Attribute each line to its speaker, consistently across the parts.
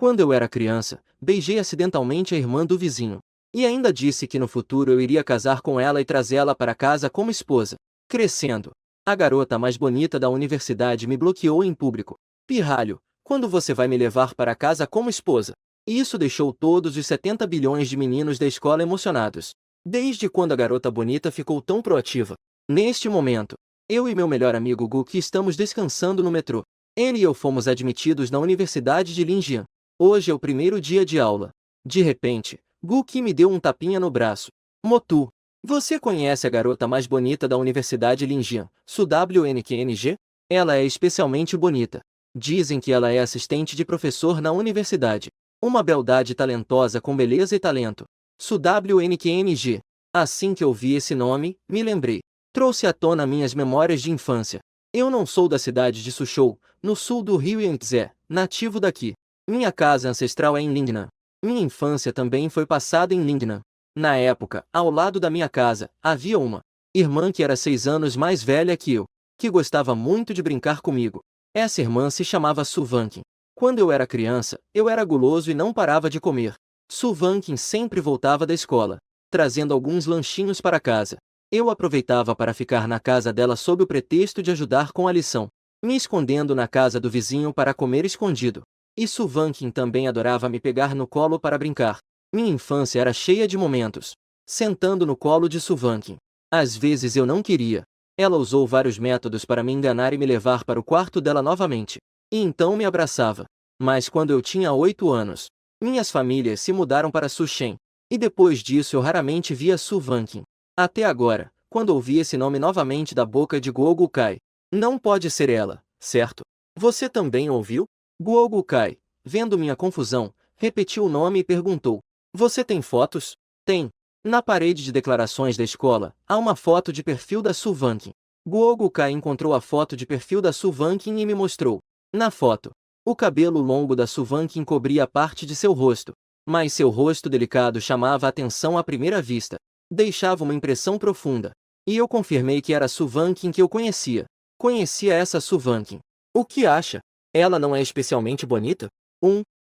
Speaker 1: Quando eu era criança, beijei acidentalmente a irmã do vizinho. E ainda disse que no futuro eu iria casar com ela e trazê-la para casa como esposa. Crescendo, a garota mais bonita da universidade me bloqueou em público. Pirralho, quando você vai me levar para casa como esposa? E isso deixou todos os 70 bilhões de meninos da escola emocionados. Desde quando a garota bonita ficou tão proativa? Neste momento, eu e meu melhor amigo Guki estamos descansando no metrô. Ele e eu fomos admitidos na Universidade de Linjian. Hoje é o primeiro dia de aula. De repente, Guki me deu um tapinha no braço. Motu, você conhece a garota mais bonita da Universidade Linjian, SUWNQNG? Ela é especialmente bonita. Dizem que ela é assistente de professor na universidade. Uma beldade talentosa com beleza e talento. SUWNQNG. Assim que eu vi esse nome, me lembrei. Trouxe à tona minhas memórias de infância. Eu não sou da cidade de Suzhou, no sul do Rio Yangtze, nativo daqui. Minha casa ancestral é em Lingnan. Minha infância também foi passada em Lingnan. Na época, ao lado da minha casa, havia uma irmã que era 6 anos mais velha que eu, que gostava muito de brincar comigo. Essa irmã se chamava Suvankin. Quando eu era criança, eu era guloso e não parava de comer. Suvankin sempre voltava da escola, trazendo alguns lanchinhos para casa. Eu aproveitava para ficar na casa dela sob o pretexto de ajudar com a lição, me escondendo na casa do vizinho para comer escondido. E Suvankin também adorava me pegar no colo para brincar. Minha infância era cheia de momentos. Sentando no colo de Suvankin. Às vezes eu não queria. Ela usou vários métodos para me enganar e me levar para o quarto dela novamente. E então me abraçava. Mas quando eu tinha 8 anos, minhas famílias se mudaram para Sushen. E depois disso eu raramente via Suvankin. Até agora, quando ouvi esse nome novamente da boca de Guogu Kai. Não pode ser ela, certo? Você também ouviu? Guogu Kai, vendo minha confusão, repetiu o nome e perguntou. Você tem fotos? Tem. Na parede de declarações da escola, há uma foto de perfil da Suvankin. Guogu Kai encontrou a foto de perfil da Suvankin e me mostrou. Na foto, o cabelo longo da Suvankin cobria parte de seu rosto, mas seu rosto delicado chamava a atenção à primeira vista. Deixava uma impressão profunda. E eu confirmei que era a Suvankin que eu conhecia. Conhecia essa Suvankin. O que acha? Ela não é especialmente bonita?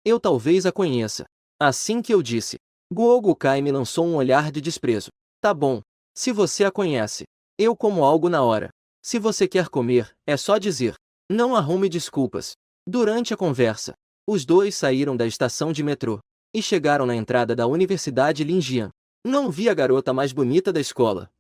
Speaker 1: Eu talvez a conheça. Assim que eu disse, Guogu Kai me lançou um olhar de desprezo. Tá bom. Se você a conhece, eu como algo na hora. Se você quer comer, é só dizer. Não arrume desculpas. Durante a conversa, os dois saíram da estação de metrô e chegaram na entrada da Universidade Linjian. Não vi a garota mais bonita da escola.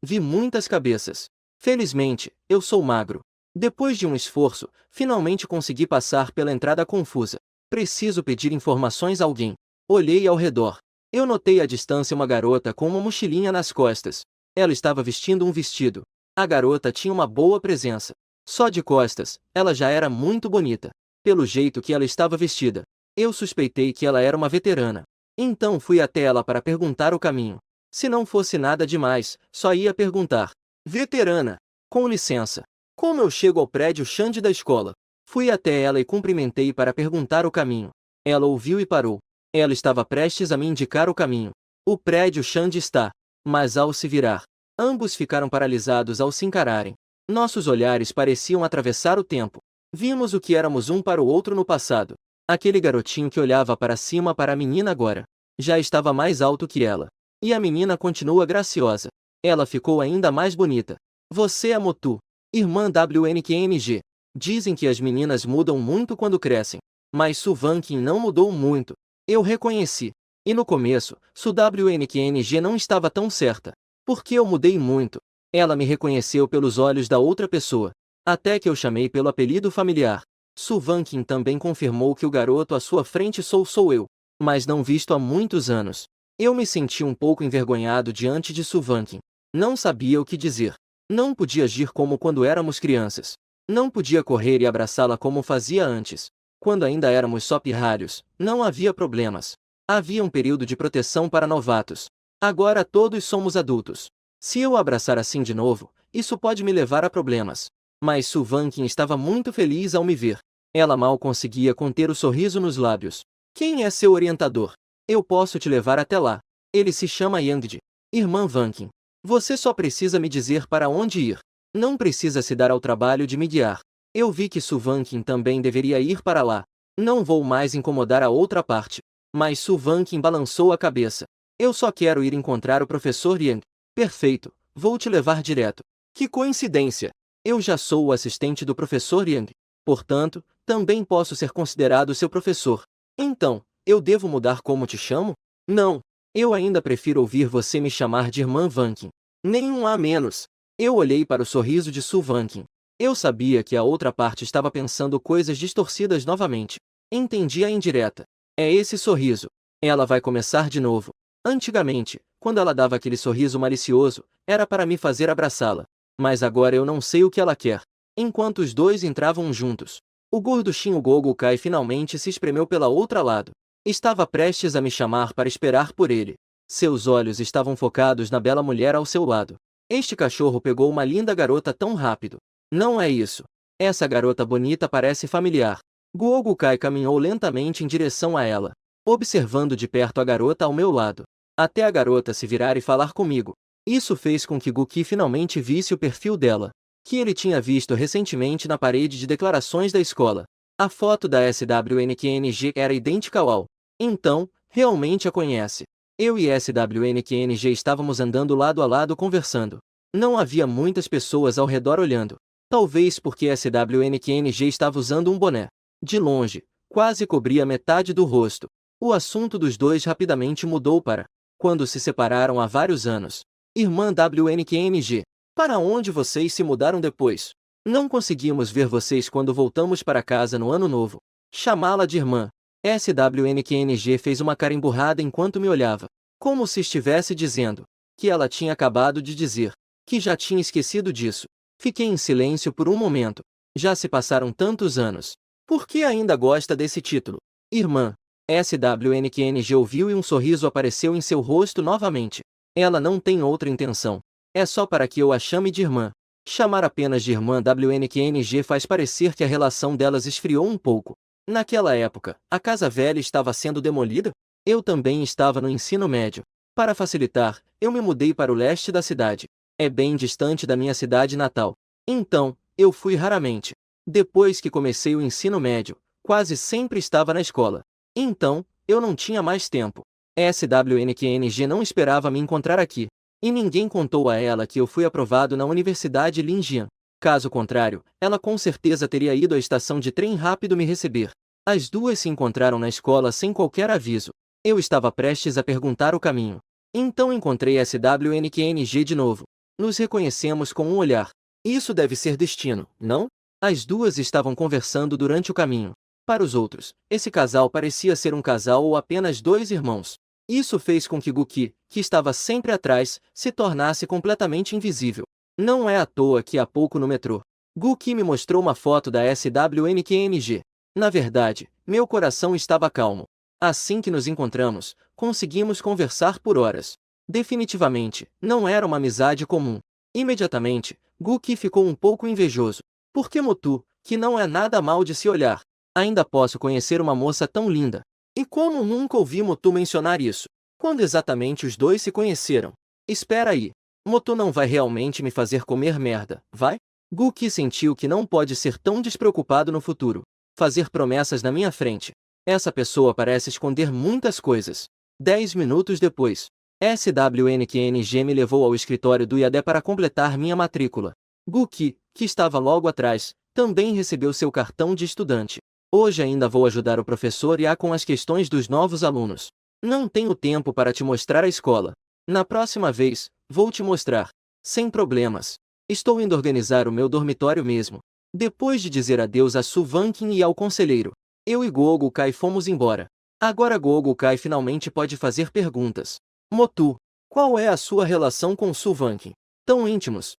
Speaker 1: Vi muitas cabeças. Felizmente, eu sou magro. Depois de um esforço, finalmente consegui passar pela entrada confusa. Preciso pedir informações a alguém. Olhei ao redor. Eu notei à distância uma garota com uma mochilinha nas costas. Ela estava vestindo um vestido. A garota tinha uma boa presença. Só de costas, ela já era muito bonita. Pelo jeito que ela estava vestida, eu suspeitei que ela era uma veterana. Então fui até ela para perguntar o caminho. Se não fosse nada demais, só ia perguntar. Veterana, com licença. Como eu chego ao prédio Xande da escola? Fui até ela e cumprimentei para perguntar o caminho. Ela ouviu e parou. Ela estava prestes a me indicar o caminho. O prédio Xande está. Mas ao se virar, ambos ficaram paralisados ao se encararem. Nossos olhares pareciam atravessar o tempo. Vimos o que éramos um para o outro no passado. Aquele garotinho que olhava para cima para a menina agora já estava mais alto que ela. E a menina continua graciosa. Ela ficou ainda mais bonita. Você é Motu, irmã WNQNG. Dizem que as meninas mudam muito quando crescem. Mas Suvankin não mudou muito. Eu reconheci. E no começo, SUWNQNG não estava tão certa. Porque eu mudei muito. Ela me reconheceu pelos olhos da outra pessoa. Até que eu chamei pelo apelido familiar. Suvankin também confirmou que o garoto à sua frente sou eu. Mas não visto há muitos anos. Eu me senti um pouco envergonhado diante de Suvankin. Não sabia o que dizer. Não podia agir como quando éramos crianças. Não podia correr e abraçá-la como fazia antes. Quando ainda éramos só pirralhos, não havia problemas. Havia um período de proteção para novatos. Agora todos somos adultos. Se eu abraçar assim de novo, isso pode me levar a problemas. Mas Suvankin estava muito feliz ao me ver. Ela mal conseguia conter o sorriso nos lábios. Quem é seu orientador? Eu posso te levar até lá. Ele se chama Yangdi. Irmã Vankin. Você só precisa me dizer para onde ir. Não precisa se dar ao trabalho de me guiar. Eu vi que Suvankin também deveria ir para lá. Não vou mais incomodar a outra parte. Mas Su Vanqin balançou a cabeça. Eu só quero ir encontrar o professor Yang. Perfeito, vou te levar direto. Que coincidência! Eu já sou o assistente do professor Yang. Portanto, também posso ser considerado seu professor. Então, eu devo mudar como te chamo? Não. Eu ainda prefiro ouvir você me chamar de Irmã Vanqin. Nenhum a menos. Eu olhei para o sorriso de Su Vanqin. Eu sabia que a outra parte estava pensando coisas distorcidas novamente. Entendi a indireta. É esse sorriso. Ela vai começar de novo. Antigamente, quando ela dava aquele sorriso malicioso, era para me fazer abraçá-la. Mas agora eu não sei o que ela quer. Enquanto os dois entravam juntos, o gorduchinho Gogo Kai finalmente se espremeu pela outra lado. Estava prestes a me chamar para esperar por ele. Seus olhos estavam focados na bela mulher ao seu lado. Este cachorro pegou uma linda garota tão rápido. Não é isso. Essa garota bonita parece familiar. Gogo Kai caminhou lentamente em direção a ela, observando de perto a garota ao meu lado, até a garota se virar e falar comigo. Isso fez com que Guki finalmente visse o perfil dela, que ele tinha visto recentemente na parede de declarações da escola. A foto da SWNQNG era idêntica ao. Então, realmente a conhece. Eu e SWNQNG estávamos andando lado a lado conversando. Não havia muitas pessoas ao redor olhando. Talvez porque SWNQNG estava usando um boné. De longe, quase cobria metade do rosto. O assunto dos dois rapidamente mudou para quando se separaram há vários anos. Irmã WNQNG, para onde vocês se mudaram depois? Não conseguimos ver vocês quando voltamos para casa no ano novo. Chamá-la de irmã. SWNQNG fez uma cara emburrada enquanto me olhava, como se estivesse dizendo que ela tinha acabado de dizer, que já tinha esquecido disso. Fiquei em silêncio por um momento. Já se passaram tantos anos. Por que ainda gosta desse título? Irmã. SWNQNG ouviu e um sorriso apareceu em seu rosto novamente. Ela não tem outra intenção. É só para que eu a chame de irmã. Chamar apenas de irmã WNQNG faz parecer que a relação delas esfriou um pouco. Naquela época, a casa velha estava sendo demolida? Eu também estava no ensino médio. Para facilitar, eu me mudei para o leste da cidade. É bem distante da minha cidade natal. Então, eu fui raramente. Depois que comecei o ensino médio, quase sempre estava na escola. Então, eu não tinha mais tempo. SWNQNG não esperava me encontrar aqui. E ninguém contou a ela que eu fui aprovado na Universidade Linjian. Caso contrário, ela com certeza teria ido à estação de trem rápido me receber. As duas se encontraram na escola sem qualquer aviso. Eu estava prestes a perguntar o caminho. Então encontrei SWNQNG de novo. Nos reconhecemos com um olhar. Isso deve ser destino, não? As duas estavam conversando durante o caminho. Para os outros, esse casal parecia ser um casal ou apenas dois irmãos. Isso fez com que Guki, que estava sempre atrás, se tornasse completamente invisível. Não é à toa que há pouco no metrô, Guki me mostrou uma foto da SWNQNG. Na verdade, meu coração estava calmo. Assim que nos encontramos, conseguimos conversar por horas. Definitivamente, não era uma amizade comum. Imediatamente, Guki ficou um pouco invejoso. Porque Motu, que não é nada mal de se olhar, ainda posso conhecer uma moça tão linda. E como nunca ouvi Motu mencionar isso? Quando exatamente os dois se conheceram? Espera aí. Motu não vai realmente me fazer comer merda, vai? Guki sentiu que não pode ser tão despreocupado no futuro. Fazer promessas na minha frente. Essa pessoa parece esconder muitas coisas. 10 minutos depois, SWNQNG me levou ao escritório do IAD para completar minha matrícula. Guki, que estava logo atrás, também recebeu seu cartão de estudante. Hoje ainda vou ajudar o professor IA com as questões dos novos alunos. Não tenho tempo para te mostrar a escola. Na próxima vez, vou te mostrar. Sem problemas. Estou indo organizar o meu dormitório mesmo. Depois de dizer adeus a Su Vanqin e ao conselheiro, eu e Gogo Kai fomos embora. Agora Gogo Kai finalmente pode fazer perguntas. Motu, qual é a sua relação com Su Vanqin? Tão íntimos.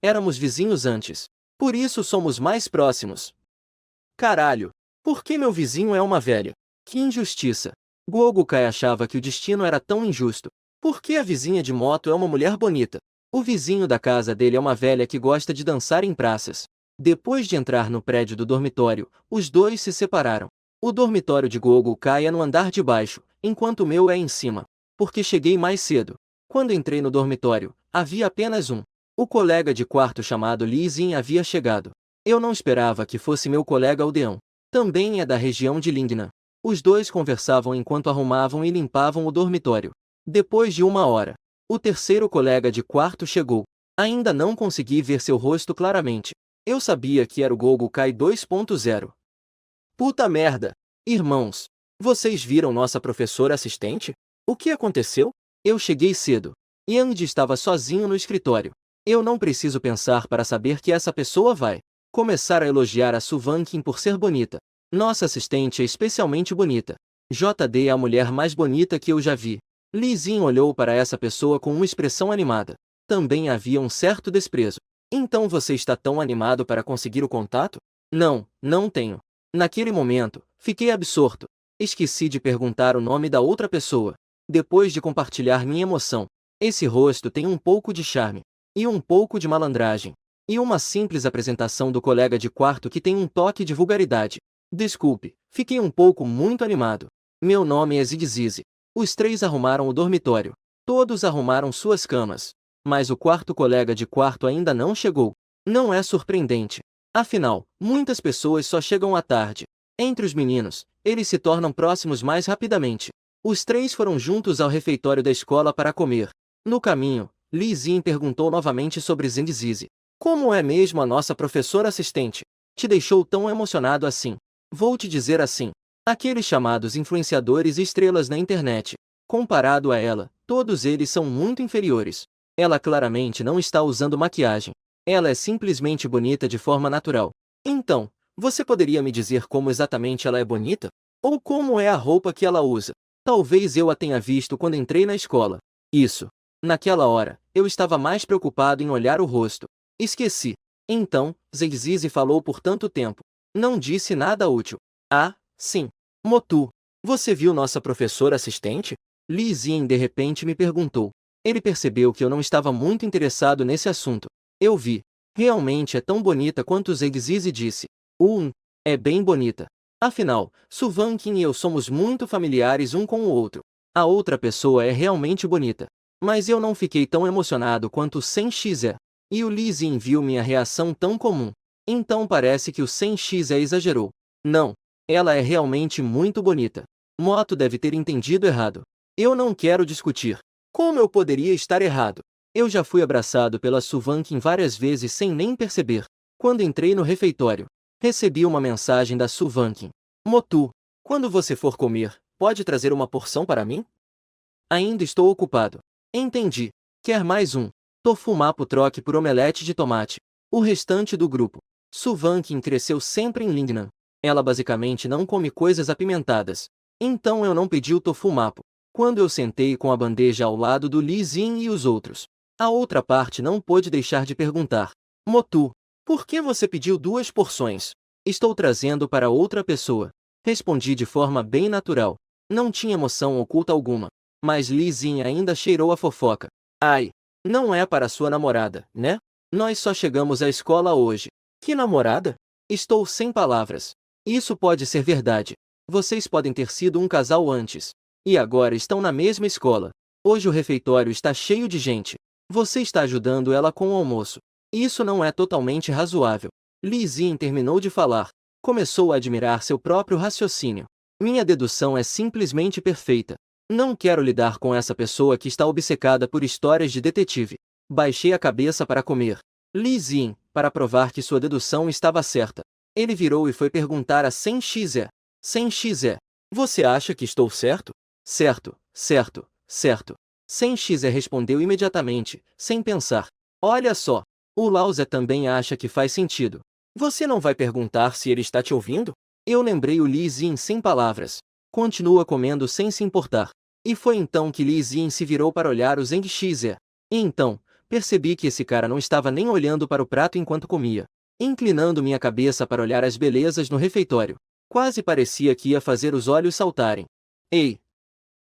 Speaker 1: Éramos vizinhos antes. Por isso somos mais próximos. Caralho! Por que meu vizinho é uma velha? Que injustiça! Gogo Kai achava que o destino era tão injusto. Por que a vizinha de moto é uma mulher bonita? O vizinho da casa dele é uma velha que gosta de dançar em praças. Depois de entrar no prédio do dormitório, os dois se separaram. O dormitório de Gogo Kai é no andar de baixo, enquanto o meu é em cima. Porque cheguei mais cedo. Quando entrei no dormitório, havia apenas um. O colega de quarto chamado Li Xin havia chegado. Eu não esperava que fosse meu colega aldeão. Também é da região de Lingnan. Os dois conversavam enquanto arrumavam e limpavam o dormitório. Depois de 1 hora, o terceiro colega de quarto chegou. Ainda não consegui ver seu rosto claramente. Eu sabia que era o Google Kai 2.0. Puta merda! Irmãos, vocês viram nossa professora assistente? O que aconteceu? Eu cheguei cedo. Yang estava sozinho no escritório. Eu não preciso pensar para saber que essa pessoa vai começar a elogiar a Su Vanqin por ser bonita. Nossa assistente é especialmente bonita. JD é a mulher mais bonita que eu já vi. Li Xin olhou para essa pessoa com uma expressão animada. Também havia um certo desprezo. Então você está tão animado para conseguir o contato? Não, não tenho. Naquele momento, fiquei absorto. Esqueci de perguntar o nome da outra pessoa. Depois de compartilhar minha emoção, esse rosto tem um pouco de charme. E um pouco de malandragem. E uma simples apresentação do colega de quarto que tem um toque de vulgaridade. Desculpe, fiquei um pouco muito animado. Meu nome é Zigzizi. Os três arrumaram o dormitório. Todos arrumaram suas camas. Mas o quarto colega de quarto ainda não chegou. Não é surpreendente. Afinal, muitas pessoas só chegam à tarde. Entre os meninos, eles se tornam próximos mais rapidamente. Os três foram juntos ao refeitório da escola para comer. No caminho, Li Xin perguntou novamente sobre Zengzizi. Como é mesmo a nossa professora assistente? Te deixou tão emocionado assim? Vou te dizer assim. Aqueles chamados influenciadores e estrelas na internet. Comparado a ela, todos eles são muito inferiores. Ela claramente não está usando maquiagem. Ela é simplesmente bonita de forma natural. Então, você poderia me dizer como exatamente ela é bonita? Ou como é a roupa que ela usa? Talvez eu a tenha visto quando entrei na escola. Isso. Naquela hora, eu estava mais preocupado em olhar o rosto. Esqueci. Então, Zengzizi falou por tanto tempo. Não disse nada útil. Ah, sim. Motu, você viu nossa professora assistente? Li Xin de repente me perguntou. Ele percebeu que eu não estava muito interessado nesse assunto. Eu vi. Realmente é tão bonita quanto Zengzizi disse. É bem bonita. Afinal, Su Vanqin e eu somos muito familiares um com o outro. A outra pessoa é realmente bonita. Mas eu não fiquei tão emocionado quanto o Sen-X é. E o Li Xin viu minha reação tão comum. Então parece que o Sen-X exagerou. Não. Ela é realmente muito bonita. Moto deve ter entendido errado. Eu não quero discutir. Como eu poderia estar errado? Eu já fui abraçado pela Su Vanqin várias vezes sem nem perceber. Quando entrei no refeitório, recebi uma mensagem da Su Vanqin. Motu, quando você for comer, pode trazer uma porção para mim? Ainda estou ocupado. Entendi. Quer mais um? Tofu mapo troque por omelete de tomate. O restante do grupo. Su Vanqin cresceu sempre em Lingnan. Ela basicamente não come coisas apimentadas. Então eu não pedi o tofu mapo. Quando eu sentei com a bandeja ao lado do Li Xin e os outros, a outra parte não pôde deixar de perguntar. Motu, por que você pediu 2 porções? Estou trazendo para outra pessoa. Respondi de forma bem natural. Não tinha emoção oculta alguma. Mas Li Xin ainda cheirou a fofoca. Ai, não é para sua namorada, né? Nós só chegamos à escola hoje. Que namorada? Estou sem palavras. Isso pode ser verdade. Vocês podem ter sido um casal antes. E agora estão na mesma escola. Hoje o refeitório está cheio de gente. Você está ajudando ela com o almoço. Isso não é totalmente razoável. Li Xin terminou de falar. Começou a admirar seu próprio raciocínio. Minha dedução é simplesmente perfeita. Não quero lidar com essa pessoa que está obcecada por histórias de detetive. Baixei a cabeça para comer. Li Xin, para provar que sua dedução estava certa. Ele virou e foi perguntar a Sen-X. Sen-X, você acha que estou certo? Certo, certo, certo. Sen-X respondeu imediatamente, sem pensar. Olha só, o Lao Zé também acha que faz sentido. Você não vai perguntar se ele está te ouvindo? Eu lembrei o Li Xin sem palavras. Continua comendo sem se importar. E foi então que Li Xin se virou para olhar o Zeng-X. E então, percebi que esse cara não estava nem olhando para o prato enquanto comia. Inclinando minha cabeça para olhar as belezas no refeitório. Quase parecia que ia fazer os olhos saltarem. Ei!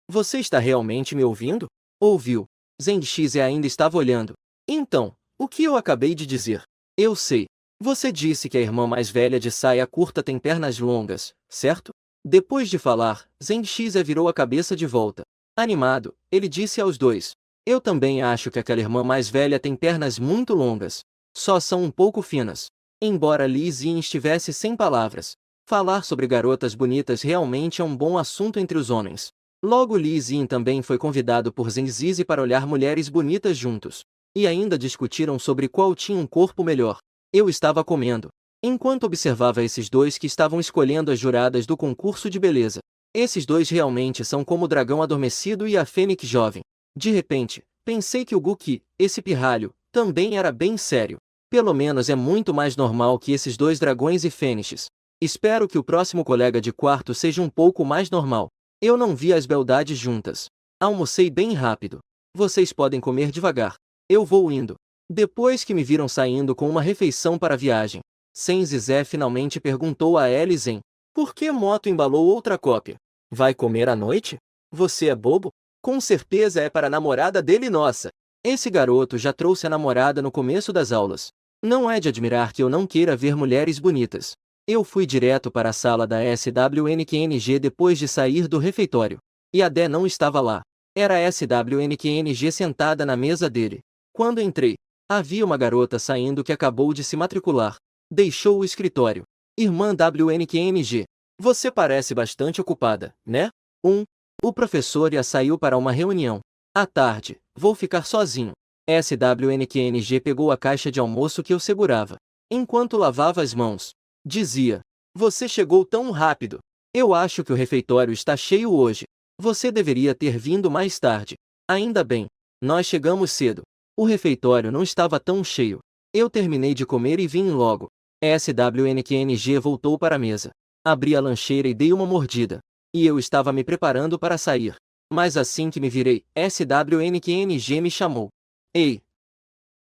Speaker 1: Você está realmente me ouvindo? Ouviu. Zeng-X ainda estava olhando. Então, o que eu acabei de dizer? Eu sei. Você disse que a irmã mais velha de saia curta tem pernas longas, certo? Depois de falar, Zeng-X virou a cabeça de volta. Animado, ele disse aos dois. Eu também acho que aquela irmã mais velha tem pernas muito longas. Só são um pouco finas. Embora Li Xin estivesse sem palavras, Falar sobre garotas bonitas realmente é um bom assunto entre os homens. Logo Lee Jin também foi convidado por Zheng Zizi para olhar mulheres bonitas juntos. E ainda discutiram sobre qual tinha um corpo melhor. Eu estava comendo, enquanto observava esses dois que estavam escolhendo as juradas do concurso de beleza. Esses dois realmente são como o dragão adormecido e a fênix jovem. De repente, pensei que o Guki, esse pirralho, também era bem sério. Pelo menos é muito mais normal que esses dois dragões e fênixes. Espero que o próximo colega de quarto seja um pouco mais normal. Eu não vi as beldades juntas. Almocei bem rápido. Vocês podem comer devagar. Eu vou indo. Depois que me viram saindo com uma refeição para a viagem, Senzizé finalmente perguntou a Elizen: por que Moto embalou outra cópia? Vai comer à noite? Você é bobo? Com certeza é para a namorada dele nossa. Esse garoto já trouxe a namorada no começo das aulas. Não é de admirar que eu não queira ver mulheres bonitas. Eu fui direto para a sala da SWNQNG depois de sair do refeitório. E a Dé não estava lá. Era a SWNQNG sentada na mesa dele. Quando entrei, havia uma garota saindo que acabou de se matricular. Deixou o escritório. Irmã WNQNG. Você parece bastante ocupada, né? O professor Ia saiu para uma reunião. À tarde, vou ficar sozinho. SWNQNG pegou a caixa de almoço que eu segurava. Enquanto lavava as mãos, dizia: você chegou tão rápido. Eu acho que o refeitório está cheio hoje. Você deveria ter vindo mais tarde. Ainda bem, nós chegamos cedo. O refeitório não estava tão cheio. Eu terminei de comer e vim logo. SWNQNG voltou para a mesa. Abri a lancheira e dei uma mordida. E eu estava me preparando para sair. Mas assim que me virei, SWNQNG me chamou. Ei!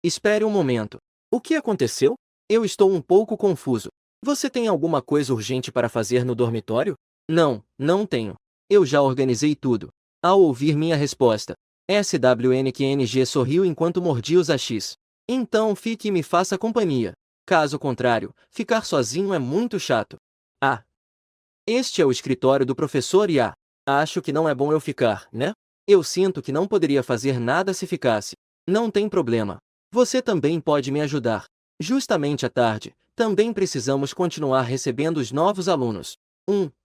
Speaker 1: Espere um momento. O que aconteceu? Eu estou um pouco confuso. Você tem alguma coisa urgente para fazer no dormitório? Não, não tenho. Eu já organizei tudo. Ao ouvir minha resposta, SWNQNG sorriu enquanto mordia os achis. Então fique e me faça companhia. Caso contrário, ficar sozinho é muito chato. Ah! Este é o escritório do professor Ia. Acho que não é bom eu ficar, né? Eu sinto que não poderia fazer nada se ficasse. Não tem problema. Você também pode me ajudar. Justamente à tarde, também precisamos continuar recebendo os novos alunos.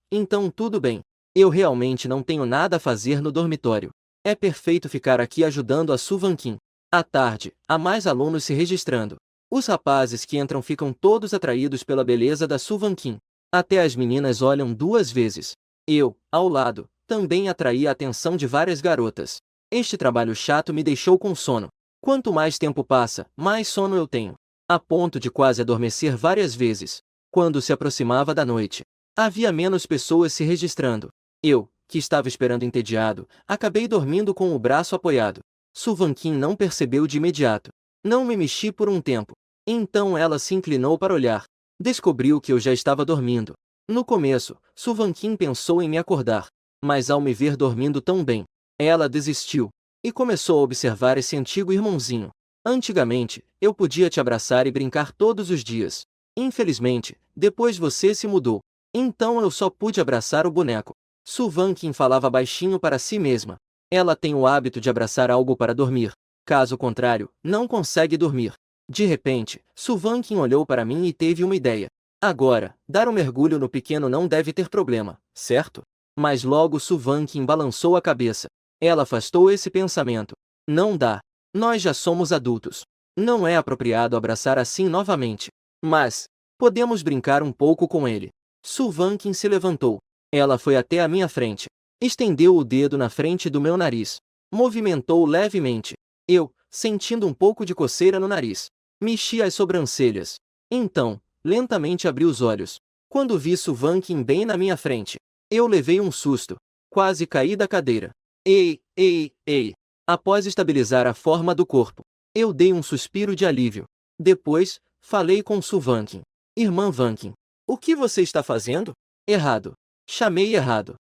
Speaker 1: Então tudo bem. Eu realmente não tenho nada a fazer no dormitório. É perfeito ficar aqui ajudando a Suvanquim. À tarde, há mais alunos se registrando. Os rapazes que entram ficam todos atraídos pela beleza da Suvanquim. Até as meninas olham duas vezes. Eu, ao lado, também atraí a atenção de várias garotas. Este trabalho chato me deixou com sono. Quanto mais tempo passa, mais sono eu tenho. A ponto de quase adormecer várias vezes. Quando se aproximava da noite, havia menos pessoas se registrando. Eu, que estava esperando entediado, acabei dormindo com o braço apoiado. Suvanquim não percebeu de imediato. Não me mexi por um tempo. Então ela se inclinou para olhar. Descobriu que eu já estava dormindo. No começo, Suvanquim pensou em me acordar. Mas ao me ver dormindo tão bem, ela desistiu. E começou a observar esse antigo irmãozinho. Antigamente, eu podia te abraçar e brincar todos os dias. Infelizmente, depois você se mudou. Então eu só pude abraçar o boneco. Suvanquim falava baixinho para si mesma. Ela tem o hábito de abraçar algo para dormir. Caso contrário, não consegue dormir. De repente, Suvanquim olhou para mim e teve uma ideia. Agora, dar um mergulho no pequeno não deve ter problema, certo? Mas logo Suvanquim balançou a cabeça. Ela afastou esse pensamento. Não dá. Nós já somos adultos. Não é apropriado abraçar assim novamente. Mas, podemos brincar um pouco com ele. Suvanquim se levantou. Ela foi até a minha frente. Estendeu o dedo na frente do meu nariz. Movimentou levemente. Eu, sentindo um pouco de coceira no nariz, mexi as sobrancelhas. Então, lentamente abri os olhos. Quando vi Suvanquim bem na minha frente, eu levei um susto. Quase caí da cadeira. Ei, ei, ei! Após estabilizar a forma do corpo, eu dei um suspiro de alívio. Depois, falei com Suvanquim. Irmã Vanquim, o que você está fazendo? Errado. Chamei errado.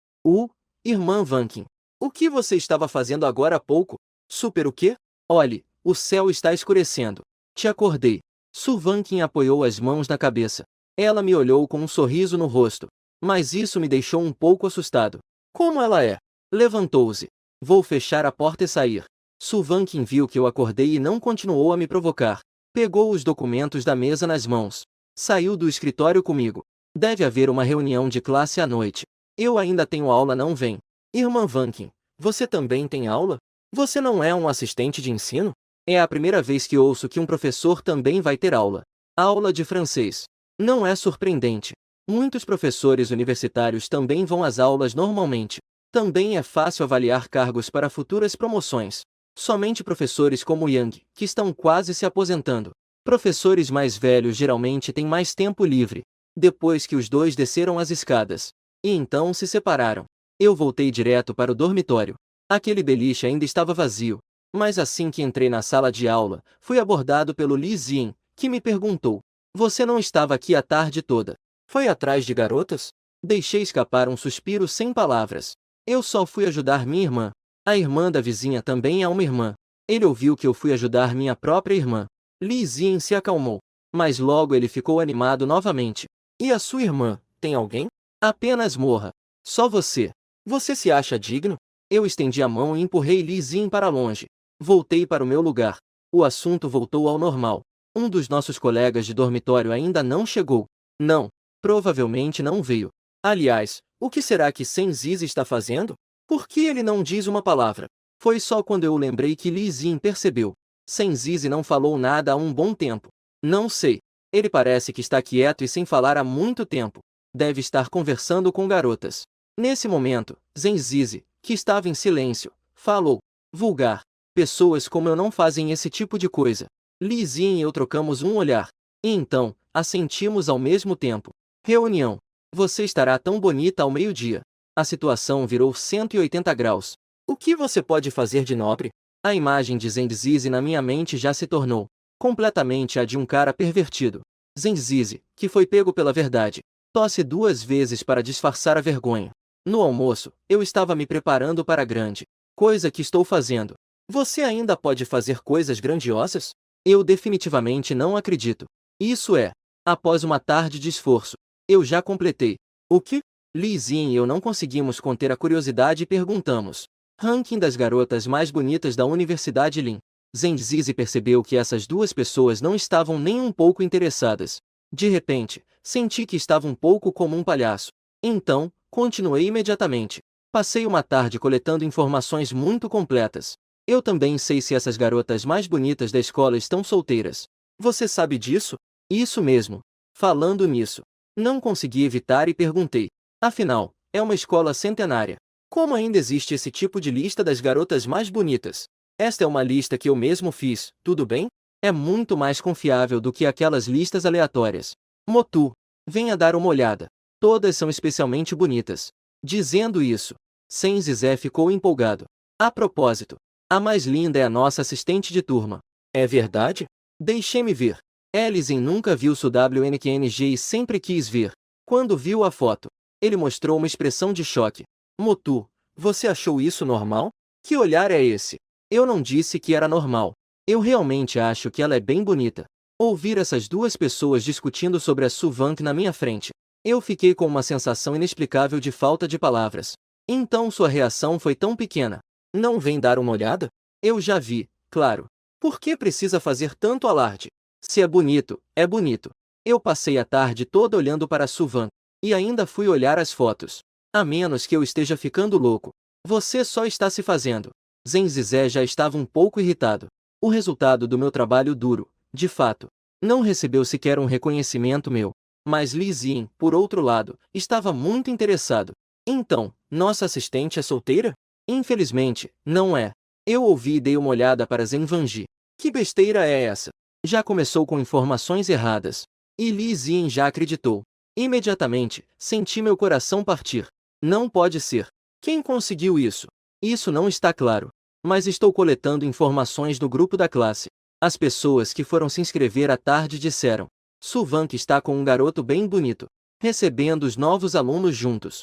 Speaker 1: Irmã Vanquim, o que você estava fazendo agora há pouco? Super o quê? Olhe, o céu está escurecendo. Te acordei. Suvanquim apoiou as mãos na cabeça. Ela me olhou com um sorriso no rosto. Mas isso me deixou um pouco assustado. Como ela é? Levantou-se. Vou fechar a porta e sair. Suvanquim viu que eu acordei e não continuou a me provocar. Pegou os documentos da mesa nas mãos. Saiu do escritório comigo. Deve haver uma reunião de classe à noite. Eu ainda tenho aula, não vem. Irmã Vankin, você também tem aula? Você não é um assistente de ensino? É a primeira vez que ouço que um professor também vai ter aula. Aula de francês. Não é surpreendente. Muitos professores universitários também vão às aulas normalmente. Também é fácil avaliar cargos para futuras promoções. Somente professores como Yang, que estão quase se aposentando. Professores mais velhos geralmente têm mais tempo livre. Depois que os dois desceram as escadas. E então se separaram. Eu voltei direto para o dormitório. Aquele beliche ainda estava vazio. Mas assim que entrei na sala de aula, fui abordado pelo Li Xin, que me perguntou: "Você não estava aqui a tarde toda? Foi atrás de garotas?" Deixei escapar um suspiro sem palavras. Eu só fui ajudar minha irmã. A irmã da vizinha também é uma irmã. Ele ouviu que eu fui ajudar minha própria irmã. Li Xin se acalmou. Mas logo ele ficou animado novamente. "E a sua irmã, tem alguém?" "Apenas morra. Só você. Você se acha digno?" Eu estendi a mão e empurrei Li Xin para longe. Voltei para o meu lugar. O assunto voltou ao normal. Um dos nossos colegas de dormitório ainda não chegou. Não. Provavelmente não veio. Aliás, o que será que Senzizi está fazendo? Por que ele não diz uma palavra? Foi só quando eu lembrei que Li Xin percebeu. Senzizi não falou nada há um bom tempo. Não sei. Ele parece que está quieto e sem falar há muito tempo. Deve estar conversando com garotas. Nesse momento, Senzizi, que estava em silêncio, falou: "Vulgar. Pessoas como eu não fazem esse tipo de coisa." Li Xin e eu trocamos um olhar. E então, assentimos ao mesmo tempo. Reunião. Você estará tão bonita ao meio-dia. A situação virou 180 graus. O que você pode fazer de nobre? A imagem de Zenzizi na minha mente já se tornou completamente a de um cara pervertido. Zenzizi, que foi pego pela verdade, tosse 2 vezes para disfarçar a vergonha. No almoço, eu estava me preparando para a grande coisa que estou fazendo. Você ainda pode fazer coisas grandiosas? Eu definitivamente não acredito. Isso é, após uma tarde de esforço, eu já completei. O que? Li Xin e eu não conseguimos conter a curiosidade e perguntamos: "Ranking das garotas mais bonitas da Universidade Lin." Zenzizi percebeu que essas duas pessoas não estavam nem um pouco interessadas. De repente, senti que estava um pouco como um palhaço. Então, continuei imediatamente. Passei uma tarde coletando informações muito completas. Eu também sei se essas garotas mais bonitas da escola estão solteiras. Você sabe disso? Isso mesmo. Falando nisso, não consegui evitar e perguntei: "Afinal, é uma escola centenária. Como ainda existe esse tipo de lista das garotas mais bonitas?" "Esta é uma lista que eu mesmo fiz, tudo bem? É muito mais confiável do que aquelas listas aleatórias. Motu, venha dar uma olhada. Todas são especialmente bonitas." Dizendo isso, Senzizé ficou empolgado. "A propósito, a mais linda é a nossa assistente de turma." "É verdade?" "Deixe-me ver." Ellison nunca viu SWNQNG e sempre quis ver. Quando viu a foto, ele mostrou uma expressão de choque. "Motu, você achou isso normal? Que olhar é esse?" "Eu não disse que era normal. Eu realmente acho que ela é bem bonita." Ouvir essas duas pessoas discutindo sobre a Suvank na minha frente, eu fiquei com uma sensação inexplicável de falta de palavras. Então sua reação foi tão pequena. "Não vem dar uma olhada?" "Eu já vi, claro. Por que precisa fazer tanto alarde? Se é bonito, é bonito." Eu passei a tarde toda olhando para a Suvank. E ainda fui olhar as fotos. A menos que eu esteja ficando louco. Você só está se fazendo. Zenzizé já estava um pouco irritado. O resultado do meu trabalho duro, de fato, não recebeu sequer um reconhecimento meu. Mas Li Xin, por outro lado, estava muito interessado. "Então, nossa assistente é solteira?" "Infelizmente, não é." Eu ouvi e dei uma olhada para Zenvanji. Que besteira é essa? Já começou com informações erradas. E Li Xin já acreditou. Imediatamente, senti meu coração partir. Não pode ser. Quem conseguiu isso? Isso não está claro. Mas estou coletando informações do grupo da classe. As pessoas que foram se inscrever à tarde disseram: "Suvank está com um garoto bem bonito." Recebendo os novos alunos juntos.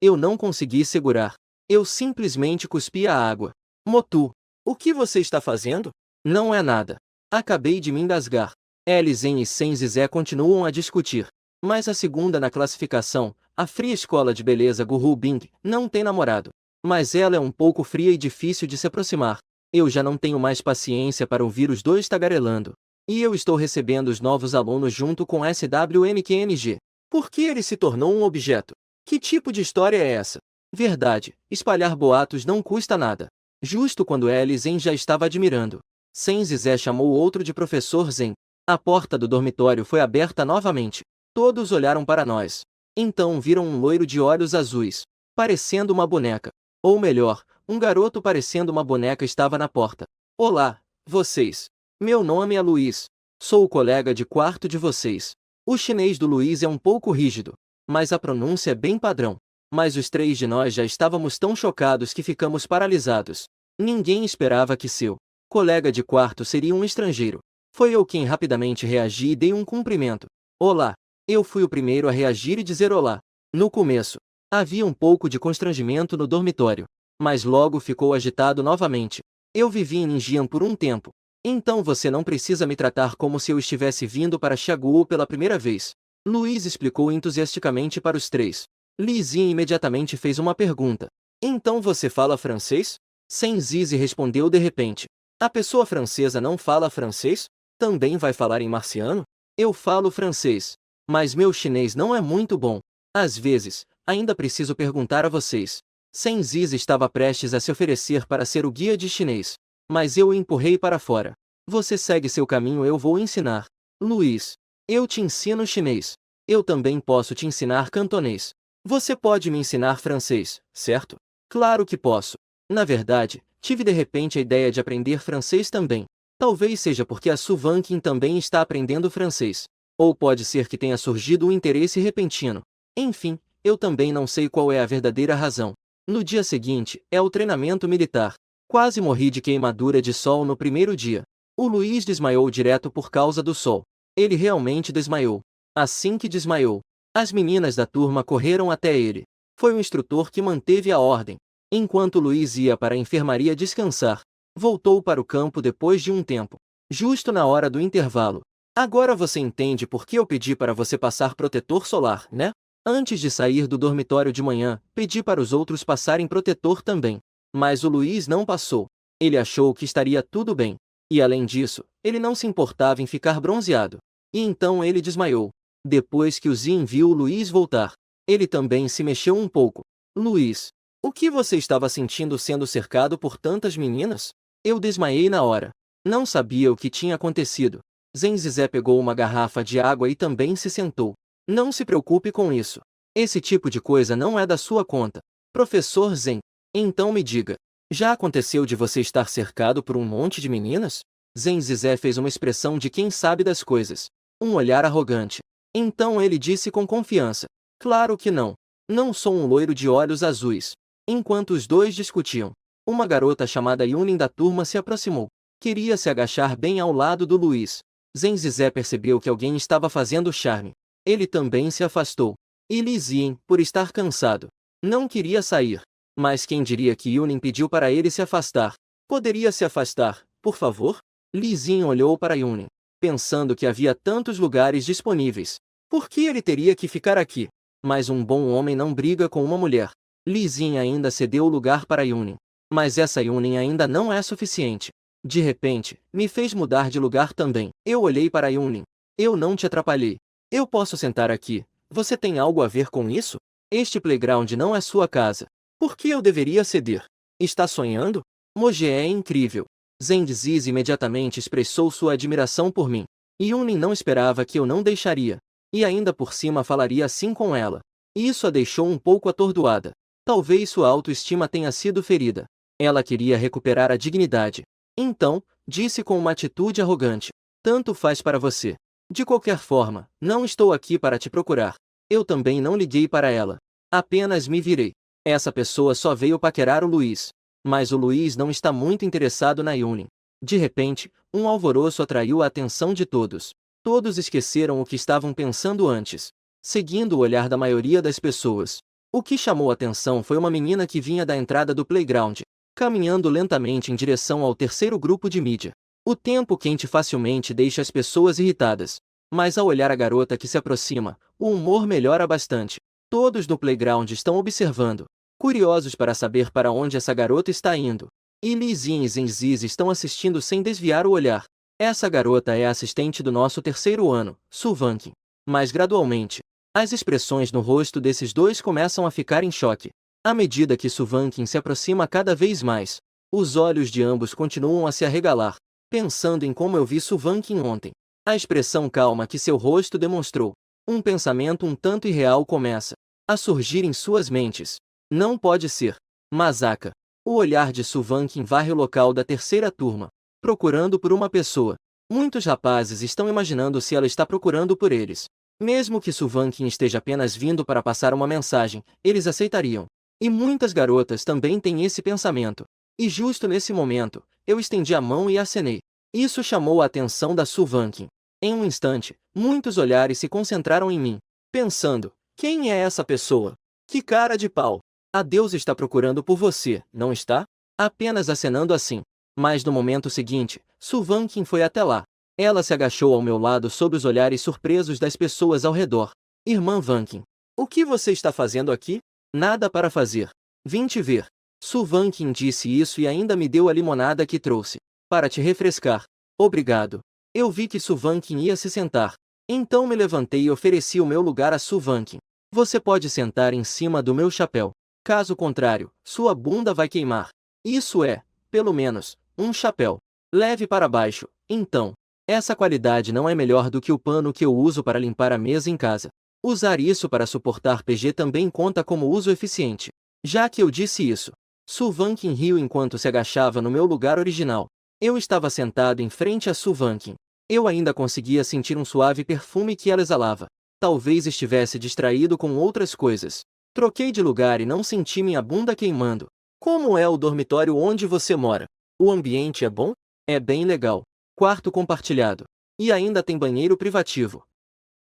Speaker 1: Eu não consegui segurar. Eu simplesmente cuspi a água. "Motu, o que você está fazendo?" "Não é nada." Acabei de me engasgar. Ellison e Senzizé continuam a discutir. Mas a segunda na classificação, a fria escola de beleza Guru Bing, não tem namorado. Mas ela é um pouco fria e difícil de se aproximar. Eu já não tenho mais paciência para ouvir os dois tagarelando. E eu estou recebendo os novos alunos junto com SWNQNG. Por que ele se tornou um objeto? Que tipo de história é essa? Verdade, espalhar boatos não custa nada. Justo quando L. Zen já estava admirando, Senzizé chamou outro de professor Zen. A porta do dormitório foi aberta novamente. Todos olharam para nós. Então viram um loiro de olhos azuis, parecendo uma boneca. Ou melhor, um garoto parecendo uma boneca estava na porta. Olá, vocês. Meu nome é Luiz. Sou o colega de quarto de vocês. O chinês do Luiz é um pouco rígido, mas a pronúncia é bem padrão. Mas os três de nós já estávamos tão chocados que ficamos paralisados. Ninguém esperava que seu colega de quarto seria um estrangeiro. Foi eu quem rapidamente reagi e dei um cumprimento. Olá. Eu fui o primeiro a reagir e dizer olá. No começo, havia um pouco de constrangimento no dormitório, mas logo ficou agitado novamente. Eu vivi em Ninjian por um tempo. Então você não precisa me tratar como se eu estivesse vindo para Xiaguo pela primeira vez. Luiz explicou entusiasticamente para os três. Li Xin imediatamente fez uma pergunta. Então você fala francês? Senzizi respondeu de repente. A pessoa francesa não fala francês? Também vai falar em marciano? Eu falo francês, mas meu chinês não é muito bom. Às vezes, ainda preciso perguntar a vocês. Senzizi estava prestes a se oferecer para ser o guia de chinês, mas eu o empurrei para fora. Você segue seu caminho, eu vou ensinar. Luiz, eu te ensino chinês. Eu também posso te ensinar cantonês. Você pode me ensinar francês, certo? Claro que posso. Na verdade, tive de repente a ideia de aprender francês também. Talvez seja porque a Su Vanqin também está aprendendo francês. Ou pode ser que tenha surgido um interesse repentino. Enfim, eu também não sei qual é a verdadeira razão. No dia seguinte, é o treinamento militar. Quase morri de queimadura de sol no primeiro dia. O Luiz desmaiou direto por causa do sol. Ele realmente desmaiou. Assim que desmaiou, as meninas da turma correram até ele. Foi o instrutor que manteve a ordem. Enquanto Luiz ia para a enfermaria descansar, voltou para o campo depois de um tempo, justo na hora do intervalo. Agora você entende por que eu pedi para você passar protetor solar, né? Antes de sair do dormitório de manhã, pedi para os outros passarem protetor também. Mas o Luiz não passou. Ele achou que estaria tudo bem. E além disso, ele não se importava em ficar bronzeado. E então ele desmaiou. Depois que o Zin viu o Luiz voltar, ele também se mexeu um pouco. Luiz, o que você estava sentindo sendo cercado por tantas meninas? Eu desmaiei na hora. Não sabia o que tinha acontecido. Zenzizé pegou uma garrafa de água e também se sentou. Não se preocupe com isso. Esse tipo de coisa não é da sua conta. Professor Zen, então me diga, já aconteceu de você estar cercado por um monte de meninas? Zenzizé fez uma expressão de quem sabe das coisas. Um olhar arrogante. Então ele disse com confiança. Claro que não. Não sou um loiro de olhos azuis. Enquanto os dois discutiam, uma garota chamada Yunin da turma se aproximou. Queria se agachar bem ao lado do Luiz. Zenzizé percebeu que alguém estava fazendo charme. Ele também se afastou. E Li Zien, por estar cansado, não queria sair. Mas quem diria que Yunin pediu para ele se afastar? Poderia se afastar, por favor? Li Zien olhou para Yunin, pensando que havia tantos lugares disponíveis. Por que ele teria que ficar aqui? Mas um bom homem não briga com uma mulher. Li Zien ainda cedeu o lugar para Yunin. Mas essa Yunin ainda não é suficiente. De repente, me fez mudar de lugar também. Eu olhei para Yunin. Eu não te atrapalhei. Eu posso sentar aqui. Você tem algo a ver com isso? Este playground não é sua casa. Por que eu deveria ceder? Está sonhando? Moje é incrível. Zendiziz imediatamente expressou sua admiração por mim. Yunin não esperava que eu não deixaria. E ainda por cima falaria assim com ela. Isso a deixou um pouco atordoada. Talvez sua autoestima tenha sido ferida. Ela queria recuperar a dignidade. Então, disse com uma atitude arrogante. Tanto faz para você. De qualquer forma, não estou aqui para te procurar. Eu também não liguei para ela. Apenas me virei. Essa pessoa só veio paquerar o Luiz. Mas o Luiz não está muito interessado na Yunin. De repente, um alvoroço atraiu a atenção de todos. Todos esqueceram o que estavam pensando antes, seguindo o olhar da maioria das pessoas. O que chamou a atenção foi uma menina que vinha da entrada do playground, caminhando lentamente em direção ao terceiro grupo de mídia. O tempo quente facilmente deixa as pessoas irritadas. Mas ao olhar a garota que se aproxima, o humor melhora bastante. Todos no playground estão observando, curiosos para saber para onde essa garota está indo. E Li Xin e Zenziz estão assistindo sem desviar o olhar. Essa garota é a assistente do nosso terceiro ano, Su Vanqin. Mas gradualmente, As expressões no rosto desses dois começam a ficar em choque. À medida que Suvankin se aproxima cada vez mais, os olhos de ambos continuam a se arregalar, pensando em como eu vi Suvankin ontem. A expressão calma que seu rosto demonstrou, um pensamento um tanto irreal começa a surgir em suas mentes. Não pode ser. Masaka. O olhar de Suvankin varre o local da terceira turma, procurando por uma pessoa. Muitos rapazes estão imaginando se ela está procurando por eles. Mesmo que Suvankin esteja apenas vindo para passar uma mensagem, eles aceitariam. E muitas garotas também têm esse pensamento. E justo nesse momento, eu estendi a mão e acenei. Isso chamou a atenção da Suvankin. Em um instante, muitos olhares se concentraram em mim, pensando, quem é essa pessoa? Que cara de pau! A deusa está procurando por você, não está? Apenas acenando assim. Mas no momento seguinte, Suvankin foi até lá. Ela se agachou ao meu lado sob os olhares surpresos das pessoas ao redor. Irmã Vankin. O que você está fazendo aqui? Nada para fazer. Vim te ver. Suvankin disse isso e ainda me deu a limonada que trouxe. Para te refrescar. Obrigado. Eu vi que Suvankin ia se sentar. Então me levantei e ofereci o meu lugar a Suvankin. Você pode sentar em cima do meu chapéu. Caso contrário, sua bunda vai queimar. Isso é, pelo menos, um chapéu. Leve para baixo, então. Essa qualidade não é melhor do que o pano que eu uso para limpar a mesa em casa. Usar isso para suportar PG também conta como uso eficiente. Já que eu disse isso, Suvankin riu enquanto se agachava no meu lugar original. Eu estava sentado em frente a Suvankin. Eu ainda conseguia sentir um suave perfume que ela exalava. Talvez estivesse distraído com outras coisas. Troquei de lugar e não senti minha bunda queimando. Como é o dormitório onde você mora? O ambiente é bom? É bem legal. Quarto compartilhado. E ainda tem banheiro privativo.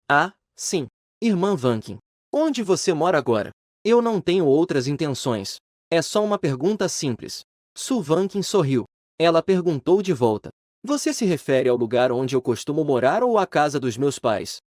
Speaker 1: Ah, sim. Irmã Vankin. Onde você mora agora? Eu não tenho outras intenções. É só uma pergunta simples. Suvankin sorriu. Ela perguntou de volta. Você se refere ao lugar onde eu costumo morar ou à casa dos meus pais?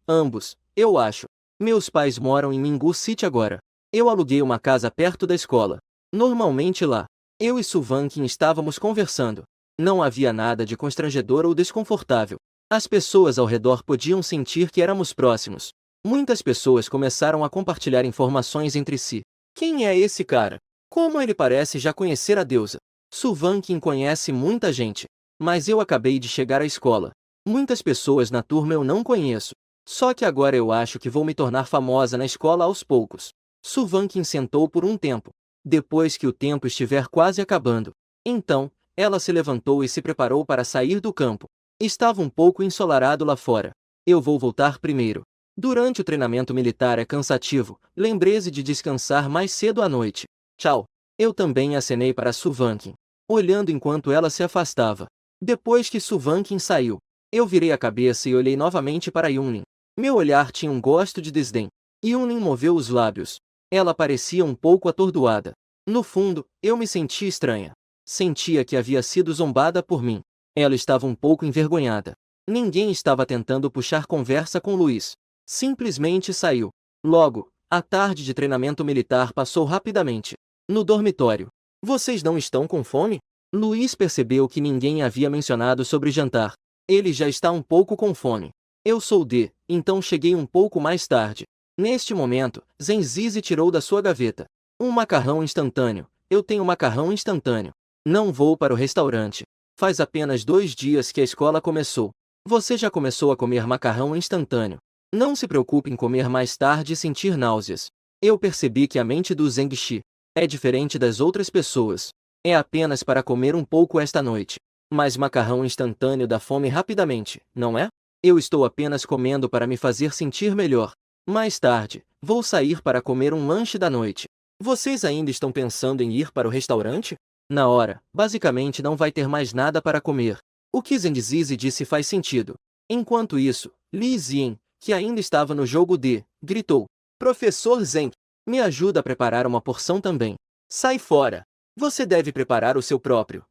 Speaker 1: Ambos, eu acho. Meus pais moram em Mingu City agora. Eu aluguei uma casa perto da escola. Normalmente lá, eu e Suvankin estávamos conversando. Não havia nada de constrangedor ou desconfortável. As pessoas ao redor podiam sentir que éramos próximos. Muitas pessoas começaram a compartilhar informações entre si. Quem é esse cara? Como ele parece já conhecer a deusa? Suvankin conhece muita gente. Mas eu acabei de chegar à escola. Muitas pessoas na turma eu não conheço. Só que agora eu acho que vou me tornar famosa na escola aos poucos. Suvankin sentou por um tempo. Depois que o tempo estiver quase acabando. Então, ela se levantou e se preparou para sair do campo. Estava um pouco ensolarado lá fora. Eu vou voltar primeiro. Durante o treinamento militar é cansativo, lembre-se de descansar mais cedo à noite. Tchau. Eu também acenei para Suvankin, olhando enquanto ela se afastava. Depois que Suvankin saiu, eu virei a cabeça e olhei novamente para Yunlin. Meu olhar tinha um gosto de desdém. Yunlin moveu os lábios. Ela parecia um pouco atordoada. No fundo, eu me senti estranha. Sentia que havia sido zombada por mim. Ela estava um pouco envergonhada. Ninguém estava tentando puxar conversa com Luiz. Simplesmente saiu. Logo, a tarde de treinamento militar passou rapidamente. No dormitório. Vocês não estão com fome? Luiz percebeu que ninguém havia mencionado sobre jantar. Ele já está um pouco com fome. Eu sou D, então cheguei um pouco mais tarde. Neste momento, Zenzizi tirou da sua gaveta um macarrão instantâneo. Eu tenho macarrão instantâneo. Não vou para o restaurante. Faz apenas 2 dias que a escola começou. Você já começou a comer macarrão instantâneo. Não se preocupe em comer mais tarde e sentir náuseas. Eu percebi que a mente do Zengxi é diferente das outras pessoas. É apenas para comer um pouco esta noite. Mas macarrão instantâneo dá fome rapidamente, não é? Eu estou apenas comendo para me fazer sentir melhor. Mais tarde, vou sair para comer um lanche da noite. Vocês ainda estão pensando em ir para o restaurante? Na hora, basicamente não vai ter mais nada para comer. O que Zenzizi disse faz sentido. Enquanto isso, Li Zien, que ainda estava no jogo D, gritou. Professor Zen, me ajuda a preparar uma porção também. Sai fora. Você deve preparar o seu próprio.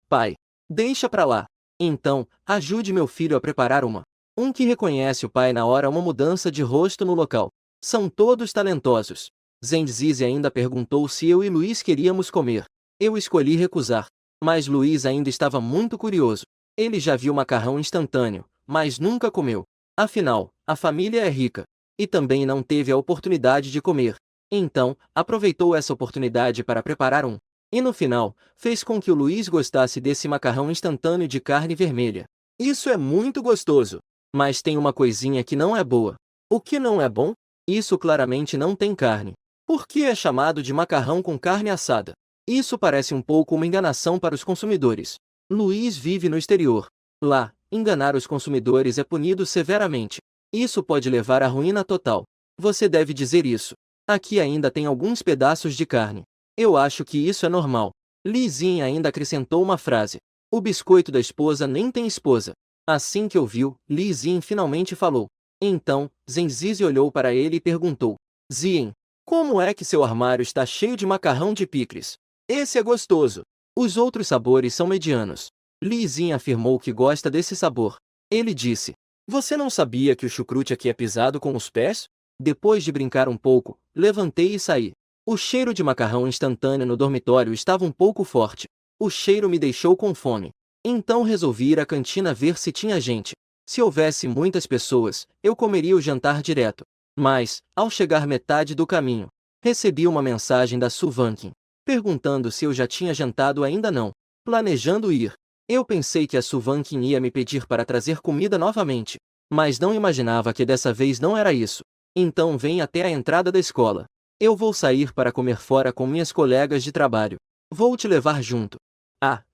Speaker 1: Pai, deixa pra lá. Então, ajude meu filho a preparar uma. Um que reconhece o pai na hora uma mudança de rosto no local. São todos talentosos. Zenzizi ainda perguntou se eu e Luiz queríamos comer. Eu escolhi recusar. Mas Luiz ainda estava muito curioso. Ele já viu macarrão instantâneo, mas nunca comeu. Afinal, a família é rica. e também não teve a oportunidade de comer. Então, aproveitou essa oportunidade para preparar um. E no final, fez com que o Luiz gostasse desse macarrão instantâneo de carne vermelha. Isso é muito gostoso. Mas tem uma coisinha que não é boa. O que não é bom? Isso claramente não tem carne. Por que é chamado de macarrão com carne assada? Isso parece um pouco uma enganação para os consumidores. Luiz vive no exterior. Lá, enganar os consumidores é punido severamente. Isso pode levar à ruína total. Você deve dizer isso. Aqui ainda tem alguns pedaços de carne. Eu acho que isso é normal. Lizinha ainda acrescentou uma frase. O biscoito da esposa nem tem esposa. Assim que ouviu, Lizin finalmente falou. Então, Zenzizi olhou para ele e perguntou. Zien, como é que seu armário está cheio de macarrão de picles? Esse é gostoso. Os outros sabores são medianos. Lizin afirmou que gosta desse sabor. Ele disse. Você não sabia que o chucrute aqui é pisado com os pés? Depois de brincar um pouco, levantei e saí. O cheiro de macarrão instantâneo no dormitório estava um pouco forte. O cheiro me deixou com fome. Então resolvi ir à cantina ver se tinha gente. Se houvesse muitas pessoas, eu comeria o jantar direto. Mas, ao chegar metade do caminho, recebi uma mensagem da Suvankin, perguntando se eu já tinha jantado ainda não, planejando ir. Eu pensei que a Suvankin ia me pedir para trazer comida novamente, mas não imaginava que dessa vez não era isso. Então vem até a entrada da escola. Eu vou sair para comer fora com minhas colegas de trabalho. Vou te levar junto. Ah!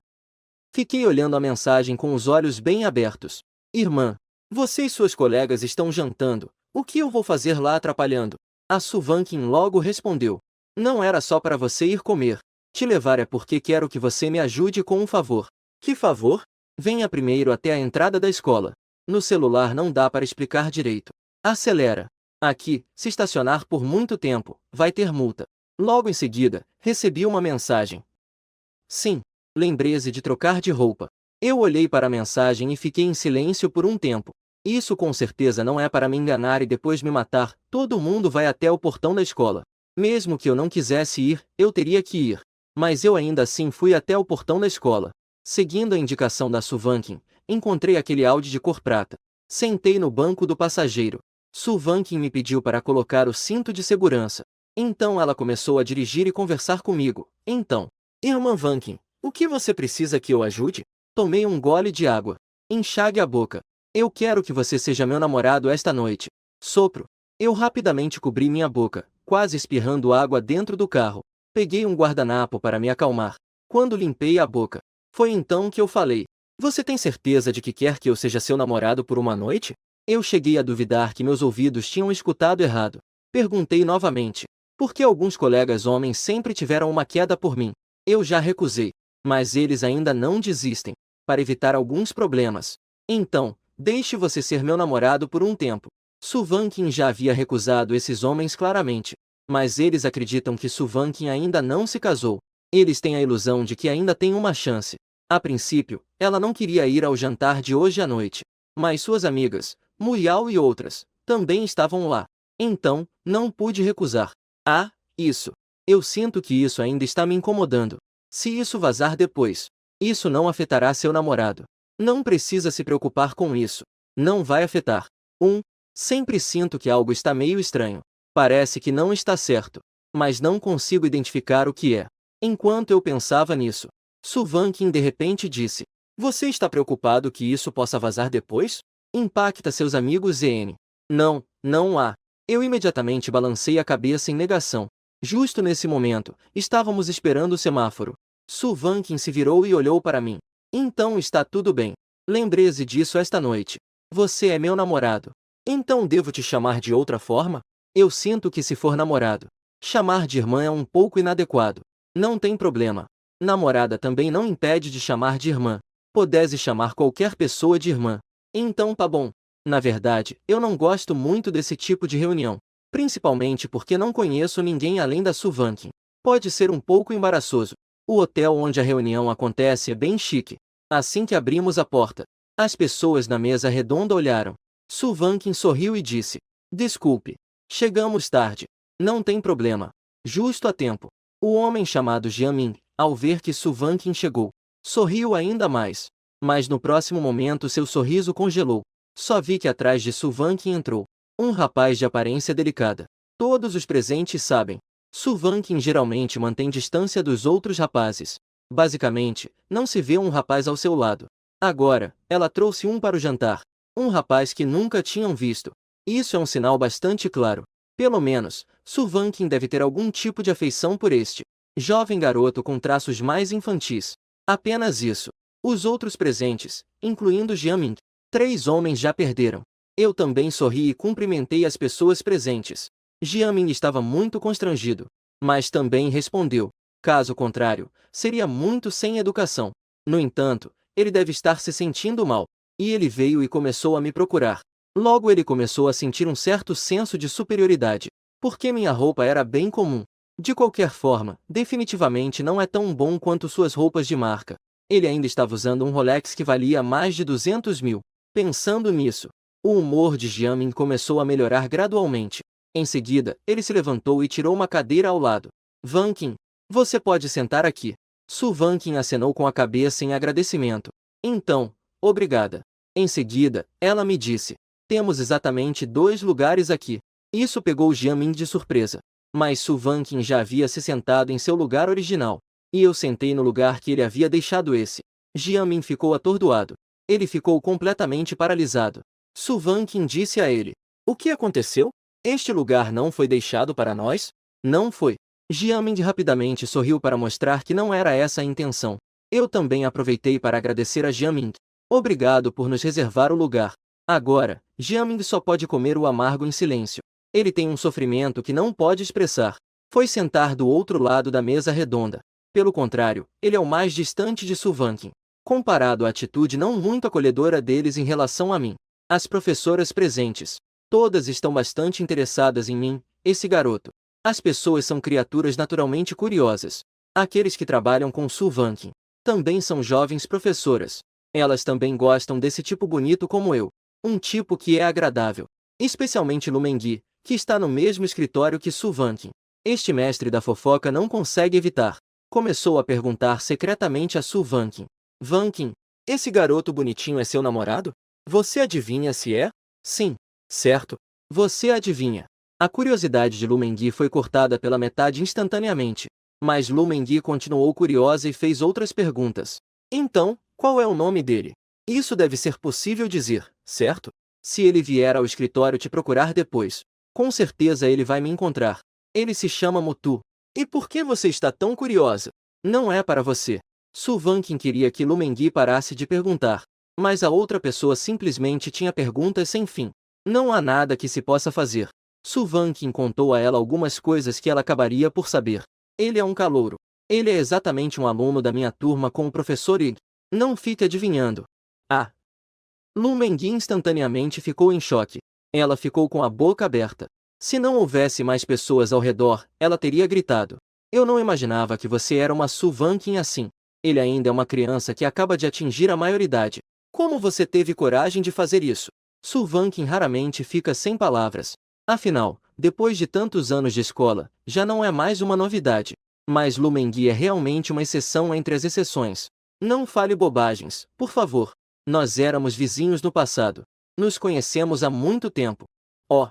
Speaker 1: Fiquei olhando a mensagem com os olhos bem abertos. Irmã, você e suas colegas estão jantando. O que eu vou fazer lá atrapalhando? A Suvankin logo respondeu. Não era só para você ir comer. Te levar é porque quero que você me ajude com um favor. Que favor? Venha primeiro até a entrada da escola. No celular não dá para explicar direito. Acelera. Aqui, se estacionar por muito tempo, vai ter multa. Logo em seguida, recebi uma mensagem. Sim, lembrei-se de trocar de roupa. Eu olhei para a mensagem e fiquei em silêncio por um tempo. Isso com certeza não é para me enganar e depois me matar. Todo mundo vai até o portão da escola. Mesmo que eu não quisesse ir, eu teria que ir. Mas eu ainda assim fui até o portão da escola. Seguindo a indicação da Suvankin, encontrei aquele Audi de cor prata. Sentei no banco do passageiro. Suvankin me pediu para colocar o cinto de segurança. Então ela começou a dirigir e conversar comigo. Então, Irmã Vankin, o que você precisa que eu ajude? Tomei um gole de água. Enxague a boca. Eu quero que você seja meu namorado esta noite. Sopro. Eu rapidamente cobri minha boca, quase espirrando água dentro do carro. Peguei um guardanapo para me acalmar. Quando limpei a boca, foi então que eu falei. Você tem certeza de que quer que eu seja seu namorado por uma noite? Eu cheguei a duvidar que meus ouvidos tinham escutado errado. Perguntei novamente. Por que alguns colegas homens sempre tiveram uma queda por mim? Eu já recusei. Mas eles ainda não desistem. Para evitar alguns problemas. Então, deixe você ser meu namorado por um tempo. Suvankin já havia recusado esses homens claramente. Mas eles acreditam que Suvankin ainda não se casou. Eles têm a ilusão de que ainda tem uma chance. A princípio, ela não queria ir ao jantar de hoje à noite. Mas suas amigas, Muriel e outras, também estavam lá. Então, não pude recusar. Ah, isso. Eu sinto que isso ainda está me incomodando. Se isso vazar depois, isso não afetará seu namorado. Não precisa se preocupar com isso. Não vai afetar. Sempre sinto que algo está meio estranho. Parece que não está certo. Mas não consigo identificar o que é. Enquanto eu pensava nisso, Suvankin de repente disse. Você está preocupado que isso possa vazar depois? Impacta seus amigos ZN. Não, não há. Eu imediatamente balancei a cabeça em negação. Justo nesse momento, estávamos esperando o semáforo. Suvankin se virou e olhou para mim. Então está tudo bem. Lembrei-se disso esta noite. Você é meu namorado. Então devo te chamar de outra forma? Eu sinto que se for namorado, chamar de irmã é um pouco inadequado. Não tem problema. Namorada também não impede de chamar de irmã. Pudesse chamar qualquer pessoa de irmã. Então tá bom. Na verdade, eu não gosto muito desse tipo de reunião. Principalmente porque não conheço ninguém além da Suvankin. Pode ser um pouco embaraçoso. O hotel onde a reunião acontece é bem chique. Assim que abrimos a porta, as pessoas na mesa redonda olharam. Suvankin sorriu e disse. Desculpe. Chegamos tarde. Não tem problema. Justo a tempo. O homem chamado Jiamin, ao ver que Suvankin chegou, sorriu ainda mais. Mas no próximo momento seu sorriso congelou. Só vi que atrás de Suvankin entrou Um rapaz de aparência delicada. Todos os presentes sabem. Su Vanqin geralmente mantém distância dos outros rapazes. Basicamente, não se vê um rapaz ao seu lado. Agora, ela trouxe um para o jantar. Um rapaz que nunca tinham visto. Isso é um sinal bastante claro. Pelo menos, Su Vanqin deve ter algum tipo de afeição por este jovem garoto com traços mais infantis. Apenas isso. Os outros presentes, incluindo Jiaming, 3 homens já perderam. Eu também sorri e cumprimentei as pessoas presentes. Jiaming estava muito constrangido, mas também respondeu. Caso contrário, seria muito sem educação. No entanto, ele deve estar se sentindo mal. E ele veio e começou a me procurar. Logo ele começou a sentir um certo senso de superioridade, porque minha roupa era bem comum. De qualquer forma, definitivamente não é tão bom quanto suas roupas de marca. Ele ainda estava usando um Rolex que valia mais de 200 mil. Pensando nisso, o humor de Jiamin começou a melhorar gradualmente. Em seguida, ele se levantou e tirou uma cadeira ao lado. Vanqin, você pode sentar aqui. Su Vanqin acenou com a cabeça em agradecimento. Então, obrigada. Em seguida, ela me disse, temos exatamente 2 lugares aqui. Isso pegou Jiamin de surpresa. Mas Su Vanqin já havia se sentado em seu lugar original. E eu sentei no lugar que ele havia deixado esse. Jiamin ficou atordoado. Ele ficou completamente paralisado. Su Vanqin disse a ele, o que aconteceu? Este lugar não foi deixado para nós? Não foi. Jiamin rapidamente sorriu para mostrar que não era essa a intenção. Eu também aproveitei para agradecer a Jiamin. Obrigado por nos reservar o lugar. Agora, Jiamin só pode comer o amargo em silêncio. Ele tem um sofrimento que não pode expressar. Foi sentar do outro lado da mesa redonda. Pelo contrário, ele é o mais distante de Su Vanqin. Comparado à atitude não muito acolhedora deles em relação a mim. As professoras presentes. Todas estão bastante interessadas em mim, esse garoto. As pessoas são criaturas naturalmente curiosas. Aqueles que trabalham com Su Vanqin também são jovens professoras. Elas também gostam desse tipo bonito como eu. Um tipo que é agradável. Especialmente Lumengui, que está no mesmo escritório que Su Vanqin. Este mestre da fofoca não consegue evitar. Começou a perguntar secretamente a Su Vanqin. Vanqin, esse garoto bonitinho é seu namorado? Você adivinha se é? Sim. Certo? Você adivinha. A curiosidade de Lumengui foi cortada pela metade instantaneamente. Mas Lumengui continuou curiosa e fez outras perguntas. Então, qual é o nome dele? Isso deve ser possível dizer, certo? Se ele vier ao escritório te procurar depois, com certeza ele vai me encontrar. Ele se chama Mutu. E por que você está tão curiosa? Não é para você. Su Vanqin queria que Lumengui parasse de perguntar. Mas a outra pessoa simplesmente tinha perguntas sem fim. Não há nada que se possa fazer. Su Vanqin contou a ela algumas coisas que ela acabaria por saber. Ele é um calouro. Ele é exatamente um aluno da minha turma com o professor Ig. Não fique adivinhando. Ah! Lumengui instantaneamente ficou em choque. Ela ficou com a boca aberta. Se não houvesse mais pessoas ao redor, ela teria gritado. Eu não imaginava que você era uma Su Vanqin assim. Ele ainda é uma criança que acaba de atingir a maioridade. Como você teve coragem de fazer isso? Su Vanqin raramente fica sem palavras. Afinal, depois de tantos anos de escola, já não é mais uma novidade. Mas Lumengui é realmente uma exceção entre as exceções. Não fale bobagens, por favor. Nós éramos vizinhos no passado. Nos conhecemos há muito tempo. Oh!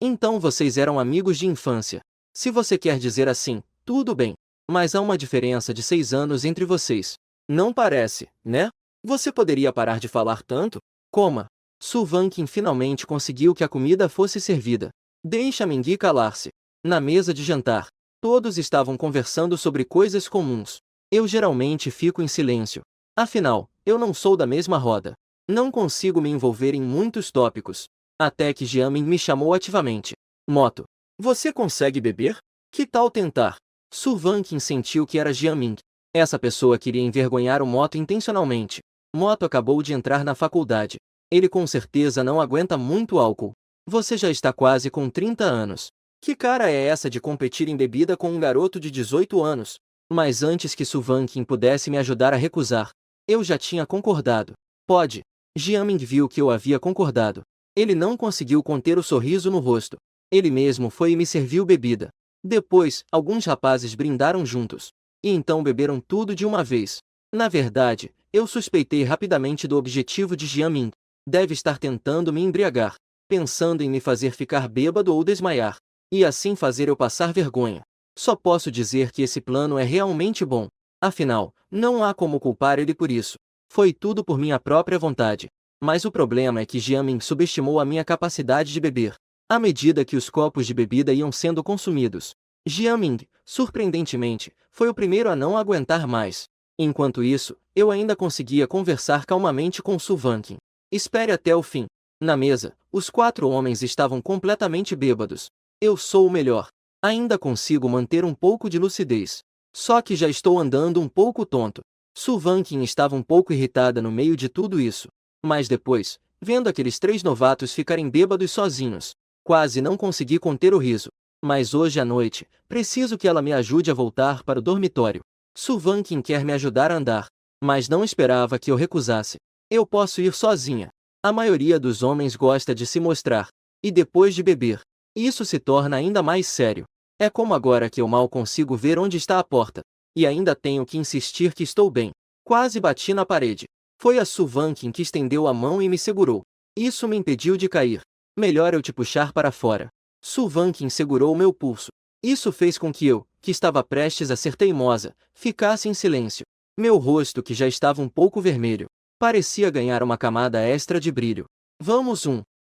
Speaker 1: Então vocês eram amigos de infância. Se você quer dizer assim, tudo bem. Mas há uma diferença de 6 anos entre vocês. Não parece, né? Você poderia parar de falar tanto? Coma. Su Vanqin finalmente conseguiu que a comida fosse servida. Deixa Mingui calar-se. Na mesa de jantar, todos estavam conversando sobre coisas comuns. Eu geralmente fico em silêncio. Afinal, eu não sou da mesma roda. Não consigo me envolver em muitos tópicos. Até que Jiamin me chamou ativamente. Moto. Você consegue beber? Que tal tentar? Su Vanqin sentiu que era Jiamin. Essa pessoa queria envergonhar o Moto intencionalmente. Moto acabou de entrar na faculdade. Ele com certeza não aguenta muito álcool. Você já está quase com 30 anos. Que cara é essa de competir em bebida com um garoto de 18 anos? Mas antes que Su Vanqin pudesse me ajudar a recusar, eu já tinha concordado. Pode. Jiamin viu que eu havia concordado. Ele não conseguiu conter o sorriso no rosto. Ele mesmo foi e me serviu bebida. Depois, alguns rapazes brindaram juntos. E então beberam tudo de uma vez. Na verdade, eu suspeitei rapidamente do objetivo de Jiamin. Deve estar tentando me embriagar. pensando em me fazer ficar bêbado ou desmaiar, e assim fazer eu passar vergonha. Só posso dizer que esse plano é realmente bom. Afinal, não há como culpar ele por isso. Foi tudo por minha própria vontade. Mas o problema é que Jiamin subestimou a minha capacidade de beber. À medida que os copos de bebida iam sendo consumidos, Jiamin, surpreendentemente, foi o primeiro a não aguentar mais. Enquanto isso, eu ainda conseguia conversar calmamente com Su Vanqin. Espere até o fim. Na mesa, os 4 homens estavam completamente bêbados. Eu sou o melhor. Ainda consigo manter um pouco de lucidez. Só que já estou andando um pouco tonto. Su Vanqin estava um pouco irritada no meio de tudo isso. Mas depois, vendo aqueles 3 novatos ficarem bêbados sozinhos, quase não consegui conter o riso. Mas hoje à noite, preciso que ela me ajude a voltar para o dormitório. Su Vanqin quer me ajudar a andar, mas não esperava que eu recusasse. Eu posso ir sozinha. A maioria dos homens gosta de se mostrar, e depois de beber, isso se torna ainda mais sério. É como agora que eu mal consigo ver onde está a porta, e ainda tenho que insistir que estou bem. Quase bati na parede. Foi a Su Vanqin que estendeu a mão e me segurou. Isso me impediu de cair. Melhor eu te puxar para fora. Su Vanqin segurou meu pulso. Isso fez com que eu, que estava prestes a ser teimosa, ficasse em silêncio. Meu rosto, que já estava um pouco vermelho, parecia ganhar uma camada extra de brilho. Vamos.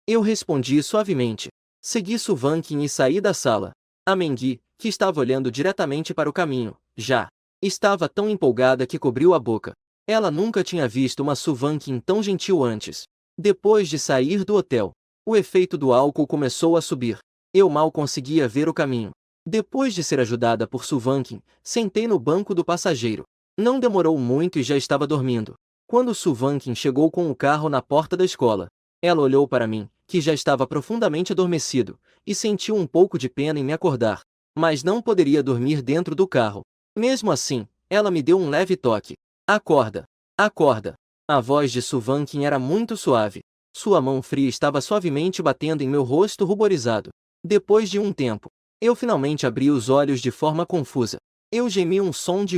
Speaker 1: Eu respondi suavemente. Segui Su Vanqin e saí da sala. A Mengui, que estava olhando diretamente para o caminho, já estava tão empolgada que cobriu a boca. Ela nunca tinha visto uma Su Vanqin tão gentil antes. Depois de sair do hotel, o efeito do álcool começou a subir. Eu mal conseguia ver o caminho. Depois de ser ajudada por Su Vanqin, sentei no banco do passageiro. Não demorou muito e já estava dormindo. Quando Su Vanqin chegou com o carro na porta da escola, ela olhou para mim, que já estava profundamente adormecido, e sentiu um pouco de pena em me acordar. Mas não poderia dormir dentro do carro. Mesmo assim, ela me deu um leve toque. Acorda! Acorda! A voz de Su Vanqin era muito suave. Sua mão fria estava suavemente batendo em meu rosto ruborizado. Depois de um tempo, eu finalmente abri os olhos de forma confusa. Eu gemi um som de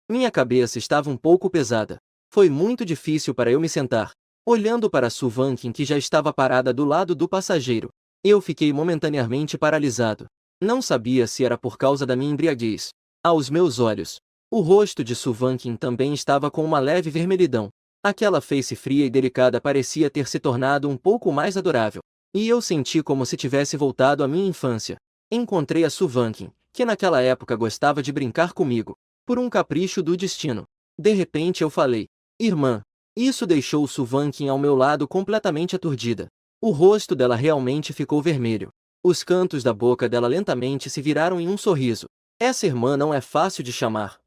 Speaker 1: Minha cabeça estava um pouco pesada. Foi muito difícil para eu me sentar. Olhando para Su Vanqin, que já estava parada do lado do passageiro, eu fiquei momentaneamente paralisado. Não sabia se era por causa da minha embriaguez. Aos meus olhos, o rosto de Su Vanqin também estava com uma leve vermelhidão. Aquela face fria e delicada parecia ter se tornado um pouco mais adorável. E eu senti como se tivesse voltado à minha infância. Encontrei a Su Vanqin, que naquela época gostava de brincar comigo, por um capricho do destino. De repente eu falei: irmã. Isso deixou Su Vanqin ao meu lado completamente aturdida. O rosto dela realmente ficou vermelho. Os cantos da boca dela lentamente se viraram em um sorriso. Essa irmã não é fácil de chamar.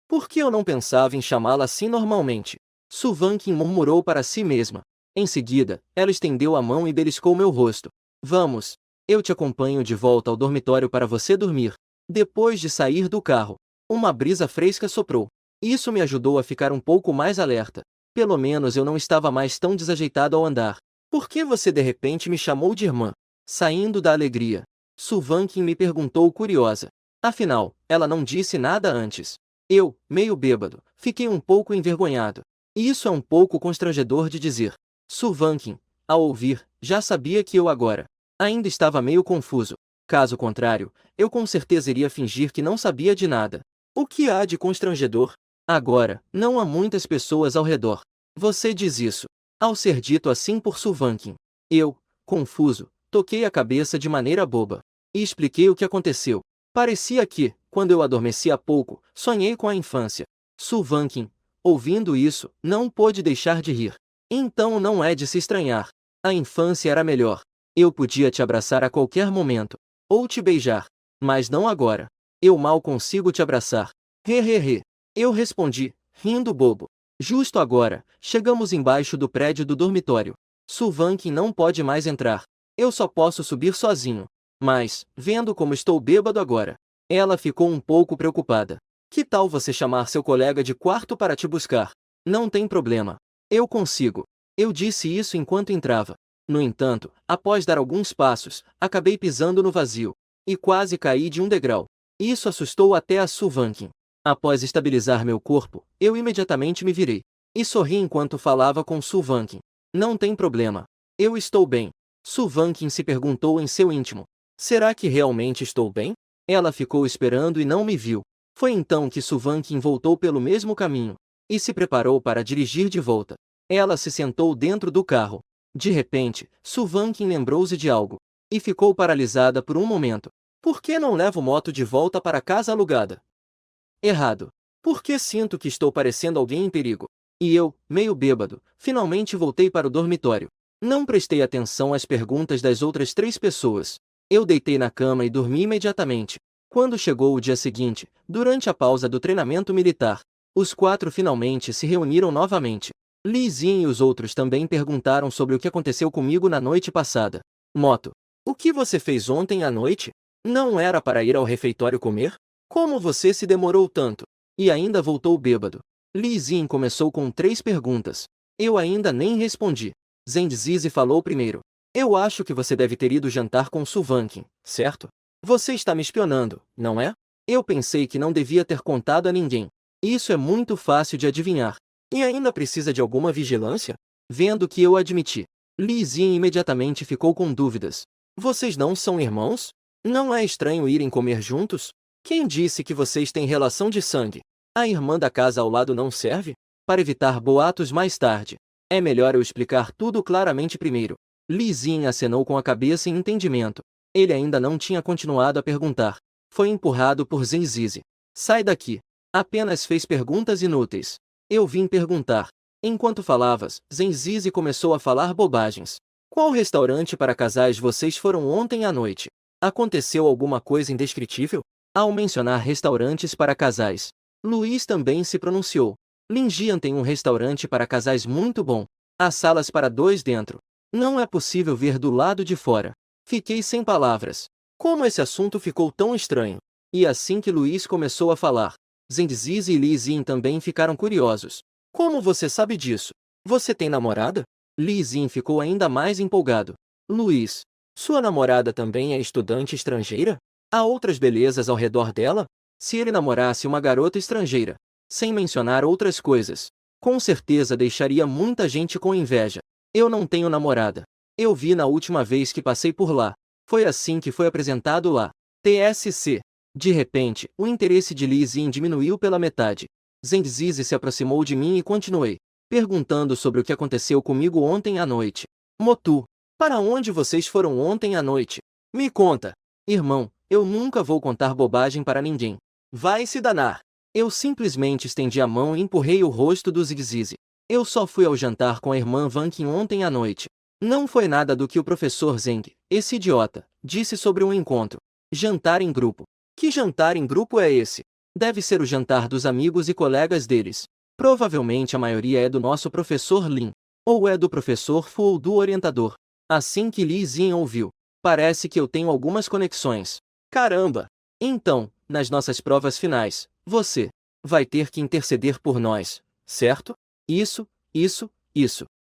Speaker 1: Por que eu não pensava em chamá-la assim normalmente? Su Vanqin murmurou para si mesma. Em seguida, ela estendeu a mão e beliscou meu rosto. Vamos. Eu te acompanho de volta ao dormitório para você dormir. Depois de sair do carro, uma brisa fresca soprou. Isso me ajudou a ficar um pouco mais alerta. Pelo menos eu não estava mais tão desajeitado ao andar. Por que você de repente me chamou de irmã? Saindo da alegria, Su Vanqin me perguntou curiosa. Afinal, ela não disse nada antes. Eu, meio bêbado, fiquei um pouco envergonhado. Isso é um pouco constrangedor de dizer. Su Vanqin, ao ouvir, já sabia que eu agora ainda estava meio confuso. Caso contrário, eu com certeza iria fingir que não sabia de nada. O que há de constrangedor? Agora, não há muitas pessoas ao redor. Você diz isso. Ao ser dito assim por Su Vanqin, eu, confuso, toquei a cabeça de maneira boba. E expliquei o que aconteceu. Parecia que, quando eu adormeci há pouco, sonhei com a infância. Su Vanqin, ouvindo isso, não pôde deixar de rir. Então não é de se estranhar. A infância era melhor. Eu podia te abraçar a qualquer momento. Ou te beijar. Mas não agora. Eu mal consigo te abraçar. Hehehe. Eu respondi, rindo bobo. Justo agora, chegamos embaixo do prédio do dormitório. Su Vanqin não pode mais entrar. Eu só posso subir sozinho. Mas, vendo como estou bêbado agora, ela ficou um pouco preocupada. Que tal você chamar seu colega de quarto para te buscar? Não tem problema. Eu consigo. Eu disse isso enquanto entrava. No entanto, após dar alguns passos, acabei pisando no vazio. E quase caí de um degrau. Isso assustou até a Su Vanqin. Após estabilizar meu corpo, eu imediatamente me virei. E sorri enquanto falava com Su Vanqin. Não tem problema. Eu estou bem. Su Vanqin se perguntou em seu íntimo. Será que realmente estou bem? Ela ficou esperando e não me viu. Foi então que Su Vanqin voltou pelo mesmo caminho e se preparou para dirigir de volta. Ela se sentou dentro do carro. De repente, Su Vanqin lembrou-se de algo e ficou paralisada por um momento. Por que não levo moto de volta para casa alugada? Errado. Por que sinto que estou parecendo alguém em perigo? E eu, meio bêbado, finalmente voltei para o dormitório. Não prestei atenção às perguntas das outras 3 pessoas. Eu deitei na cama e dormi imediatamente. Quando chegou o dia seguinte, durante a pausa do treinamento militar, os 4 finalmente se reuniram novamente. Li Xin e os outros também perguntaram sobre o que aconteceu comigo na noite passada. Moto. O que você fez ontem à noite? Não era para ir ao refeitório comer? Como você se demorou tanto? E ainda voltou bêbado. Li Xin começou com 3 perguntas. Eu ainda nem respondi. Zheng Zizi falou primeiro. Eu acho que você deve ter ido jantar com Su Vanqin, certo? Você está me espionando, não é? Eu pensei que não devia ter contado a ninguém. Isso é muito fácil de adivinhar. E ainda precisa de alguma vigilância? Vendo que eu admiti, Li Xin imediatamente ficou com dúvidas. Vocês não são irmãos? Não é estranho irem comer juntos? Quem disse que vocês têm relação de sangue? A irmã da casa ao lado não serve? Para evitar boatos mais tarde, é melhor eu explicar tudo claramente primeiro. Li Xin acenou com a cabeça em entendimento. Ele ainda não tinha continuado a perguntar. Foi empurrado por Zheng Zizi. Sai daqui. Apenas fez perguntas inúteis. Eu vim perguntar. Enquanto falavas, Zheng Zizi começou a falar bobagens. Qual restaurante para casais vocês foram ontem à noite? Aconteceu alguma coisa indescritível? Ao mencionar restaurantes para casais, Luiz também se pronunciou. Linjian tem um restaurante para casais muito bom. Há salas para 2 dentro. Não é possível ver do lado de fora. Fiquei sem palavras. Como esse assunto ficou tão estranho? E assim que Luiz começou a falar, Zheng Zizi e Li Xin também ficaram curiosos. Como você sabe disso? Você tem namorada? Li Xin ficou ainda mais empolgado. Luiz, sua namorada também é estudante estrangeira? Há outras belezas ao redor dela? Se ele namorasse uma garota estrangeira, sem mencionar outras coisas, com certeza deixaria muita gente com inveja. Eu não tenho namorada. Eu vi na última vez que passei por lá. Foi assim que foi apresentado lá. TSC. De repente, o interesse de Li Xin diminuiu pela metade. Zheng Zizi se aproximou de mim e continuei, perguntando sobre o que aconteceu comigo ontem à noite. Motu, para onde vocês foram ontem à noite? Me conta. Irmão, eu nunca vou contar bobagem para ninguém. Vai se danar. Eu simplesmente estendi a mão e empurrei o rosto do Zheng Zizi. Eu só fui ao jantar com a irmã Vanqin ontem à noite. Não foi nada do que o professor Zheng, esse idiota, disse sobre um encontro. Jantar em grupo. Que jantar em grupo é esse? Deve ser o jantar dos amigos e colegas deles. Provavelmente a maioria é do nosso professor Lin. Ou é do professor Fu ou do orientador. Assim que Li Xin ouviu. Parece que eu tenho algumas conexões. Caramba! Então, nas nossas provas finais, você vai ter que interceder por nós, certo? Isso.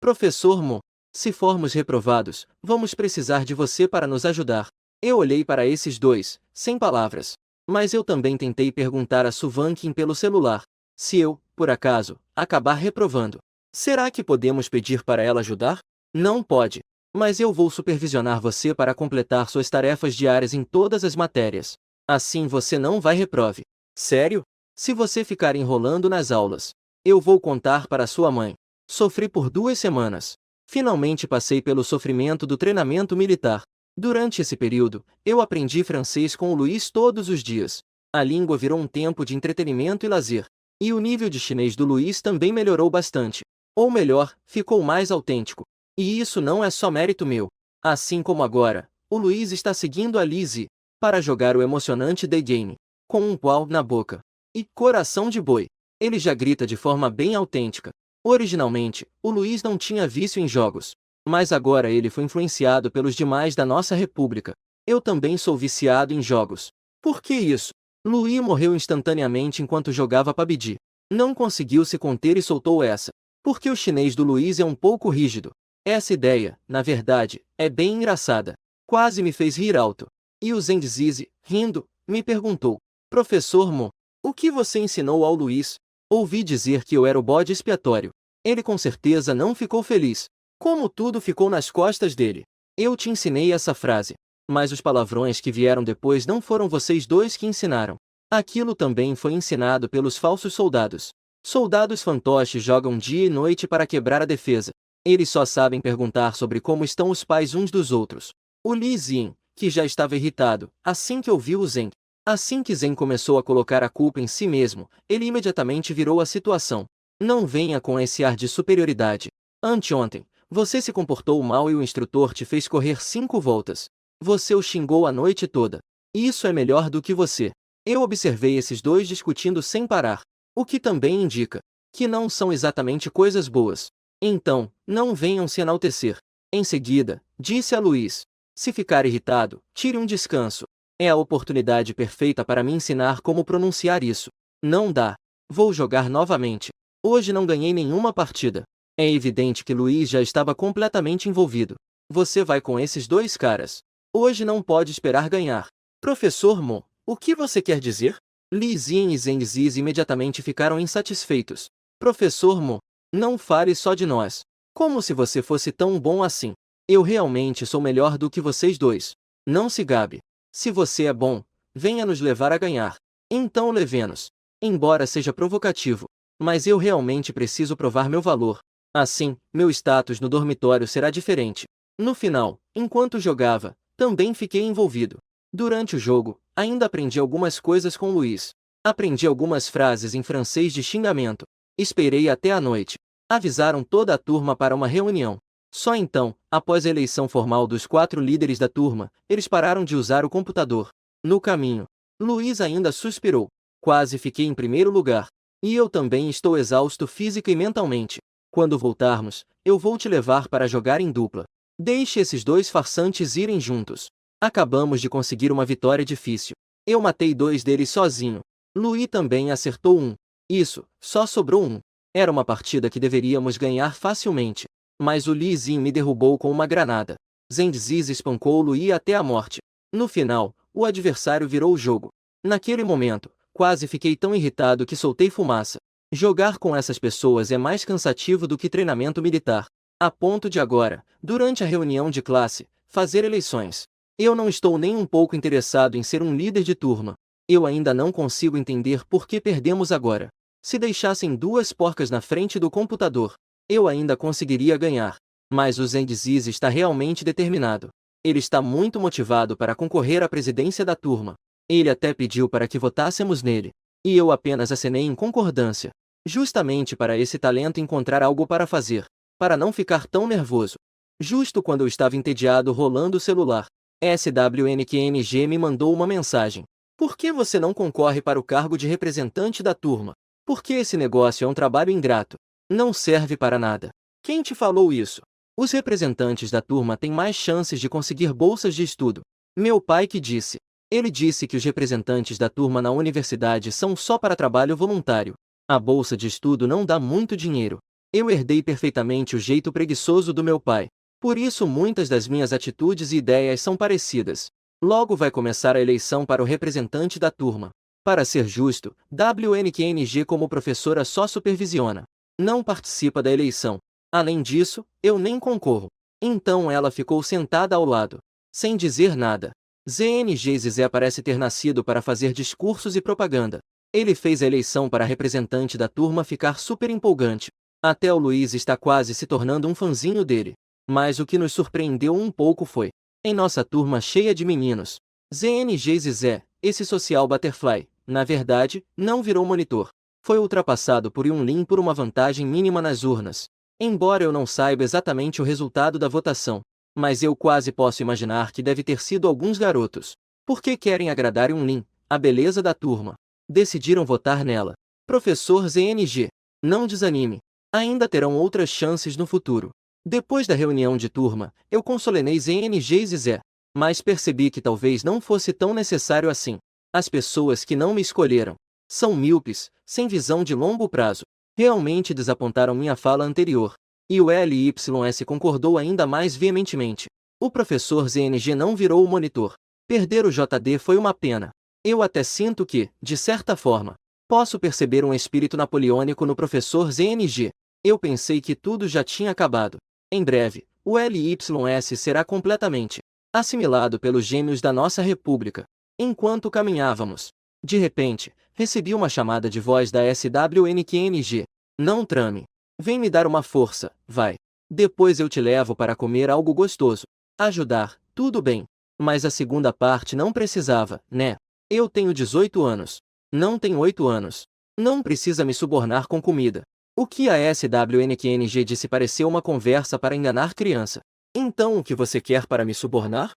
Speaker 1: Professor Mo, se formos reprovados, vamos precisar de você para nos ajudar. Eu olhei para esses 2, sem palavras. Mas eu também tentei perguntar a Su Vanqin pelo celular. Se eu, por acaso, acabar reprovando, será que podemos pedir para ela ajudar? Não pode. Mas eu vou supervisionar você para completar suas tarefas diárias em todas as matérias. Assim você não vai reprove. Sério? Se você ficar enrolando nas aulas, eu vou contar para sua mãe. Sofri por 2 semanas. Finalmente passei pelo sofrimento do treinamento militar. Durante esse período, eu aprendi francês com o Luiz todos os dias. A língua virou um tempo de entretenimento e lazer. E o nível de chinês do Luiz também melhorou bastante. Ou melhor, ficou mais autêntico. E isso não é só mérito meu. Assim como agora, o Luiz está seguindo a Lizzie para jogar o emocionante The Game, com um pau na boca e coração de boi. Ele já grita de forma bem autêntica. Originalmente, o Luiz não tinha vício em jogos, mas agora ele foi influenciado pelos demais da nossa república. Eu também sou viciado em jogos. Por que isso? Luiz morreu instantaneamente enquanto jogava PUBG. Não conseguiu se conter e soltou essa. Porque o chinês do Luiz é um pouco rígido. Essa ideia, na verdade, é bem engraçada. Quase me fez rir alto. E o Zheng Zizi, rindo, me perguntou: Professor Mo, o que você ensinou ao Luiz? Ouvi dizer que eu era o bode expiatório. Ele com certeza não ficou feliz. Como tudo ficou nas costas dele. Eu te ensinei essa frase. Mas os palavrões que vieram depois não foram vocês dois que ensinaram. Aquilo também foi ensinado pelos falsos soldados. Soldados fantoches jogam dia e noite para quebrar a defesa. Eles só sabem perguntar sobre como estão os pais uns dos outros. O Li Xin, que já estava irritado, assim que ouviu o Zeng. Assim que Zeng começou a colocar a culpa em si mesmo, ele imediatamente virou a situação. Não venha com esse ar de superioridade. Anteontem, você se comportou mal e o instrutor te fez correr 5 voltas. Você o xingou a noite toda. Isso é melhor do que você. Eu observei esses dois discutindo sem parar, o que também indica que não são exatamente coisas boas. Então, não venham se enaltecer. Em seguida, disse a Luiz: se ficar irritado, tire um descanso. É a oportunidade perfeita para me ensinar como pronunciar isso. Não dá. Vou jogar novamente. Hoje não ganhei nenhuma partida. É evidente que Luiz já estava completamente envolvido. Você vai com esses dois caras. Hoje não pode esperar ganhar. Professor Mo, o que você quer dizer? Li Xin e Zeng Ziz imediatamente ficaram insatisfeitos. Professor Mo, não fale só de nós. Como se você fosse tão bom assim. Eu realmente sou melhor do que vocês dois. Não se gabe. Se você é bom, venha nos levar a ganhar. Então leve-nos. Embora seja provocativo, mas eu realmente preciso provar meu valor. Assim, meu status no dormitório será diferente. No final, enquanto jogava, também fiquei envolvido. Durante o jogo, ainda aprendi algumas coisas com Luiz. Aprendi algumas frases em francês de xingamento. Esperei até a noite. Avisaram toda a turma para uma reunião. Só então, após a eleição formal dos 4 líderes da turma, eles pararam de usar o computador. No caminho, Luiz ainda suspirou. Quase fiquei em primeiro lugar. E eu também estou exausto física e mentalmente. Quando voltarmos, eu vou te levar para jogar em dupla. Deixe esses dois farsantes irem juntos. Acabamos de conseguir uma vitória difícil. Eu matei 2 deles sozinho. Luiz também acertou um. Isso, só sobrou um. Era uma partida que deveríamos ganhar facilmente. Mas o Li Xin me derrubou com uma granada. Zeng Ziz espancou Luiz até a morte. No final, o adversário virou o jogo. Naquele momento, quase fiquei tão irritado que soltei fumaça. Jogar com essas pessoas é mais cansativo do que treinamento militar. A ponto de agora, durante a reunião de classe, fazer eleições. Eu não estou nem um pouco interessado em ser um líder de turma. Eu ainda não consigo entender por que perdemos agora. Se deixassem 2 porcas na frente do computador, eu ainda conseguiria ganhar. Mas o Zeng Ziz está realmente determinado. Ele está muito motivado para concorrer à presidência da turma. Ele até pediu para que votássemos nele. E eu apenas acenei em concordância. Justamente para esse talento encontrar algo para fazer. Para não ficar tão nervoso. Justo quando eu estava entediado rolando o celular, SWNQNG me mandou uma mensagem. Por que você não concorre para o cargo de representante da turma? Porque esse negócio é um trabalho ingrato. Não serve para nada. Quem te falou isso? Os representantes da turma têm mais chances de conseguir bolsas de estudo. Meu pai que disse. Ele disse que os representantes da turma na universidade são só para trabalho voluntário. A bolsa de estudo não dá muito dinheiro. Eu herdei perfeitamente o jeito preguiçoso do meu pai. Por isso muitas das minhas atitudes e ideias são parecidas. Logo vai começar a eleição para o representante da turma. Para ser justo, WNQNG como professora só supervisiona. Não participa da eleição. Além disso, eu nem concorro. Então ela ficou sentada ao lado, sem dizer nada. ZNG Zizé parece ter nascido para fazer discursos e propaganda. Ele fez a eleição para representante da turma ficar super empolgante. Até o Luiz está quase se tornando um fanzinho dele. Mas o que nos surpreendeu um pouco foi, em nossa turma cheia de meninos, ZNG Zizé, esse social butterfly, na verdade, não virou monitor. Foi ultrapassado por Yunlin por uma vantagem mínima nas urnas. Embora eu não saiba exatamente o resultado da votação, mas eu quase posso imaginar que deve ter sido alguns garotos. Porque querem agradar Yunlin, a beleza da turma. Decidiram votar nela. Professor ZNG, não desanime. Ainda terão outras chances no futuro. Depois da reunião de turma, eu consolenei ZNG e Zizé, mas percebi que talvez não fosse tão necessário assim. As pessoas que não me escolheram são míopes, sem visão de longo prazo. Realmente desapontaram minha fala anterior. E o LYS concordou ainda mais veementemente. O professor ZNG não virou o monitor. Perder o JD foi uma pena. Eu até sinto que, de certa forma, posso perceber um espírito napoleônico no professor ZNG. Eu pensei que tudo já tinha acabado. Em breve, o LYS será completamente assimilado pelos gêmeos da nossa república. Enquanto caminhávamos, de repente, recebi uma chamada de voz da SWNQNG. Não trame. Vem me dar uma força, vai. Depois eu te levo para comer algo gostoso. Ajudar, tudo bem. Mas a segunda parte não precisava, né? Eu tenho 18 anos. Não tenho 8 anos. Não precisa me subornar com comida. O que a SWNQNG disse pareceu uma conversa para enganar criança. Então o que você quer para me subornar?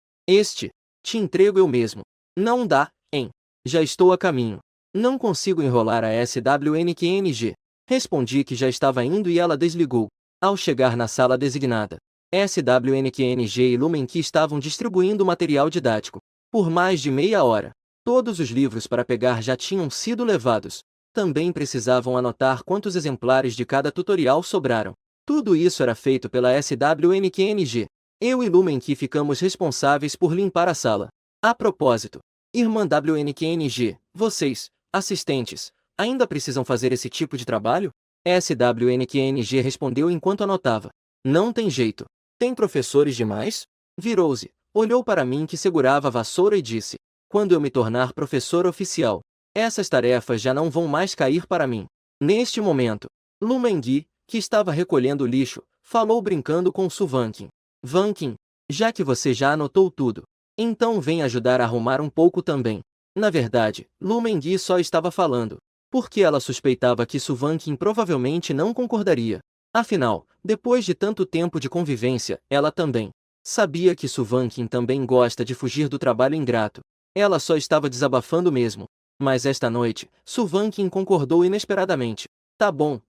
Speaker 1: Te entrego eu mesmo. Não dá, hein? Já estou a caminho. Não consigo enrolar a SWNQNG. Respondi que já estava indo e ela desligou. Ao chegar na sala designada, SWNQNG e Lumenqui estavam distribuindo material didático. Por mais de meia hora, todos os livros para pegar já tinham sido levados. Também precisavam anotar quantos exemplares de cada tutorial sobraram. Tudo isso era feito pela SWNQNG. Eu e Lumenqui ficamos responsáveis por limpar a sala. A propósito, irmã WNQNG, vocês, assistentes, ainda precisam fazer esse tipo de trabalho? SWNQNG respondeu enquanto anotava. Não tem jeito. Tem professores demais? Virou-se, olhou para mim que segurava a vassoura e disse: quando eu me tornar professor oficial, essas tarefas já não vão mais cair para mim. Neste momento, Lumenqui, que estava recolhendo o lixo, falou brincando com Suvankin. Vankin, já que você já anotou tudo, então vem ajudar a arrumar um pouco também. Na verdade, Lumenqui só estava falando, porque ela suspeitava que Suvankin provavelmente não concordaria. Afinal, depois de tanto tempo de convivência, ela também sabia que Suvankin também gosta de fugir do trabalho ingrato. Ela só estava desabafando mesmo. Mas esta noite, Suvankin concordou inesperadamente. Tá bom,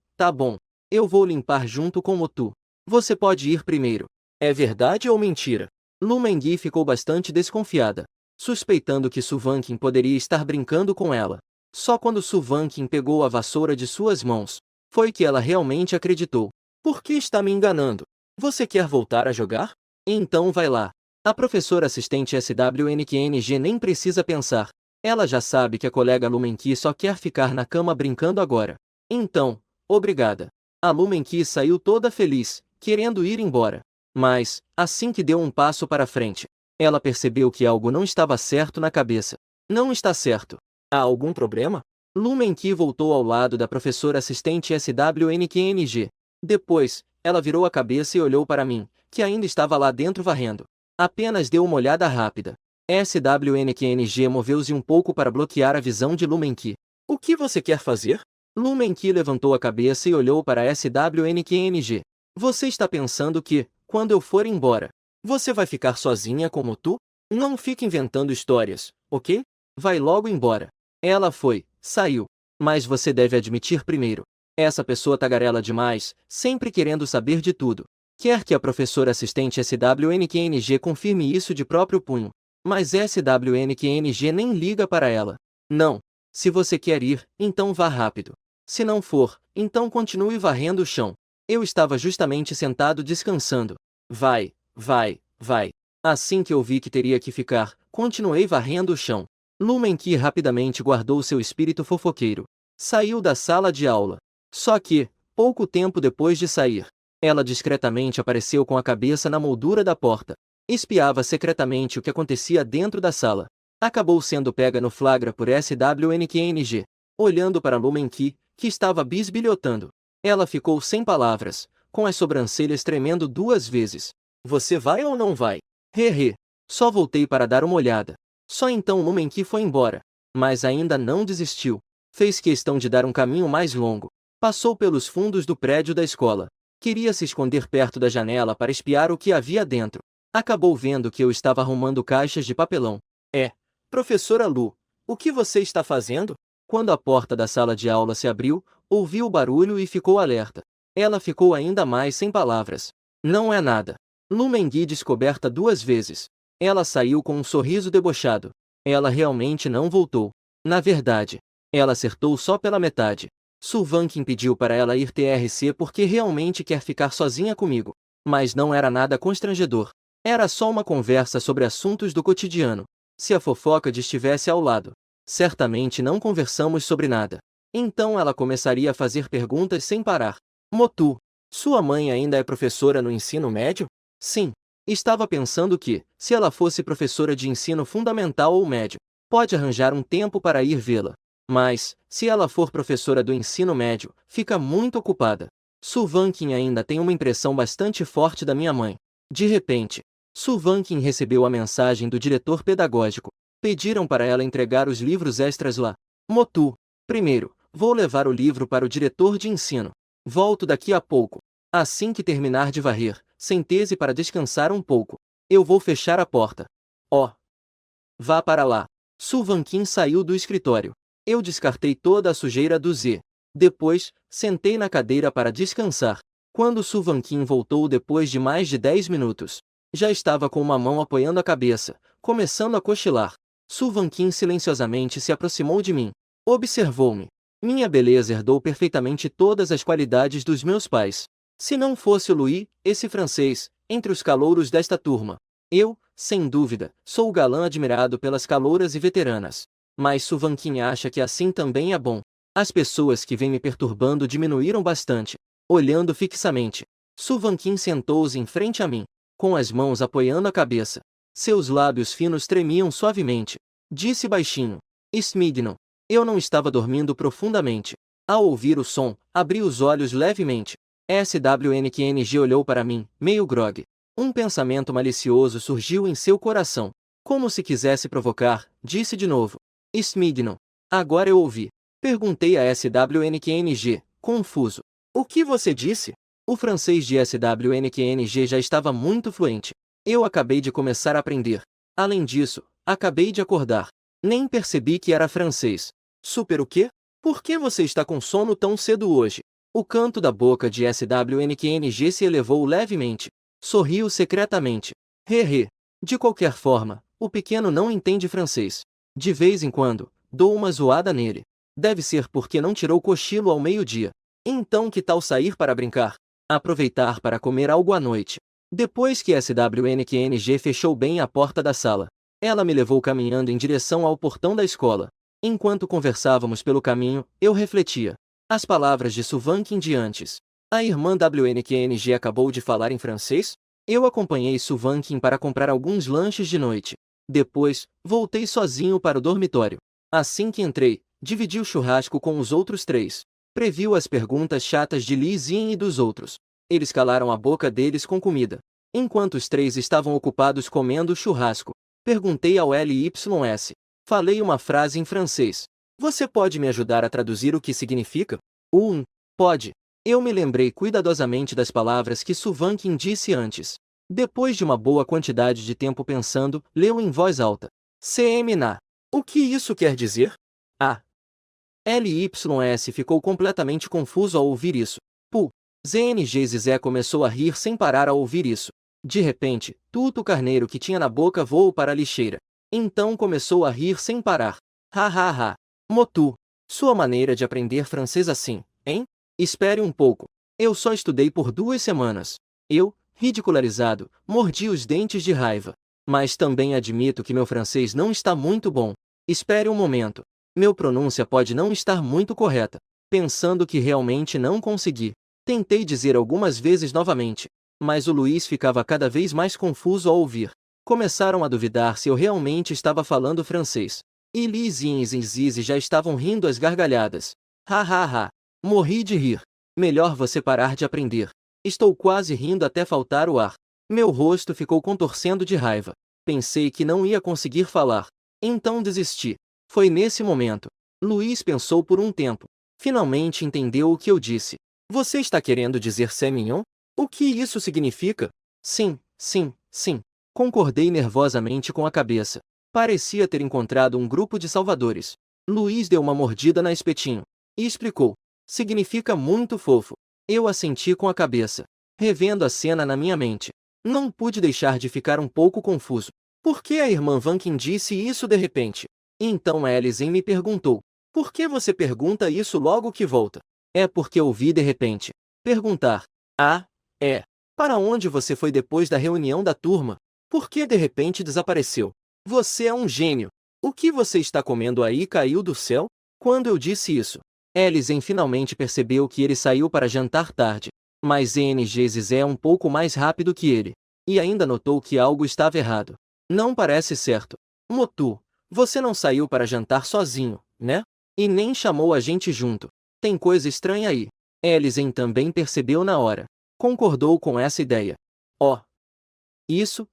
Speaker 1: eu vou limpar junto com Motu. Você pode ir primeiro. É verdade ou mentira? Lumenqui ficou bastante desconfiada, suspeitando que Suvankin poderia estar brincando com ela. Só quando Suvankin pegou a vassoura de suas mãos, foi que ela realmente acreditou. Por que está me enganando? Você quer voltar a jogar? Então vai lá. A professora assistente SWNQNG nem precisa pensar. Ela já sabe que a colega Lumenqui só quer ficar na cama brincando agora. Então, obrigada. A Lumenqui saiu toda feliz, querendo ir embora. Mas, assim que deu um passo para frente, ela percebeu que algo não estava certo na cabeça. Não está certo. Há algum problema? Lumenqui voltou ao lado da professora assistente SWNQNG. Depois, ela virou a cabeça e olhou para mim, que ainda estava lá dentro varrendo. Apenas deu uma olhada rápida. SWNQNG moveu-se um pouco para bloquear a visão de Lumenqui. O que você quer fazer? Lumenqui levantou a cabeça e olhou para SWNQNG. Você está pensando que, quando eu for embora, você vai ficar sozinha como tu? Não fique inventando histórias, ok? Vai logo embora. Ela saiu. Mas você deve admitir primeiro. Essa pessoa tagarela demais, sempre querendo saber de tudo. Quer que a professora assistente SWNQNG confirme isso de próprio punho. Mas SWNQNG nem liga para ela. Não. Se você quer ir, então vá rápido. Se não for, então continue varrendo o chão. Eu estava justamente sentado descansando. Vai. Assim que eu vi que teria que ficar, continuei varrendo o chão. Lumenqui rapidamente guardou seu espírito fofoqueiro. Saiu da sala de aula. Só que, pouco tempo depois de sair, ela discretamente apareceu com a cabeça na moldura da porta. Espiava secretamente o que acontecia dentro da sala. Acabou sendo pega no flagra por SWNQNG. Olhando para Lumenqui, que estava bisbilhotando. Ela ficou sem palavras, com as sobrancelhas tremendo 2 vezes. Você vai ou não vai? Hehe. Só voltei para dar uma olhada. Só então Lumenqui foi embora. Mas ainda não desistiu. Fez questão de dar um caminho mais longo. Passou pelos fundos do prédio da escola. Queria se esconder perto da janela para espiar o que havia dentro. Acabou vendo que eu estava arrumando caixas de papelão. Professora Lu, o que você está fazendo? Quando a porta da sala de aula se abriu, ouviu o barulho e ficou alerta. Ela ficou ainda mais sem palavras. Não é nada. Lumenqui descoberta 2 vezes. Ela saiu com um sorriso debochado. Ela realmente não voltou. Na verdade, ela acertou só pela metade. Suvankin pediu para ela ir TRC porque realmente quer ficar sozinha comigo. Mas não era nada constrangedor. Era só uma conversa sobre assuntos do cotidiano. Se a fofoca estivesse ao lado, certamente não conversamos sobre nada. Então ela começaria a fazer perguntas sem parar. Motu, sua mãe ainda é professora no ensino médio? Sim. Estava pensando que, se ela fosse professora de ensino fundamental ou médio, pode arranjar um tempo para ir vê-la. Mas, se ela for professora do ensino médio, fica muito ocupada. Suvankin ainda tem uma impressão bastante forte da minha mãe. De repente, Suvankin recebeu a mensagem do diretor pedagógico. Pediram para ela entregar os livros extras lá. Motu. Primeiro, vou levar o livro para o diretor de ensino. Volto daqui a pouco. Assim que terminar de varrer, sente-se para descansar um pouco. Eu vou fechar a porta. Oh! Vá para lá. Suvankin saiu do escritório. Eu descartei toda a sujeira do Z. Depois, sentei na cadeira para descansar. Quando Suvankin voltou depois de mais de 10 minutos, já estava com uma mão apoiando a cabeça, começando a cochilar. Suvankin silenciosamente se aproximou de mim. Observou-me. Minha beleza herdou perfeitamente todas as qualidades dos meus pais. Se não fosse o Louis, esse francês, entre os calouros desta turma, eu, sem dúvida, sou o galã admirado pelas calouras e veteranas. Mas Suvankin acha que assim também é bom. As pessoas que vêm me perturbando diminuíram bastante. Olhando fixamente, Suvankin sentou-se em frente a mim, com as mãos apoiando a cabeça. Seus lábios finos tremiam suavemente. Disse baixinho: Smignon. Eu não estava dormindo profundamente. Ao ouvir o som, abri os olhos levemente. SWNKNG olhou para mim, meio grogue. Um pensamento malicioso surgiu em seu coração. Como se quisesse provocar, disse de novo: Smignon. Agora eu ouvi. Perguntei a SWNKNG, confuso. O que você disse? O francês de SWNKNG já estava muito fluente. Eu acabei de começar a aprender. Além disso, acabei de acordar. Nem percebi que era francês. Super o quê? Por que você está com sono tão cedo hoje? O canto da boca de SWNKNG se elevou levemente. Sorriu secretamente. He. De qualquer forma, o pequeno não entende francês. De vez em quando, dou uma zoada nele. Deve ser porque não tirou cochilo ao meio-dia. Então que tal sair para brincar? Aproveitar para comer algo à noite. Depois que SWNKNG fechou bem a porta da sala, ela me levou caminhando em direção ao portão da escola. Enquanto conversávamos pelo caminho, eu refletia. As palavras de Suvankin de antes. A irmã WNKNG acabou de falar em francês? Eu acompanhei Suvankin para comprar alguns lanches de noite. Depois, voltei sozinho para o dormitório. Assim que entrei, dividi o churrasco com os outros 3. Previu as perguntas chatas de Li Xin e dos outros. Eles calaram a boca deles com comida. Enquanto os 3 estavam ocupados comendo o churrasco, perguntei ao LYS. Falei uma frase em francês. Você pode me ajudar a traduzir o que significa? Pode. Eu me lembrei cuidadosamente das palavras que Suvankin disse antes. Depois de uma boa quantidade de tempo pensando, leu em voz alta. CMNA. O que isso quer dizer? LYS ficou completamente confuso ao ouvir isso. ZNG Zizé começou a rir sem parar ao ouvir isso. De repente, Tuto Carneiro que tinha na boca voou para a lixeira. Então começou a rir sem parar. Ha. Motu. Sua maneira de aprender francês assim, hein? Espere um pouco. Eu só estudei por 2 semanas. Eu, ridicularizado, mordi os dentes de raiva. Mas também admito que meu francês não está muito bom. Espere um momento. Meu pronúncia pode não estar muito correta. Pensando que realmente não consegui. Tentei dizer algumas vezes novamente. Mas o Luiz ficava cada vez mais confuso ao ouvir. Começaram a duvidar se eu realmente estava falando francês. E Liz e Zizi já estavam rindo às gargalhadas. Ha. Morri de rir. Melhor você parar de aprender. Estou quase rindo até faltar o ar. Meu rosto ficou contorcendo de raiva. Pensei que não ia conseguir falar. Então desisti. Foi nesse momento. Luiz pensou por um tempo. Finalmente entendeu o que eu disse. Você está querendo dizer c'est mignon? O que isso significa? Sim. Concordei nervosamente com a cabeça. Parecia ter encontrado um grupo de salvadores. Luiz deu uma mordida na espetinho. E explicou. Significa muito fofo. Eu assenti com a cabeça, revendo a cena na minha mente. Não pude deixar de ficar um pouco confuso. Por que a irmã Vankin disse isso de repente? Então Alison me perguntou. Por que você pergunta isso logo que volta? É porque ouvi de repente perguntar. Para onde você foi depois da reunião da turma? Por que de repente desapareceu? Você é um gênio. O que você está comendo aí caiu do céu? Quando eu disse isso, Alison finalmente percebeu que ele saiu para jantar tarde. Mas NGZZ é um pouco mais rápido que ele. E ainda notou que algo estava errado. Não parece certo. Motu, você não saiu para jantar sozinho, né? E nem chamou a gente junto. Tem coisa estranha aí. Ellison também percebeu na hora. Concordou com essa ideia. Oh, isso.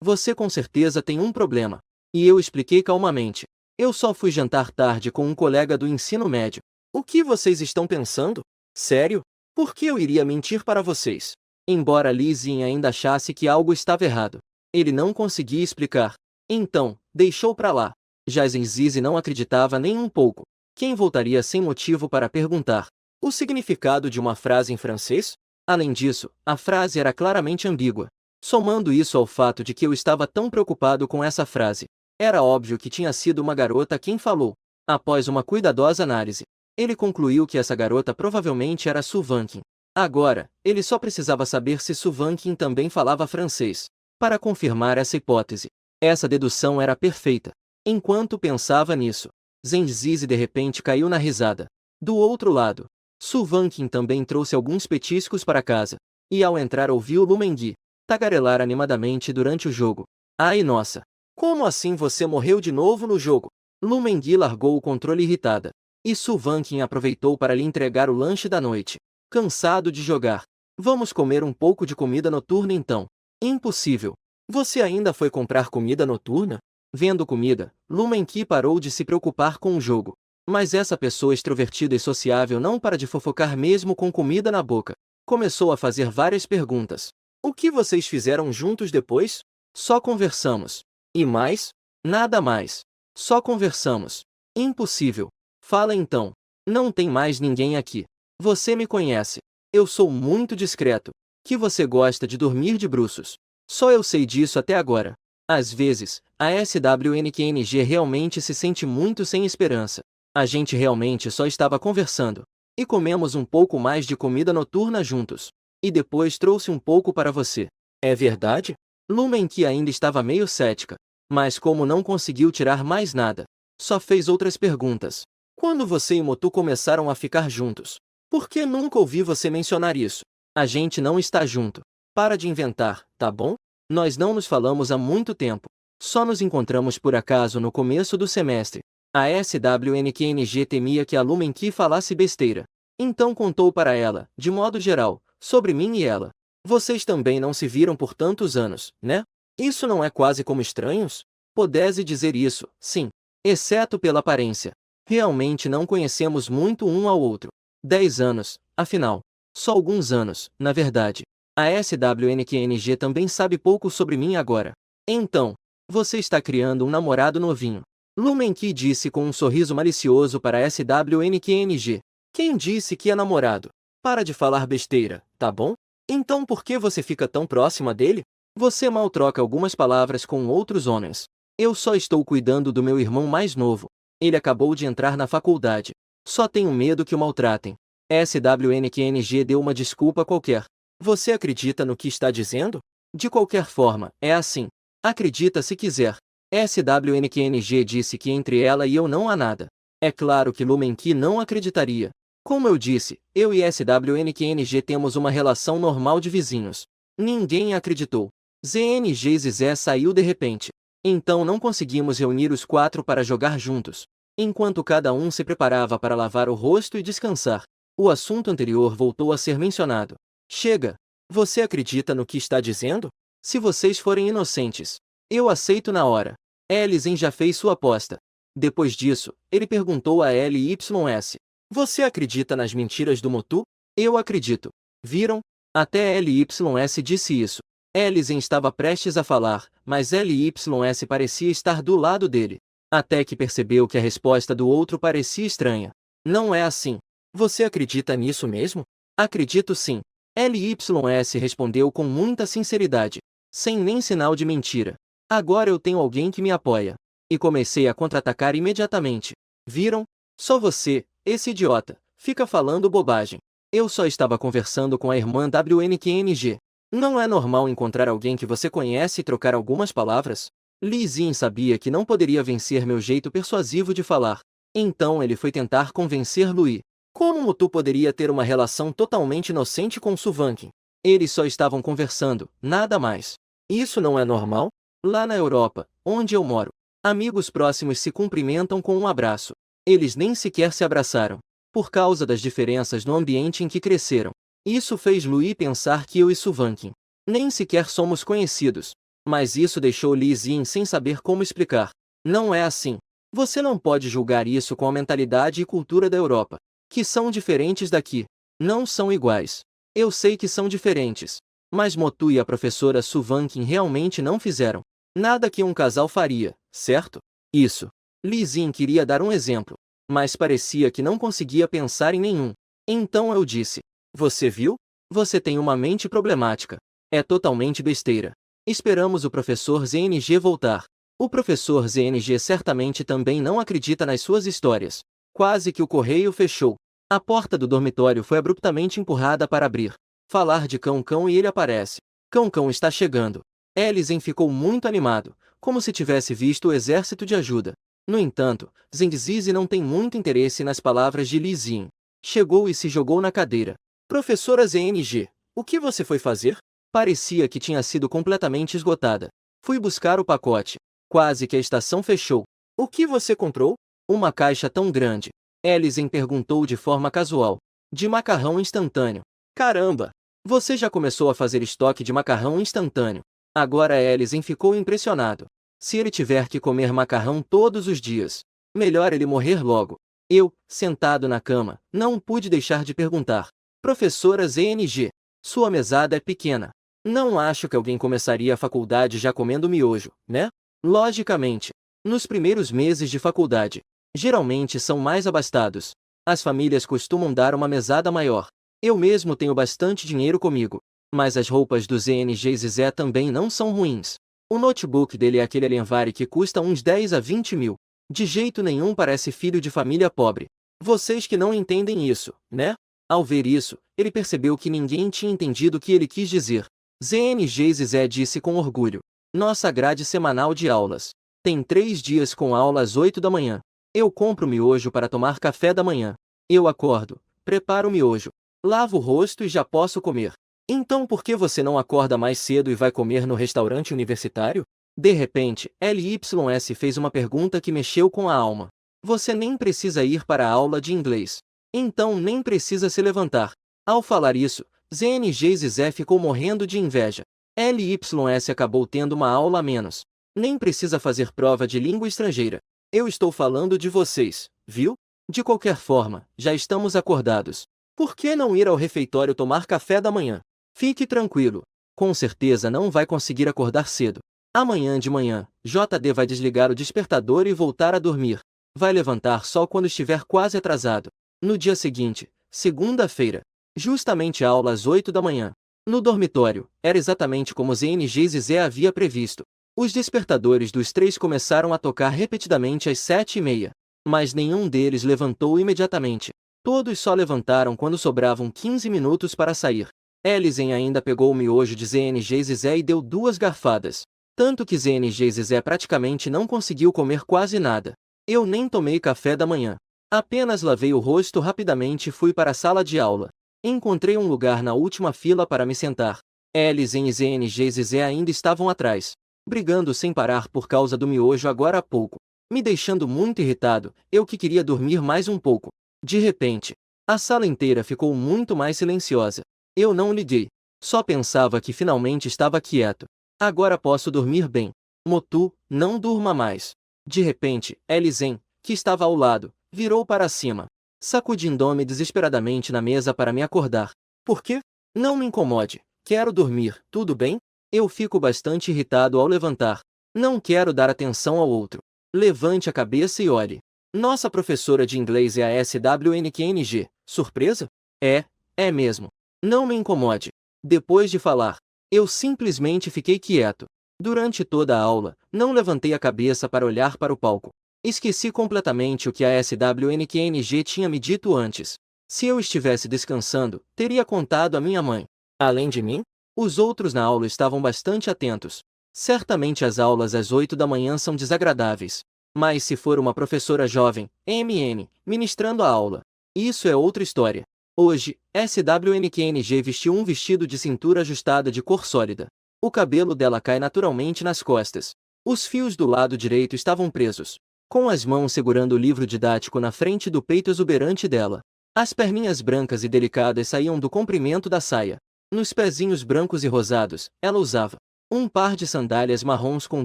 Speaker 1: Você com certeza tem um problema. E eu expliquei calmamente. Eu só fui jantar tarde com um colega do ensino médio. O que vocês estão pensando? Sério? Por que eu iria mentir para vocês? Embora Lizzie ainda achasse que algo estava errado, ele não conseguia explicar. Então, deixou para lá. Já Zizi não acreditava nem um pouco. Quem voltaria sem motivo para perguntar o significado de uma frase em francês? Além disso, a frase era claramente ambígua. Somando isso ao fato de que eu estava tão preocupado com essa frase, era óbvio que tinha sido uma garota quem falou. Após uma cuidadosa análise, ele concluiu que essa garota provavelmente era Su Vankin. Agora, ele só precisava saber se Su Vankin também falava francês, para confirmar essa hipótese. Essa dedução era perfeita. Enquanto pensava nisso, Zenzizi de repente caiu na risada. Do outro lado, Su Vankin também trouxe alguns petiscos para casa, e ao entrar ouviu Lumengui tagarelar animadamente durante o jogo. Ai nossa! Como assim você morreu de novo no jogo? Lumengui largou o controle irritada, e Su Vankin aproveitou para lhe entregar o lanche da noite. Cansado de jogar. Vamos comer um pouco de comida noturna então. Impossível. Você ainda foi comprar comida noturna? Vendo comida, Lumengui parou de se preocupar com o jogo. Mas essa pessoa extrovertida e sociável não para de fofocar mesmo com comida na boca. Começou a fazer várias perguntas. O que vocês fizeram juntos depois? Só conversamos. E mais? Nada mais. Só conversamos. Impossível. Fala então. Não tem mais ninguém aqui. Você me conhece. Eu sou muito discreto. Que você gosta de dormir de bruços. Só eu sei disso até agora. Às vezes, a SWNQNG realmente se sente muito sem esperança. A gente realmente só estava conversando. E comemos um pouco mais de comida noturna juntos. E depois trouxe um pouco para você. É verdade? Lumengui ainda estava meio cética. Mas como não conseguiu tirar mais nada, só fez outras perguntas. Quando você e Motu começaram a ficar juntos? Por que nunca ouvi você mencionar isso? A gente não está junto. Para de inventar, tá bom? Nós não nos falamos há muito tempo. Só nos encontramos por acaso no começo do semestre. A SWNQNG temia que a Lumengui falasse besteira. Então contou para ela, de modo geral, sobre mim e ela. Vocês também não se viram por tantos anos, né? Isso não é quase como estranhos? Pudesse dizer isso, sim. Exceto pela aparência. Realmente não conhecemos muito um ao outro. 10 anos, afinal. Só alguns anos, na verdade. A SWNQNG também sabe pouco sobre mim agora. Então, você está criando um namorado novinho. Lumengui disse com um sorriso malicioso para a SWNQNG. Quem disse que é namorado? Para de falar besteira, tá bom? Então por que você fica tão próxima dele? Você mal troca algumas palavras com outros homens. Eu só estou cuidando do meu irmão mais novo. Ele acabou de entrar na faculdade. Só tenho medo que o maltratem. SWNQNG deu uma desculpa qualquer. Você acredita no que está dizendo? De qualquer forma, é assim. Acredita se quiser. SWNQNG disse que entre ela e eu não há nada. É claro que Lumengui não acreditaria. Como eu disse, eu e SWNQNG temos uma relação normal de vizinhos. Ninguém acreditou. ZNG Zizé saiu de repente. Então não conseguimos reunir os 4 para jogar juntos. Enquanto cada um se preparava para lavar o rosto e descansar, o assunto anterior voltou a ser mencionado. Chega! Você acredita no que está dizendo? Se vocês forem inocentes, eu aceito na hora. Ellison já fez sua aposta. Depois disso, ele perguntou a LYS. Você acredita nas mentiras do Motu? Eu acredito. Viram? Até LYS disse isso. Ellison estava prestes a falar, mas LYS parecia estar do lado dele. Até que percebeu que a resposta do outro parecia estranha. Não é assim. Você acredita nisso mesmo? Acredito sim. LYS respondeu com muita sinceridade, sem nem sinal de mentira. Agora eu tenho alguém que me apoia. E comecei a contra-atacar imediatamente. Viram? Só você, esse idiota, fica falando bobagem. Eu só estava conversando com a irmã WNQNG. Não é normal encontrar alguém que você conhece e trocar algumas palavras? Li Xin sabia que não poderia vencer meu jeito persuasivo de falar. Então ele foi tentar convencer Lui. Como Motu poderia ter uma relação totalmente inocente com Su Vankin? Eles só estavam conversando, nada mais. Isso não é normal? Lá na Europa, onde eu moro, amigos próximos se cumprimentam com um abraço. Eles nem sequer se abraçaram, por causa das diferenças no ambiente em que cresceram. Isso fez Louis pensar que eu e Suvankin nem sequer somos conhecidos. Mas isso deixou Li Xin sem saber como explicar. Não é assim. Você não pode julgar isso com a mentalidade e cultura da Europa, que são diferentes daqui. Não são iguais. Eu sei que são diferentes. Mas Motu e a professora Suvankin realmente não fizeram nada que um casal faria, certo? Isso. Li Xin queria dar um exemplo, mas parecia que não conseguia pensar em nenhum. Então eu disse: Você viu? Você tem uma mente problemática. É totalmente besteira. Esperamos o professor ZNG voltar. O professor ZNG certamente também não acredita nas suas histórias. Quase que o correio fechou. A porta do dormitório foi abruptamente empurrada para abrir. Falar de Cão-Cão e ele aparece. Cão-Cão está chegando. Ellison ficou muito animado, como se tivesse visto o exército de ajuda. No entanto, Zengzizi não tem muito interesse nas palavras de Li Xin. Chegou e se jogou na cadeira. Professora ZNG, o que você foi fazer? Parecia que tinha sido completamente esgotada. Fui buscar o pacote. Quase que a estação fechou. O que você comprou? Uma caixa tão grande. Ellison perguntou de forma casual. De macarrão instantâneo. Caramba! Você já começou a fazer estoque de macarrão instantâneo. Agora Ellison ficou impressionado. Se ele tiver que comer macarrão todos os dias, melhor ele morrer logo. Eu, sentado na cama, não pude deixar de perguntar. Professora ZNG, sua mesada é pequena. Não acho que alguém começaria a faculdade já comendo miojo, né? Logicamente. Nos primeiros meses de faculdade, geralmente são mais abastados. As famílias costumam dar uma mesada maior. Eu mesmo tenho bastante dinheiro comigo. Mas as roupas do ZNG Zizé também não são ruins. O notebook dele é aquele Alienware que custa uns 10 a 20 mil. De jeito nenhum parece filho de família pobre. Vocês que não entendem isso, né? Ao ver isso, ele percebeu que ninguém tinha entendido o que ele quis dizer. ZNG Zizé disse com orgulho. Nossa grade semanal de aulas. Tem 3 dias com aula às 8 da manhã. Eu compro miojo para tomar café da manhã. Eu acordo, preparo o miojo, lavo o rosto e já posso comer. Então por que você não acorda mais cedo e vai comer no restaurante universitário? De repente, LYS fez uma pergunta que mexeu com a alma. Você nem precisa ir para a aula de inglês. Então nem precisa se levantar. Ao falar isso, ZNG Zizé ficou morrendo de inveja. LYS acabou tendo uma aula a menos. Nem precisa fazer prova de língua estrangeira. Eu estou falando de vocês, viu? De qualquer forma, já estamos acordados. Por que não ir ao refeitório tomar café da manhã? Fique tranquilo. Com certeza não vai conseguir acordar cedo. Amanhã de manhã, JD vai desligar o despertador e voltar a dormir. Vai levantar só quando estiver quase atrasado. No dia seguinte, segunda-feira, justamente aula às 8 da manhã. No dormitório, era exatamente como ZNG Zizé havia previsto. Os despertadores dos 3 começaram a tocar repetidamente às 7h30. Mas nenhum deles levantou imediatamente. Todos só levantaram quando sobravam 15 minutos para sair. Ellison ainda pegou o miojo de ZNG Zizé e deu 2 garfadas. Tanto que ZNG Zizé praticamente não conseguiu comer quase nada. Eu nem tomei café da manhã. Apenas lavei o rosto rapidamente e fui para a sala de aula. Encontrei um lugar na última fila para me sentar. Ellison e ZNG Zizé ainda estavam atrás, brigando sem parar por causa do miojo agora há pouco, me deixando muito irritado. Eu que queria dormir mais um pouco. De repente, a sala inteira ficou muito mais silenciosa. Eu não liguei. Só pensava que finalmente estava quieto. Agora posso dormir bem. Motu, não durma mais. De repente, Ellison, que estava ao lado, virou para cima, sacudindo-me desesperadamente na mesa para me acordar. Por quê? Não me incomode. Quero dormir, tudo bem? Eu fico bastante irritado ao levantar. Não quero dar atenção ao outro. Levante a cabeça e olhe. Nossa professora de inglês é a SWNQNG. Surpresa? É mesmo. Não me incomode. Depois de falar, eu simplesmente fiquei quieto. Durante toda a aula, não levantei a cabeça para olhar para o palco. Esqueci completamente o que a SWNQNG tinha me dito antes. Se eu estivesse descansando, teria contado à minha mãe. Além de mim, os outros na aula estavam bastante atentos. Certamente as aulas às 8 da manhã são desagradáveis. Mas se for uma professora jovem, MN, ministrando a aula, isso é outra história. Hoje, SWNKNG vestiu um vestido de cintura ajustada de cor sólida. O cabelo dela cai naturalmente nas costas. Os fios do lado direito estavam presos, com as mãos segurando o livro didático na frente do peito exuberante dela. As perninhas brancas e delicadas saíam do comprimento da saia. Nos pezinhos brancos e rosados, ela usava um par de sandálias marrons com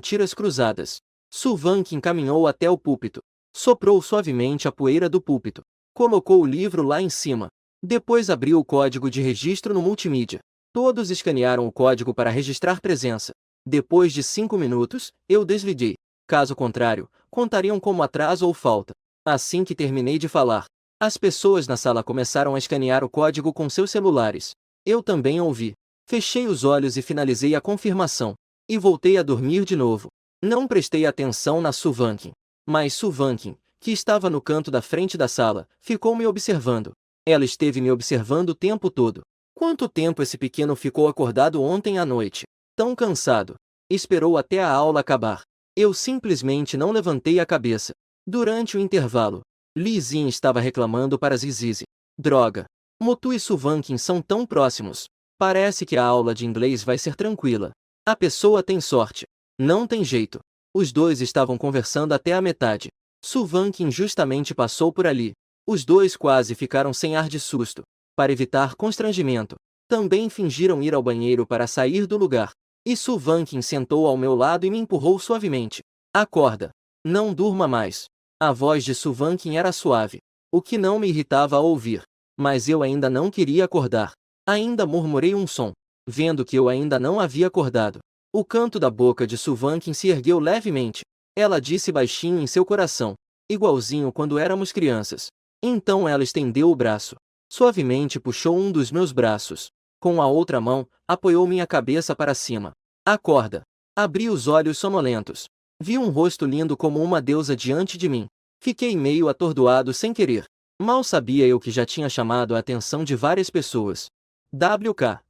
Speaker 1: tiras cruzadas. Sullivan caminhou até o púlpito. Soprou suavemente a poeira do púlpito. Colocou o livro lá em cima. Depois abriu o código de registro no multimídia. Todos escanearam o código para registrar presença. Depois de 5 minutos, eu desliguei. Caso contrário, contariam como atraso ou falta. Assim que terminei de falar, as pessoas na sala começaram a escanear o código com seus celulares. Eu também ouvi. Fechei os olhos e finalizei a confirmação. E voltei a dormir de novo. Não prestei atenção na Sullivan. Mas Sullivan, que estava no canto da frente da sala, ficou me observando. Ela esteve me observando o tempo todo. Quanto tempo esse pequeno ficou acordado ontem à noite? Tão cansado. Esperou até a aula acabar. Eu simplesmente não levantei a cabeça. Durante o intervalo, Lizzie estava reclamando para Zizi. Droga. Motu e Sullivan são tão próximos. Parece que a aula de inglês vai ser tranquila. A pessoa tem sorte. Não tem jeito. Os dois estavam conversando até a metade. Sullivan justamente passou por ali. Os dois quase ficaram sem ar de susto. Para evitar constrangimento, também fingiram ir ao banheiro para sair do lugar. E Sullivan sentou ao meu lado e me empurrou suavemente. Acorda. Não durma mais. A voz de Sullivan era suave, o que não me irritava ao ouvir. Mas eu ainda não queria acordar. Ainda murmurei um som, vendo que eu ainda não havia acordado. O canto da boca de Sullivan se ergueu levemente. Ela disse baixinho em seu coração, igualzinho quando éramos crianças. Então ela estendeu o braço. Suavemente puxou um dos meus braços. Com a outra mão, apoiou minha cabeça para cima. Acorda. Abri os olhos sonolentos. Vi um rosto lindo como uma deusa diante de mim. Fiquei meio atordoado sem querer. Mal sabia eu que já tinha chamado a atenção de várias pessoas. WK.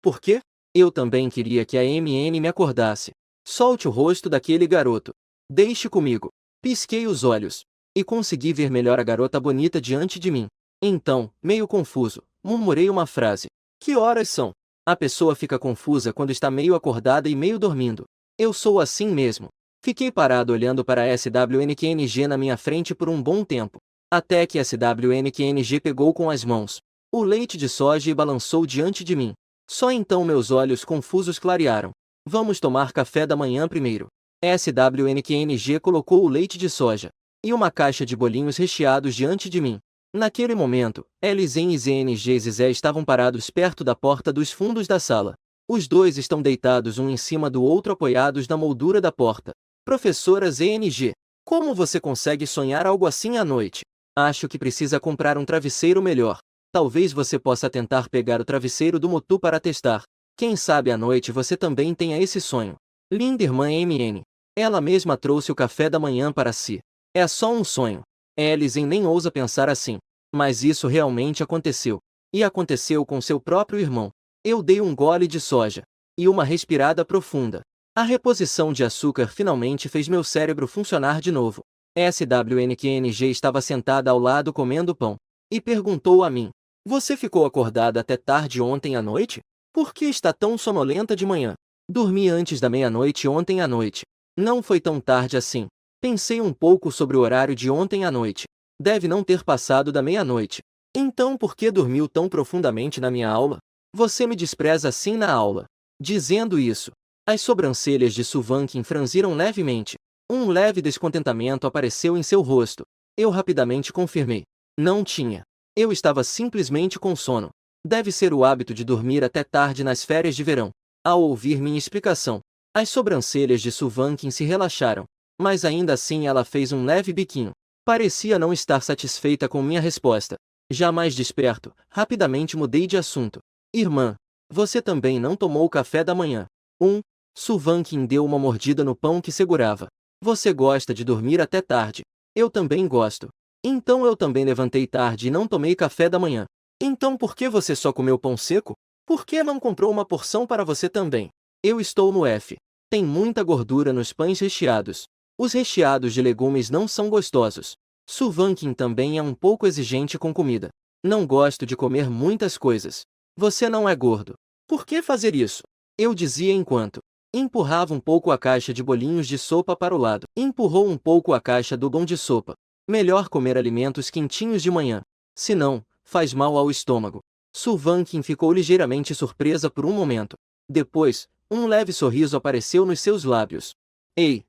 Speaker 1: Por quê? Eu também queria que a MN me acordasse. Solte o rosto daquele garoto. Deixe comigo. Pisquei os olhos. E consegui ver melhor a garota bonita diante de mim. Então, meio confuso, murmurei uma frase. Que horas são? A pessoa fica confusa quando está meio acordada e meio dormindo. Eu sou assim mesmo. Fiquei parado olhando para a SWNKNG na minha frente por um bom tempo. Até que a SWNKNG pegou com as mãos o leite de soja e balançou diante de mim. Só então meus olhos confusos clarearam. Vamos tomar café da manhã primeiro. SWNKNG colocou o leite de soja e uma caixa de bolinhos recheados diante de mim. Naquele momento, Elizen e ZNG e Zizé estavam parados perto da porta dos fundos da sala. Os dois estão deitados um em cima do outro apoiados na moldura da porta. Professora ZNG, como você consegue sonhar algo assim à noite? Acho que precisa comprar um travesseiro melhor. Talvez você possa tentar pegar o travesseiro do Motu para testar. Quem sabe à noite você também tenha esse sonho. Linda irmã MN. Ela mesma trouxe o café da manhã para si. É só um sonho. Elizen nem ousa pensar assim. Mas isso realmente aconteceu. E aconteceu com seu próprio irmão. Eu dei um gole de soja. E uma respirada profunda. A reposição de açúcar finalmente fez meu cérebro funcionar de novo. SWNKNG estava sentada ao lado comendo pão. E perguntou a mim. Você ficou acordada até tarde ontem à noite? Por que está tão sonolenta de manhã? Dormi antes da meia-noite ontem à noite. Não foi tão tarde assim. Pensei um pouco sobre o horário de ontem à noite. Deve não ter passado da meia-noite. Então por que dormiu tão profundamente na minha aula? Você me despreza assim na aula. Dizendo isso, as sobrancelhas de Sullivan franziram levemente. Um leve descontentamento apareceu em seu rosto. Eu rapidamente confirmei. Não tinha. Eu estava simplesmente com sono. Deve ser o hábito de dormir até tarde nas férias de verão. Ao ouvir minha explicação, as sobrancelhas de Sullivan se relaxaram. Mas ainda assim ela fez um leve biquinho. Parecia não estar satisfeita com minha resposta. Já mais desperto, rapidamente mudei de assunto. Irmã, você também não tomou o café da manhã. Sullivan deu uma mordida no pão que segurava. Você gosta de dormir até tarde. Eu também gosto. Então eu também levantei tarde e não tomei café da manhã. Então por que você só comeu pão seco? Por que não comprou uma porção para você também? Eu estou no F. Tem muita gordura nos pães recheados. Os recheados de legumes não são gostosos. Sullivan também é um pouco exigente com comida. Não gosto de comer muitas coisas. Você não é gordo. Por que fazer isso? Eu dizia enquanto empurrava um pouco a caixa de bolinhos de sopa para o lado. Empurrou um pouco a caixa do bom de sopa. Melhor comer alimentos quentinhos de manhã. Senão, faz mal ao estômago. Su Vanqin ficou ligeiramente surpresa por um momento. Depois, um leve sorriso apareceu nos seus lábios. Ei!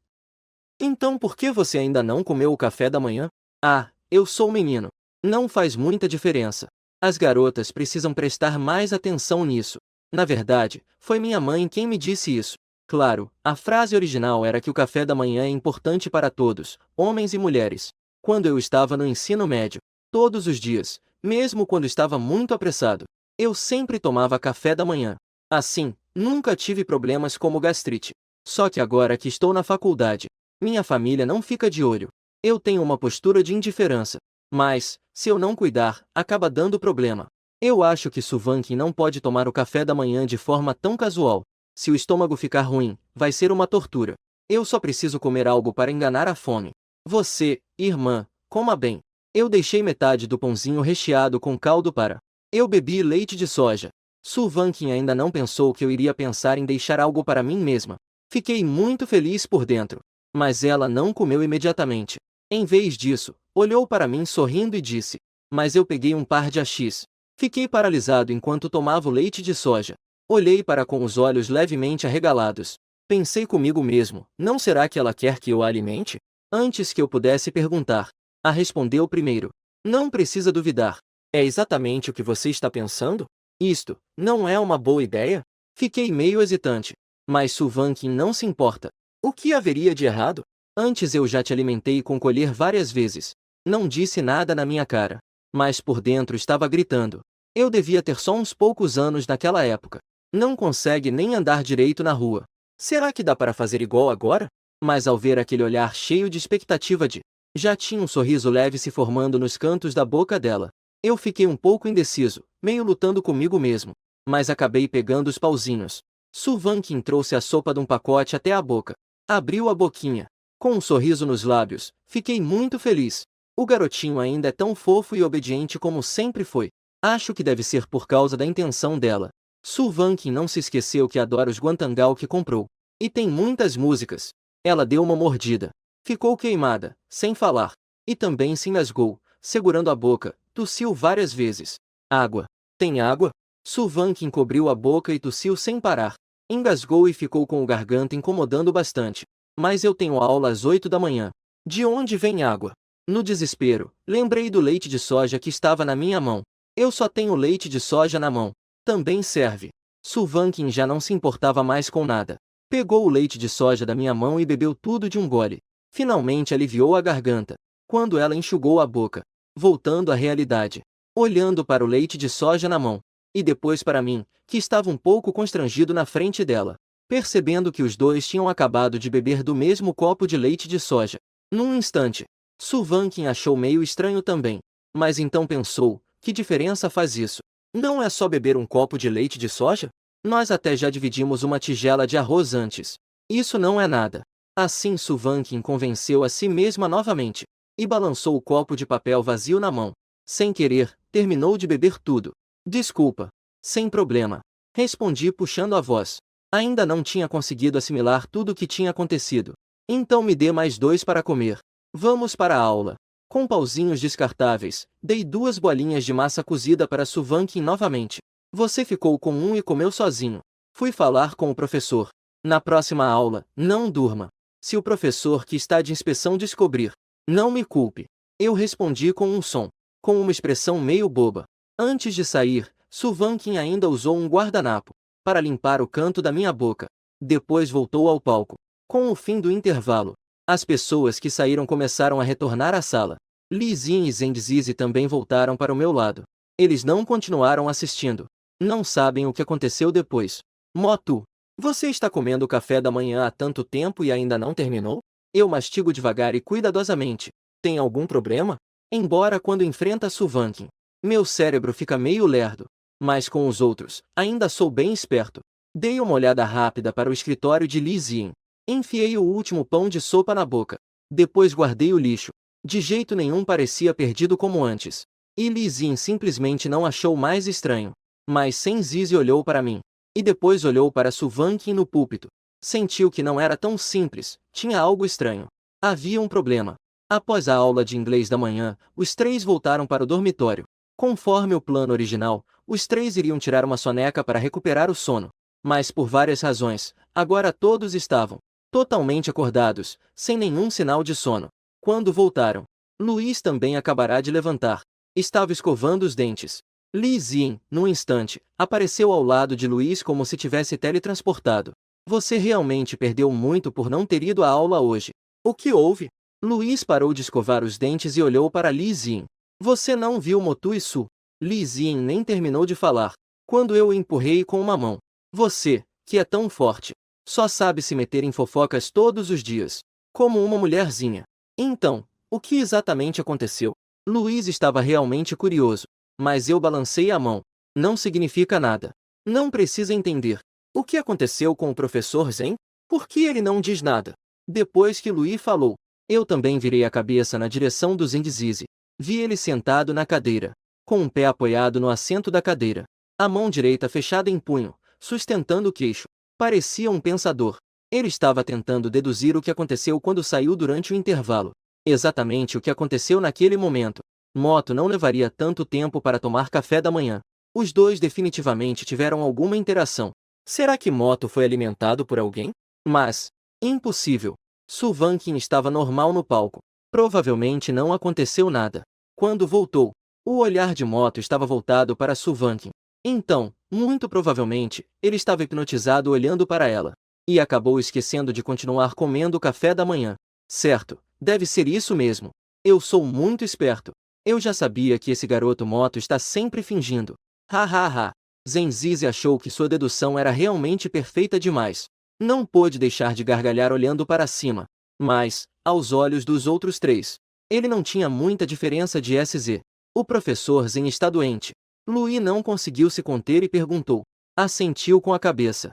Speaker 1: Então por que você ainda não comeu o café da manhã? Ah, eu sou menino. Não faz muita diferença. As garotas precisam prestar mais atenção nisso. Na verdade, foi minha mãe quem me disse isso. Claro, a frase original era que o café da manhã é importante para todos, homens e mulheres. Quando eu estava no ensino médio, todos os dias, mesmo quando estava muito apressado, eu sempre tomava café da manhã. Assim, nunca tive problemas como gastrite. Só que agora que estou na faculdade, minha família não fica de olho. Eu tenho uma postura de indiferença. Mas, se eu não cuidar, acaba dando problema. Eu acho que Su Vanqin não pode tomar o café da manhã de forma tão casual. Se o estômago ficar ruim, vai ser uma tortura. Eu só preciso comer algo para enganar a fome. Você, irmã, coma bem. Eu deixei metade do pãozinho recheado com caldo para. Eu bebi leite de soja. Su Vanqin ainda não pensou que eu iria pensar em deixar algo para mim mesma. Fiquei muito feliz por dentro. Mas ela não comeu imediatamente. Em vez disso, olhou para mim sorrindo e disse: Mas eu peguei um par de AX. Fiquei paralisado enquanto tomava o leite de soja. Olhei para com os olhos levemente arregalados. Pensei comigo mesmo, não será que ela quer que eu a alimente? Antes que eu pudesse perguntar, a respondeu primeiro. Não precisa duvidar. É exatamente o que você está pensando? Isto, não é uma boa ideia? Fiquei meio hesitante. Mas Su Vanqin não se importa. O que haveria de errado? Antes eu já te alimentei com colher várias vezes. Não disse nada na minha cara. Mas por dentro estava gritando. Eu devia ter só uns poucos anos naquela época. Não consegue nem andar direito na rua. Será que dá para fazer igual agora? Mas ao ver aquele olhar cheio de expectativa já tinha um sorriso leve se formando nos cantos da boca dela. Eu fiquei um pouco indeciso, meio lutando comigo mesmo. Mas acabei pegando os pauzinhos. Su Vanqin trouxe a sopa de um pacote até a boca. Abriu a boquinha. Com um sorriso nos lábios, fiquei muito feliz. O garotinho ainda é tão fofo e obediente como sempre foi. Acho que deve ser por causa da intenção dela. Su Vanqin não se esqueceu que adora os guantangao que comprou. E tem muitas músicas. Ela deu uma mordida. Ficou queimada, sem falar. E também se engasgou, segurando a boca, tossiu várias vezes. Água. Tem água? Su Vanqin cobriu a boca e tossiu sem parar. Engasgou e ficou com o garganta incomodando bastante. Mas eu tenho aula às 8 da manhã. De onde vem água? No desespero, lembrei do leite de soja que estava na minha mão. Eu só tenho leite de soja na mão. Também serve. Su Vanqin já não se importava mais com nada. Pegou o leite de soja da minha mão e bebeu tudo de um gole. Finalmente aliviou a garganta. Quando ela enxugou a boca, voltando à realidade, olhando para o leite de soja na mão, e depois para mim, que estava um pouco constrangido na frente dela, percebendo que os dois tinham acabado de beber do mesmo copo de leite de soja. Num instante, Su Vanqin achou meio estranho também, mas então pensou, que diferença faz isso? Não é só beber um copo de leite de soja? Nós até já dividimos uma tigela de arroz antes. Isso não é nada. Assim Su Vanqin convenceu a si mesma novamente, e balançou o copo de papel vazio na mão. Sem querer, terminou de beber tudo. Desculpa. Sem problema. Respondi puxando a voz. Ainda não tinha conseguido assimilar tudo o que tinha acontecido. Então me dê mais 2 para comer. Vamos para a aula. Com pauzinhos descartáveis, dei 2 bolinhas de massa cozida para Su Vanqin novamente. Você ficou com um e comeu sozinho. Fui falar com o professor. Na próxima aula, não durma. Se o professor que está de inspeção descobrir, não me culpe. Eu respondi com um som, com uma expressão meio boba. Antes de sair, Su Vanqin ainda usou um guardanapo para limpar o canto da minha boca. Depois voltou ao palco. Com o fim do intervalo, as pessoas que saíram começaram a retornar à sala. Li Xin e Zheng Zizi também voltaram para o meu lado. Eles não continuaram assistindo. Não sabem o que aconteceu depois. Motu, você está comendo café da manhã há tanto tempo e ainda não terminou? Eu mastigo devagar e cuidadosamente. Tem algum problema? Embora quando enfrenta Su Vanqin, meu cérebro fica meio lerdo. Mas com os outros, ainda sou bem esperto. Dei uma olhada rápida para o escritório de Li Xin. Enfiei o último pão de sopa na boca. Depois guardei o lixo. De jeito nenhum parecia perdido como antes. E Li Xin simplesmente não achou mais estranho. Mas Senzizi olhou para mim. E depois olhou para Su Vanqin no púlpito. Sentiu que não era tão simples, tinha algo estranho. Havia um problema. Após a aula de inglês da manhã, os três voltaram para o dormitório. Conforme o plano original, os três iriam tirar uma soneca para recuperar o sono. Mas por várias razões, agora todos estavam totalmente acordados, sem nenhum sinal de sono. Quando voltaram, Luiz também acabará de levantar. Estava escovando os dentes. Li Xin, num instante, apareceu ao lado de Luiz como se tivesse teletransportado. Você realmente perdeu muito por não ter ido à aula hoje. O que houve? Luiz parou de escovar os dentes e olhou para Li Xin. Você não viu Motu e Su? Li Xin nem terminou de falar, quando eu o empurrei com uma mão. Você, que é tão forte, só sabe se meter em fofocas todos os dias, como uma mulherzinha. Então, o que exatamente aconteceu? Luiz estava realmente curioso, mas eu balancei a mão. Não significa nada. Não precisa entender. O que aconteceu com o professor Zen? Por que ele não diz nada? Depois que Luiz falou, eu também virei a cabeça na direção do Zenzizi. Vi ele sentado na cadeira, com um pé apoiado no assento da cadeira, a mão direita fechada em punho, sustentando o queixo. Parecia um pensador. Ele estava tentando deduzir o que aconteceu quando saiu durante o intervalo. Exatamente o que aconteceu naquele momento. Moto não levaria tanto tempo para tomar café da manhã. Os dois definitivamente tiveram alguma interação. Será que Moto foi alimentado por alguém? Mas, impossível. Su Vanqin estava normal no palco. Provavelmente não aconteceu nada. Quando voltou, o olhar de Moto estava voltado para Su Vanqin. Então, muito provavelmente, ele estava hipnotizado olhando para ela. E acabou esquecendo de continuar comendo o café da manhã. Certo, deve ser isso mesmo. Eu sou muito esperto. Eu já sabia que esse garoto Moto está sempre fingindo. Ha ha ha. Zenzizi achou que sua dedução era realmente perfeita demais. Não pôde deixar de gargalhar olhando para cima. Mas, aos olhos dos outros três, ele não tinha muita diferença de SZ. O professor Zen está doente. Luí não conseguiu se conter e perguntou. Assentiu com a cabeça.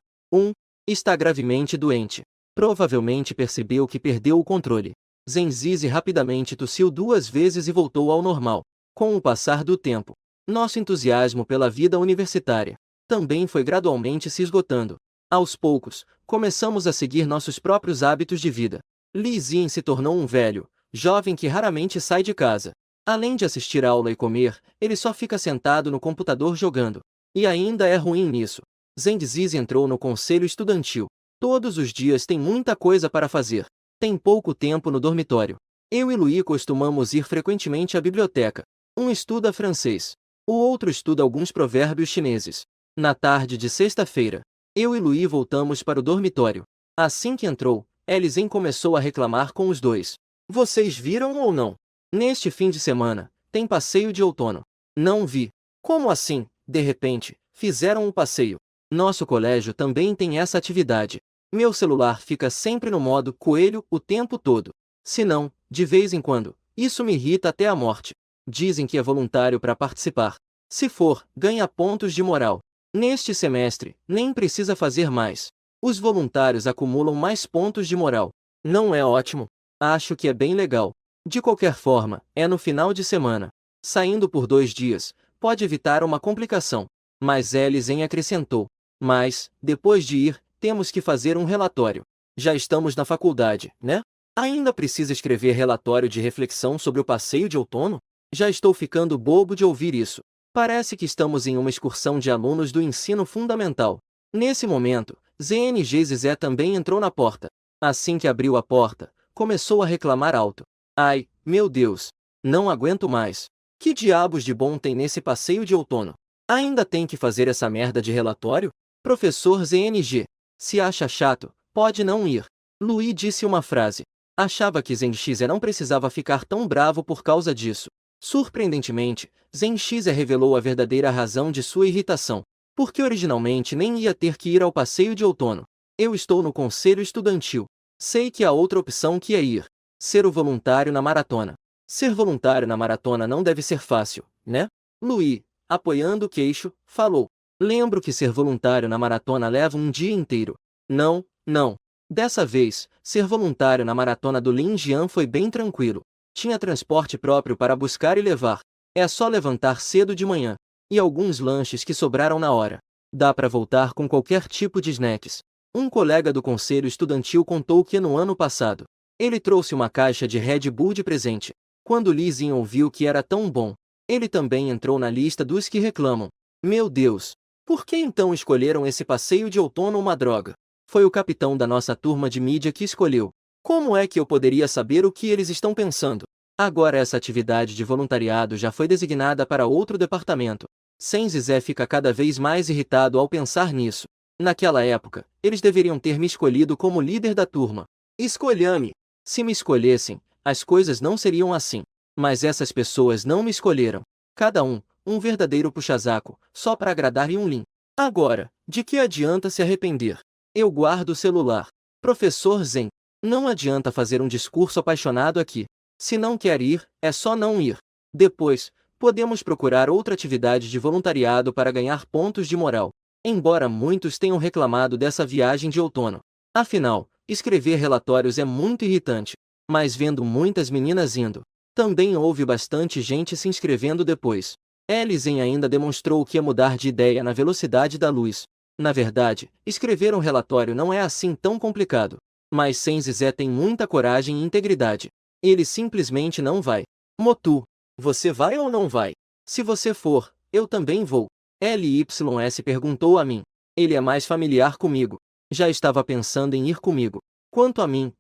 Speaker 1: Está gravemente doente. Provavelmente percebeu que perdeu o controle. Zenzizi rapidamente tossiu 2 vezes e voltou ao normal. Com o passar do tempo, nosso entusiasmo pela vida universitária também foi gradualmente se esgotando. Aos poucos, começamos a seguir nossos próprios hábitos de vida. Li Xin se tornou um velho, jovem que raramente sai de casa. Além de assistir a aula e comer, ele só fica sentado no computador jogando. E ainda é ruim nisso. Zenzizi entrou no conselho estudantil. Todos os dias tem muita coisa para fazer. Tem pouco tempo no dormitório. Eu e Luí costumamos ir frequentemente à biblioteca. Um estuda francês. O outro estuda alguns provérbios chineses. Na tarde de sexta-feira, eu e Luí voltamos para o dormitório. Assim que entrou, Elizen começou a reclamar com os dois. Vocês viram ou não? Neste fim de semana, tem passeio de outono. Não vi. Como assim, de repente, fizeram um passeio? Nosso colégio também tem essa atividade. Meu celular fica sempre no modo coelho o tempo todo. Se não, de vez em quando, isso me irrita até a morte. Dizem que é voluntário para participar. Se for, ganha pontos de moral. Neste semestre, nem precisa fazer mais. Os voluntários acumulam mais pontos de moral. Não é ótimo? Acho que é bem legal. De qualquer forma, é no final de semana. Saindo por 2 dias, pode evitar uma complicação. Mas Elizen acrescentou. Mas, depois de ir, temos que fazer um relatório. Já estamos na faculdade, né? Ainda precisa escrever relatório de reflexão sobre o passeio de outono? Já estou ficando bobo de ouvir isso. Parece que estamos em uma excursão de alunos do ensino fundamental. Nesse momento, ZNG Zizé também entrou na porta. Assim que abriu a porta, começou a reclamar alto. Ai, meu Deus! Não aguento mais. Que diabos de bom tem nesse passeio de outono? Ainda tem que fazer essa merda de relatório? Professor ZNG, se acha chato, pode não ir. Luí disse uma frase. Achava que Zenxize não precisava ficar tão bravo por causa disso. Surpreendentemente, Zenxize revelou a verdadeira razão de sua irritação. Porque originalmente nem ia ter que ir ao passeio de outono. Eu estou no conselho estudantil. Sei que há outra opção que é ir. Ser o voluntário na maratona. Ser voluntário na maratona não deve ser fácil, né? Luí, apoiando o queixo, falou. Lembro que ser voluntário na maratona leva um dia inteiro. Não, não. Dessa vez, ser voluntário na maratona do Linjiang foi bem tranquilo. Tinha transporte próprio para buscar e levar. É só levantar cedo de manhã. E alguns lanches que sobraram na hora. Dá para voltar com qualquer tipo de snacks. Um colega do conselho estudantil contou que no ano passado, ele trouxe uma caixa de Red Bull de presente. Quando Lizinho ouviu que era tão bom, ele também entrou na lista dos que reclamam. Meu Deus! Por que então escolheram esse passeio de outono uma droga? Foi o capitão da nossa turma de mídia que escolheu. Como é que eu poderia saber o que eles estão pensando? Agora essa atividade de voluntariado já foi designada para outro departamento. Sem Zé fica cada vez mais irritado ao pensar nisso. Naquela época, eles deveriam ter me escolhido como líder da turma. Escolha-me! Se me escolhessem, as coisas não seriam assim. Mas essas pessoas não me escolheram. Cada um verdadeiro puxa-saco, só para agradar Yunlin. Agora, de que adianta se arrepender? Eu guardo o celular. Professor Zen, não adianta fazer um discurso apaixonado aqui. Se não quer ir, é só não ir. Depois, podemos procurar outra atividade de voluntariado para ganhar pontos de moral. Embora muitos tenham reclamado dessa viagem de outono. Afinal, escrever relatórios é muito irritante. Mas vendo muitas meninas indo, também houve bastante gente se inscrevendo depois. Elizen ainda demonstrou que ia mudar de ideia na velocidade da luz. Na verdade, escrever um relatório não é assim tão complicado. Mas Senzizé tem muita coragem e integridade. Ele simplesmente não vai. Motu, você vai ou não vai? Se você for, eu também vou. LYS perguntou a mim. Ele é mais familiar comigo. Já estava pensando em ir comigo. Quanto a mim,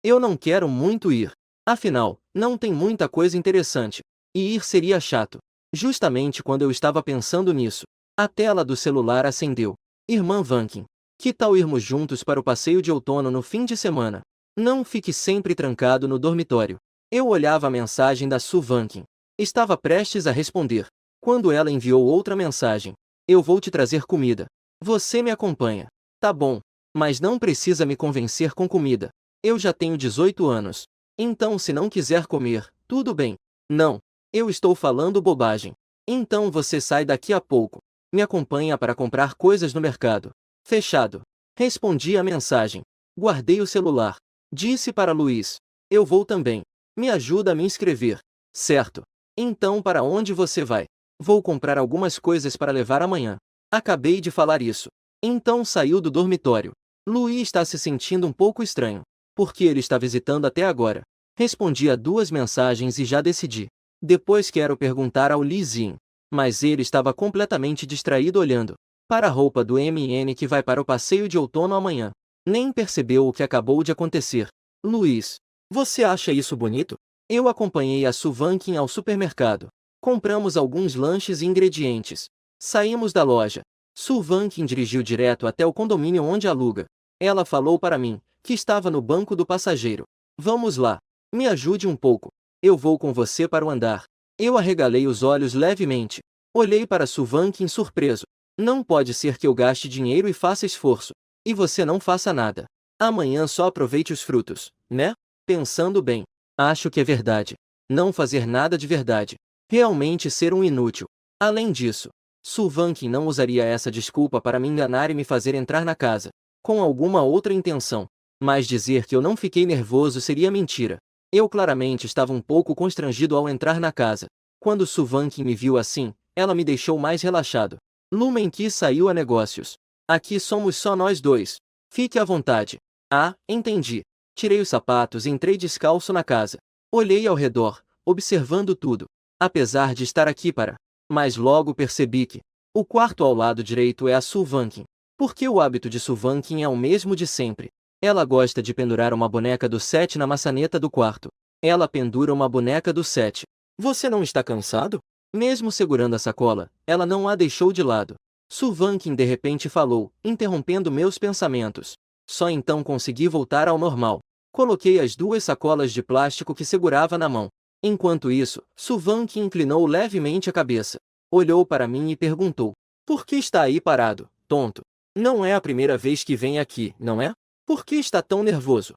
Speaker 1: eu não quero muito ir. Afinal, não tem muita coisa interessante. E ir seria chato. Justamente quando eu estava pensando nisso, a tela do celular acendeu. Irmã Vankin, que tal irmos juntos para o passeio de outono no fim de semana? Não fique sempre trancado no dormitório. Eu olhava a mensagem da Su Vankin. Estava prestes a responder, quando ela enviou outra mensagem. Eu vou te trazer comida. Você me acompanha. Tá bom, mas não precisa me convencer com comida. Eu já tenho 18 anos. Então se não quiser comer, tudo bem. Não, eu estou falando bobagem. Então você sai daqui a pouco. Me acompanha para comprar coisas no mercado. Fechado. Respondi a mensagem. Guardei o celular. Disse para Luiz. Eu vou também. Me ajuda a me inscrever. Certo. Então para onde você vai? Vou comprar algumas coisas para levar amanhã. Acabei de falar isso. Então saiu do dormitório. Luiz está se sentindo um pouco estranho. Por que ele está visitando até agora? Respondi a 2 mensagens e já decidi. Depois quero perguntar ao Lizinho. Mas ele estava completamente distraído olhando para a roupa do MN que vai para o passeio de outono amanhã. Nem percebeu o que acabou de acontecer. Luiz, você acha isso bonito? Eu acompanhei a Suvankin ao supermercado. Compramos alguns lanches e ingredientes. Saímos da loja. Suvankin dirigiu direto até o condomínio onde aluga. Ela falou para mim, que estava no banco do passageiro. Vamos lá. Me ajude um pouco. Eu vou com você para o andar. Eu arregalei os olhos levemente. Olhei para Suvankin surpreso. Não pode ser que eu gaste dinheiro e faça esforço. E você não faça nada. Amanhã só aproveite os frutos, né? Pensando bem. Acho que é verdade. Não fazer nada de verdade. Realmente ser um inútil. Além disso, Suvankin não usaria essa desculpa para me enganar e me fazer entrar na casa, com alguma outra intenção. Mas dizer que eu não fiquei nervoso seria mentira. Eu claramente estava um pouco constrangido ao entrar na casa. Quando Suvankin me viu assim, ela me deixou mais relaxado. Lumenki saiu a negócios. Aqui somos só nós dois. Fique à vontade. Ah, entendi. Tirei os sapatos e entrei descalço na casa. Olhei ao redor, observando tudo. Apesar de estar aqui mas logo percebi que o quarto ao lado direito é a Suvankin. Porque o hábito de Suvankin é o mesmo de sempre. Ela gosta de pendurar uma boneca do 7 na maçaneta do quarto. Ela pendura uma boneca do 7. Você não está cansado? Mesmo segurando a sacola, ela não a deixou de lado. Suvankin de repente falou, interrompendo meus pensamentos. Só então consegui voltar ao normal. Coloquei as 2 sacolas de plástico que segurava na mão. Enquanto isso, Suvankin inclinou levemente a cabeça. Olhou para mim e perguntou. Por que está aí parado, tonto? Não é a primeira vez que vem aqui, não é? Por que está tão nervoso?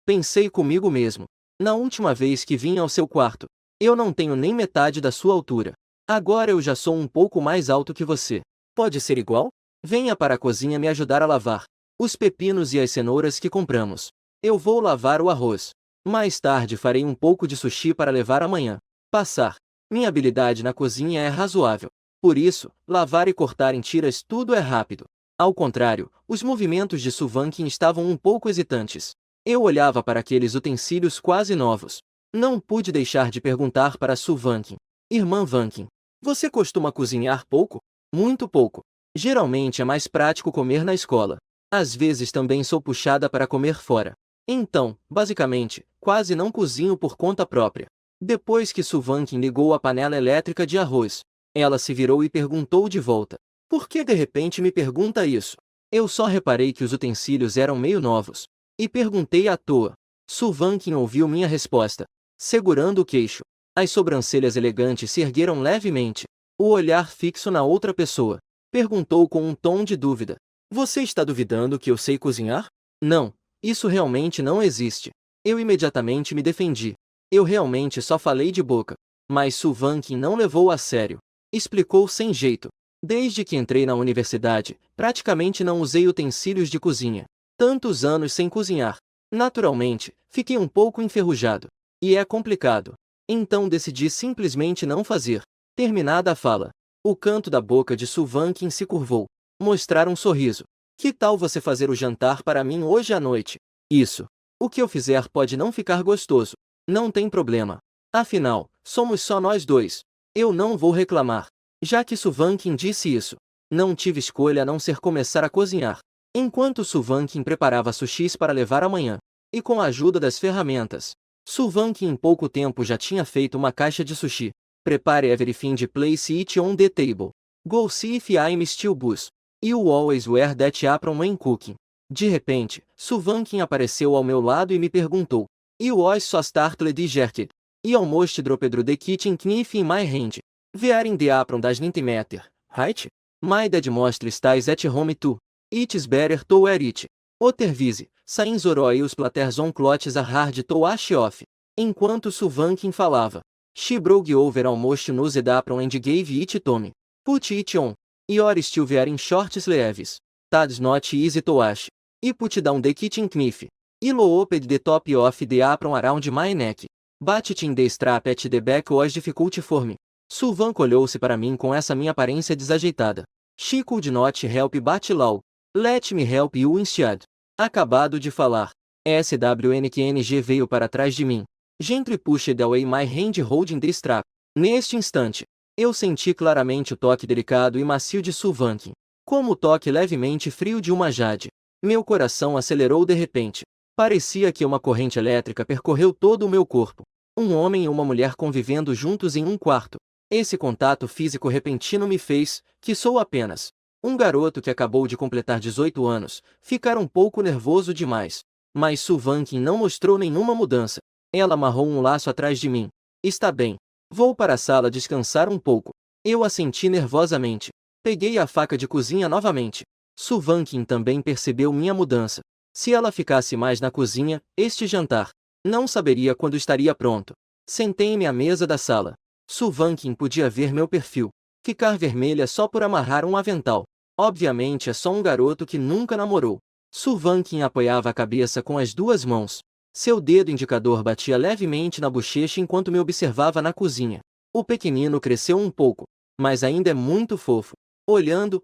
Speaker 1: Pensei comigo mesmo. Na última vez que vim ao seu quarto, eu não tenho nem metade da sua altura. Agora eu já sou um pouco mais alto que você. Pode ser igual? Venha para a cozinha me ajudar a lavar os pepinos e as cenouras que compramos. Eu vou lavar o arroz. Mais tarde farei um pouco de sushi para levar amanhã. Passar. Minha habilidade na cozinha é razoável. Por isso, lavar e cortar em tiras tudo é rápido. Ao contrário, os movimentos de Su Vanqin estavam um pouco hesitantes. Eu olhava para aqueles utensílios quase novos. Não pude deixar de perguntar para Su Vanqin. Irmã Vanqin, você costuma cozinhar pouco? Muito pouco. Geralmente é mais prático comer na escola. Às vezes também sou puxada para comer fora. Então, basicamente, quase não cozinho por conta própria. Depois que Su Vanqin ligou a panela elétrica de arroz, ela se virou e perguntou de volta. Por que de repente me pergunta isso? Eu só reparei que os utensílios eram meio novos. E perguntei à toa. Su Vanqin ouviu minha resposta, segurando o queixo. As sobrancelhas elegantes se ergueram levemente. O olhar fixo na outra pessoa. Perguntou com um tom de dúvida. Você está duvidando que eu sei cozinhar? Não, isso realmente não existe. Eu imediatamente me defendi. Eu realmente só falei de boca. Mas Su Vanqin não levou a sério. Explicou sem jeito. Desde que entrei na universidade, praticamente não usei utensílios de cozinha. Tantos anos sem cozinhar. Naturalmente, fiquei um pouco enferrujado. E é complicado. Então decidi simplesmente não fazer. Terminada a fala, o canto da boca de Su Vanqin se curvou. Mostrar um sorriso. Que tal você fazer o jantar para mim hoje à noite? Isso. O que eu fizer pode não ficar gostoso. Não tem problema. Afinal, somos só nós dois. Eu não vou reclamar. Já que Su Vanqin disse isso, não tive escolha a não ser começar a cozinhar. Enquanto Su Vanqin preparava sushis para levar amanhã, e com a ajuda das ferramentas, Su Vanqin em pouco tempo já tinha feito uma caixa de sushi. Prepare everything to place it on the table. Go see if I'm still bus. You always wear that apron when cooking. De repente, Su Vanqin apareceu ao meu lado e me perguntou. You was so startled distracted. I almost dropped the kitchen knife in my hand. Wearing the apron das 90 meter, right? My dad mostly stays at home too. It's better to wear it. Otherwise, sains oroi os platters on clothes are hard to wash off. Enquanto Su Vanqin falava, she broke over almost used apron and gave it to me. Put it on. You're still wearing short sleeves. That's not easy to wash. I put down the kitchen knife. I looped the top of the apron around my neck. But it in the strap at the back was difficult for me. Su Vanqin olhou-se para mim com essa minha aparência desajeitada. She could not help but laugh. Let me help you instead. Acabado de falar. SWNKNG veio para trás de mim. Gently pushed away my hand holding the strap. Neste instante, eu senti claramente o toque delicado e macio de Su Vanqin, como o toque levemente frio de uma jade. Meu coração acelerou de repente. Parecia que uma corrente elétrica percorreu todo o meu corpo. Um homem e uma mulher convivendo juntos em um quarto. Esse contato físico repentino me fez, que sou apenas um garoto que acabou de completar 18 anos, ficar um pouco nervoso demais. Mas Su Vanqin não mostrou nenhuma mudança. Ela amarrou um laço atrás de mim. Está bem. Vou para a sala descansar um pouco. Eu assenti nervosamente. Peguei a faca de cozinha novamente. Su Vanqin também percebeu minha mudança. Se ela ficasse mais na cozinha, este jantar não saberia quando estaria pronto. Sentei-me à mesa da sala. Su Vanqin podia ver meu perfil. Ficar vermelha só por amarrar um avental. Obviamente é só um garoto que nunca namorou. Su Vanqin apoiava a cabeça com as duas mãos. Seu dedo indicador batia levemente na bochecha enquanto me observava na cozinha. O pequenino cresceu um pouco, mas ainda é muito fofo. Olhando.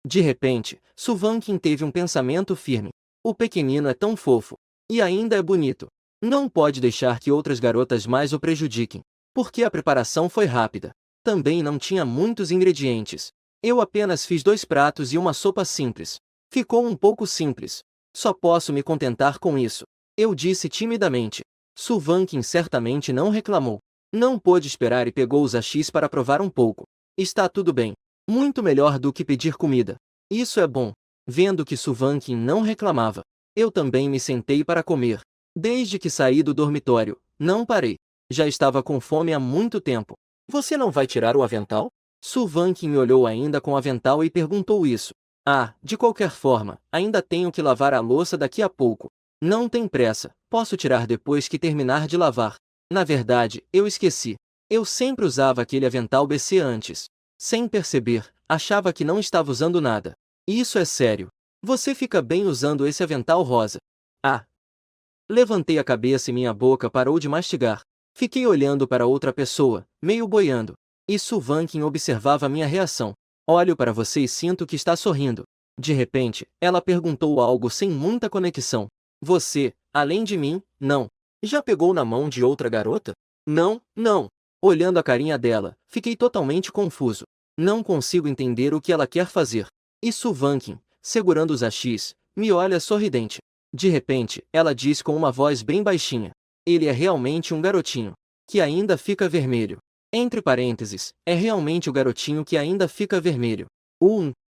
Speaker 1: De repente, Su Vanqin teve um pensamento firme. O pequenino é tão fofo. E ainda é bonito. Não pode deixar que outras garotas mais o prejudiquem. Porque a preparação foi rápida. Também não tinha muitos ingredientes. Eu apenas fiz 2 pratos e uma sopa simples. Ficou um pouco simples. Só posso me contentar com isso. Eu disse timidamente. Su Vanqin certamente não reclamou. Não pôde esperar e pegou os hashis para provar um pouco. Está tudo bem. Muito melhor do que pedir comida. Isso é bom. Vendo que Su Vanqin não reclamava, eu também me sentei para comer. Desde que saí do dormitório, não parei. Já estava com fome há muito tempo. Você não vai tirar o avental? Su Vanqin me olhou ainda com o avental e perguntou isso. Ah, de qualquer forma, ainda tenho que lavar a louça daqui a pouco. Não tem pressa, posso tirar depois que terminar de lavar. Na verdade, eu esqueci. Eu sempre usava aquele avental BC antes. Sem perceber, achava que não estava usando nada. Isso é sério. Você fica bem usando esse avental rosa. Ah! Levantei a cabeça e minha boca parou de mastigar. Fiquei olhando para outra pessoa, meio boiando. E Suvankin observava minha reação. Olho para você e sinto que está sorrindo. De repente, ela perguntou algo sem muita conexão. Você, além de mim, não. Já pegou na mão de outra garota? Não, não. Olhando a carinha dela, fiquei totalmente confuso. Não consigo entender o que ela quer fazer. E Suvankin, segurando os achis, me olha sorridente. De repente, ela diz com uma voz bem baixinha. Ele é realmente um garotinho. Que ainda fica vermelho. Entre parênteses, é realmente o garotinho que ainda fica vermelho.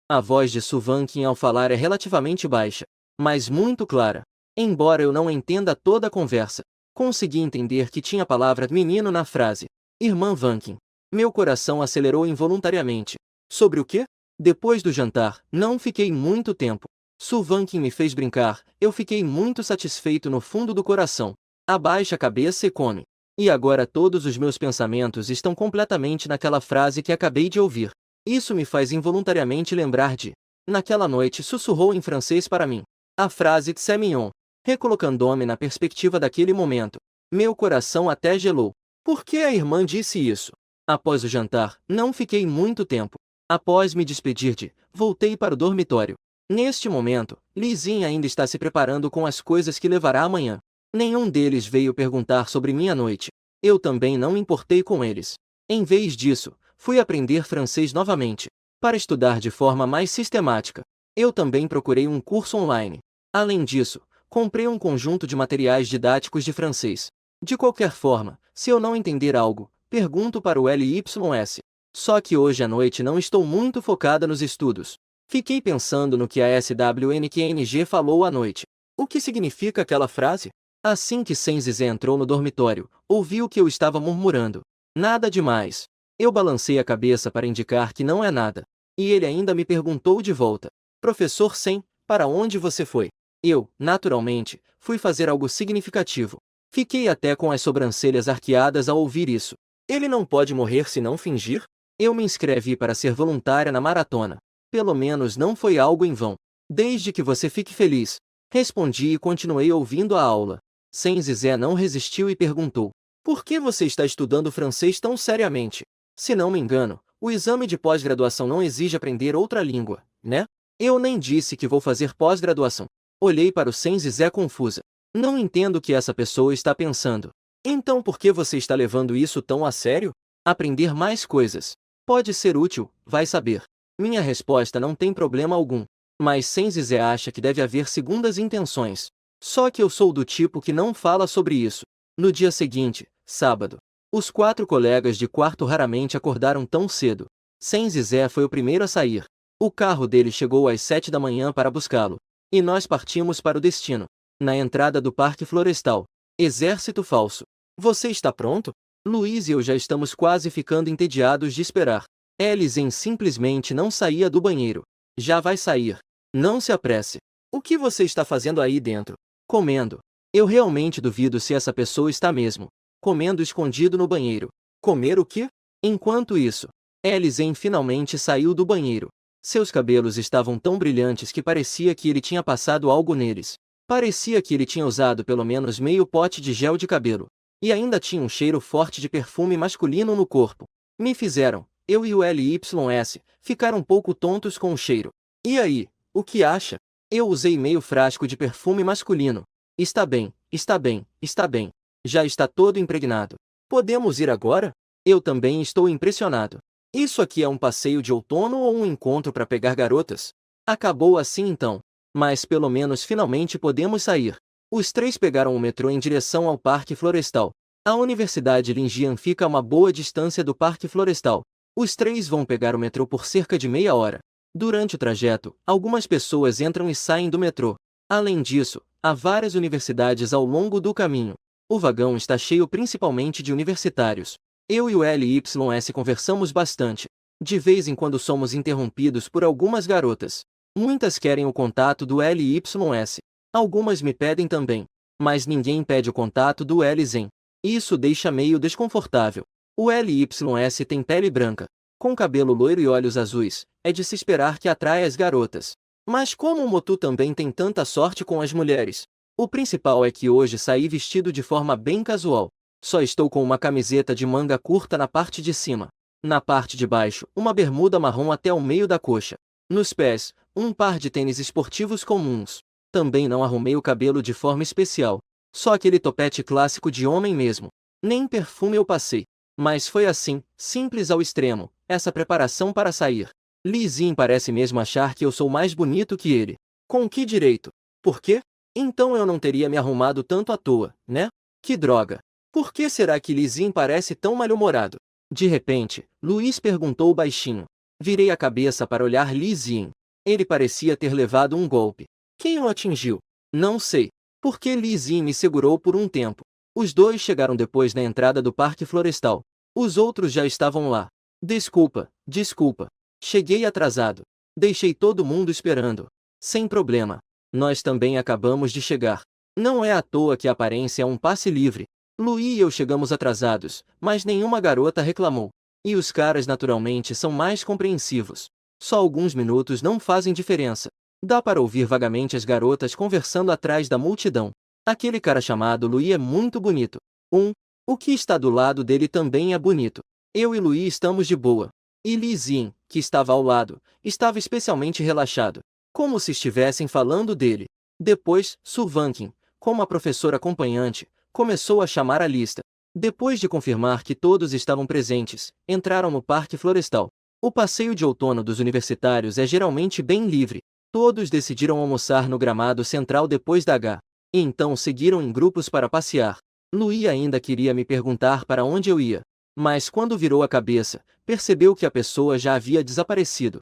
Speaker 1: A voz de Suvankin ao falar é relativamente baixa, mas muito clara. Embora eu não entenda toda a conversa, consegui entender que tinha a palavra menino na frase. Irmã Vankin. Meu coração acelerou involuntariamente. Sobre o quê? Depois do jantar, não fiquei muito tempo. Suvankin me fez brincar, eu fiquei muito satisfeito no fundo do coração. Abaixa a cabeça e come. E agora todos os meus pensamentos estão completamente naquela frase que acabei de ouvir. Isso me faz involuntariamente lembrar de... Naquela noite sussurrou em francês para mim. A frase "C'est mignon", recolocando-me na perspectiva daquele momento. Meu coração até gelou. Por que a irmã disse isso? Após o jantar, não fiquei muito tempo. Após me despedir voltei para o dormitório. Neste momento, Lizin ainda está se preparando com as coisas que levará amanhã. Nenhum deles veio perguntar sobre minha noite. Eu também não me importei com eles. Em vez disso, fui aprender francês novamente, para estudar de forma mais sistemática. Eu também procurei um curso online. Além disso, comprei um conjunto de materiais didáticos de francês. De qualquer forma, se eu não entender algo, pergunto para o LYS. Só que hoje à noite não estou muito focada nos estudos. Fiquei pensando no que a SWNQNG falou à noite. O que significa aquela frase? Assim que Senzizé entrou no dormitório, ouviu que eu estava murmurando. Nada demais. Eu balancei a cabeça para indicar que não é nada. E ele ainda me perguntou de volta. Professor Sen, para onde você foi? Eu, naturalmente, fui fazer algo significativo. Fiquei até com as sobrancelhas arqueadas ao ouvir isso. Ele não pode morrer se não fingir? Eu me inscrevi para ser voluntária na maratona. Pelo menos não foi algo em vão. Desde que você fique feliz. Respondi e continuei ouvindo a aula. Senzizé não resistiu e perguntou. Por que você está estudando francês tão seriamente? Se não me engano, o exame de pós-graduação não exige aprender outra língua, né? Eu nem disse que vou fazer pós-graduação. Olhei para o Senzizé confusa. Não entendo o que essa pessoa está pensando. Então por que você está levando isso tão a sério? Aprender mais coisas. Pode ser útil, vai saber. Minha resposta não tem problema algum. Mas Senzizé acha que deve haver segundas intenções. Só que eu sou do tipo que não fala sobre isso. No dia seguinte, sábado, os 4 colegas de quarto raramente acordaram tão cedo. Senzizé foi o primeiro a sair. O carro dele chegou às 7 da manhã para buscá-lo. E nós partimos para o destino. Na entrada do Parque Florestal. Exército Falso. Você está pronto? Luiz e eu já estamos quase ficando entediados de esperar. Elizen simplesmente não saía do banheiro. Já vai sair. Não se apresse. O que você está fazendo aí dentro? Comendo. Eu realmente duvido se essa pessoa está mesmo comendo escondido no banheiro. Comer o quê? Enquanto isso, Elizen finalmente saiu do banheiro. Seus cabelos estavam tão brilhantes que parecia que ele tinha passado algo neles. Parecia que ele tinha usado pelo menos meio pote de gel de cabelo. E ainda tinha um cheiro forte de perfume masculino no corpo. Me fizeram, eu e o LYS, ficar um pouco tontos com o cheiro. E aí, o que acha? Eu usei meio frasco de perfume masculino. Está bem, está bem, está bem. Já está todo impregnado. Podemos ir agora? Eu também estou impressionado. Isso aqui é um passeio de outono ou um encontro para pegar garotas? Acabou assim então. Mas pelo menos finalmente podemos sair. Os 3 pegaram o metrô em direção ao Parque Florestal. A Universidade Linjian fica a uma boa distância do Parque Florestal. Os 3 vão pegar o metrô por cerca de meia hora. Durante o trajeto, algumas pessoas entram e saem do metrô. Além disso, há várias universidades ao longo do caminho. O vagão está cheio principalmente de universitários. Eu e o LYS conversamos bastante. De vez em quando somos interrompidos por algumas garotas. Muitas querem o contato do LYS. Algumas me pedem também. Mas ninguém pede o contato do Elizen. Isso deixa meio desconfortável. O LYS tem pele branca, com cabelo loiro e olhos azuis. É de se esperar que atraia as garotas. Mas como o Motu também tem tanta sorte com as mulheres? O principal é que hoje saí vestido de forma bem casual. Só estou com uma camiseta de manga curta na parte de cima. Na parte de baixo, uma bermuda marrom até o meio da coxa. Nos pés, um par de tênis esportivos comuns. Também não arrumei o cabelo de forma especial. Só aquele topete clássico de homem mesmo. Nem perfume eu passei. Mas foi assim, simples ao extremo, essa preparação para sair. Li Xin parece mesmo achar que eu sou mais bonito que ele. Com que direito? Por quê? Então eu não teria me arrumado tanto à toa, né? Que droga! Por que será que Li Xin parece tão mal-humorado? De repente, Luiz perguntou baixinho. Virei a cabeça para olhar Li Xin. Ele parecia ter levado um golpe. Quem o atingiu? Não sei. Porque Li Xin me segurou por um tempo. Os dois chegaram depois na entrada do Parque Florestal. Os outros já estavam lá. Desculpa, desculpa. Cheguei atrasado. Deixei todo mundo esperando. Sem problema. Nós também acabamos de chegar. Não é à toa que a aparência é um passe livre. Luí e eu chegamos atrasados, mas nenhuma garota reclamou. E os caras naturalmente são mais compreensivos. Só alguns minutos não fazem diferença. Dá para ouvir vagamente as garotas conversando atrás da multidão. Aquele cara chamado Luí é muito bonito. O que está do lado dele também é bonito. Eu e Luí estamos de boa. E Li Xin, que estava ao lado, estava especialmente relaxado. Como se estivessem falando dele. Depois, Su Vanqin, como a professora acompanhante, começou a chamar a lista. Depois de confirmar que todos estavam presentes, entraram no Parque Florestal. O passeio de outono dos universitários é geralmente bem livre. Todos decidiram almoçar no gramado central depois da H. E então seguiram em grupos para passear. Luí ainda queria me perguntar para onde eu ia. Mas quando virou a cabeça, percebeu que a pessoa já havia desaparecido.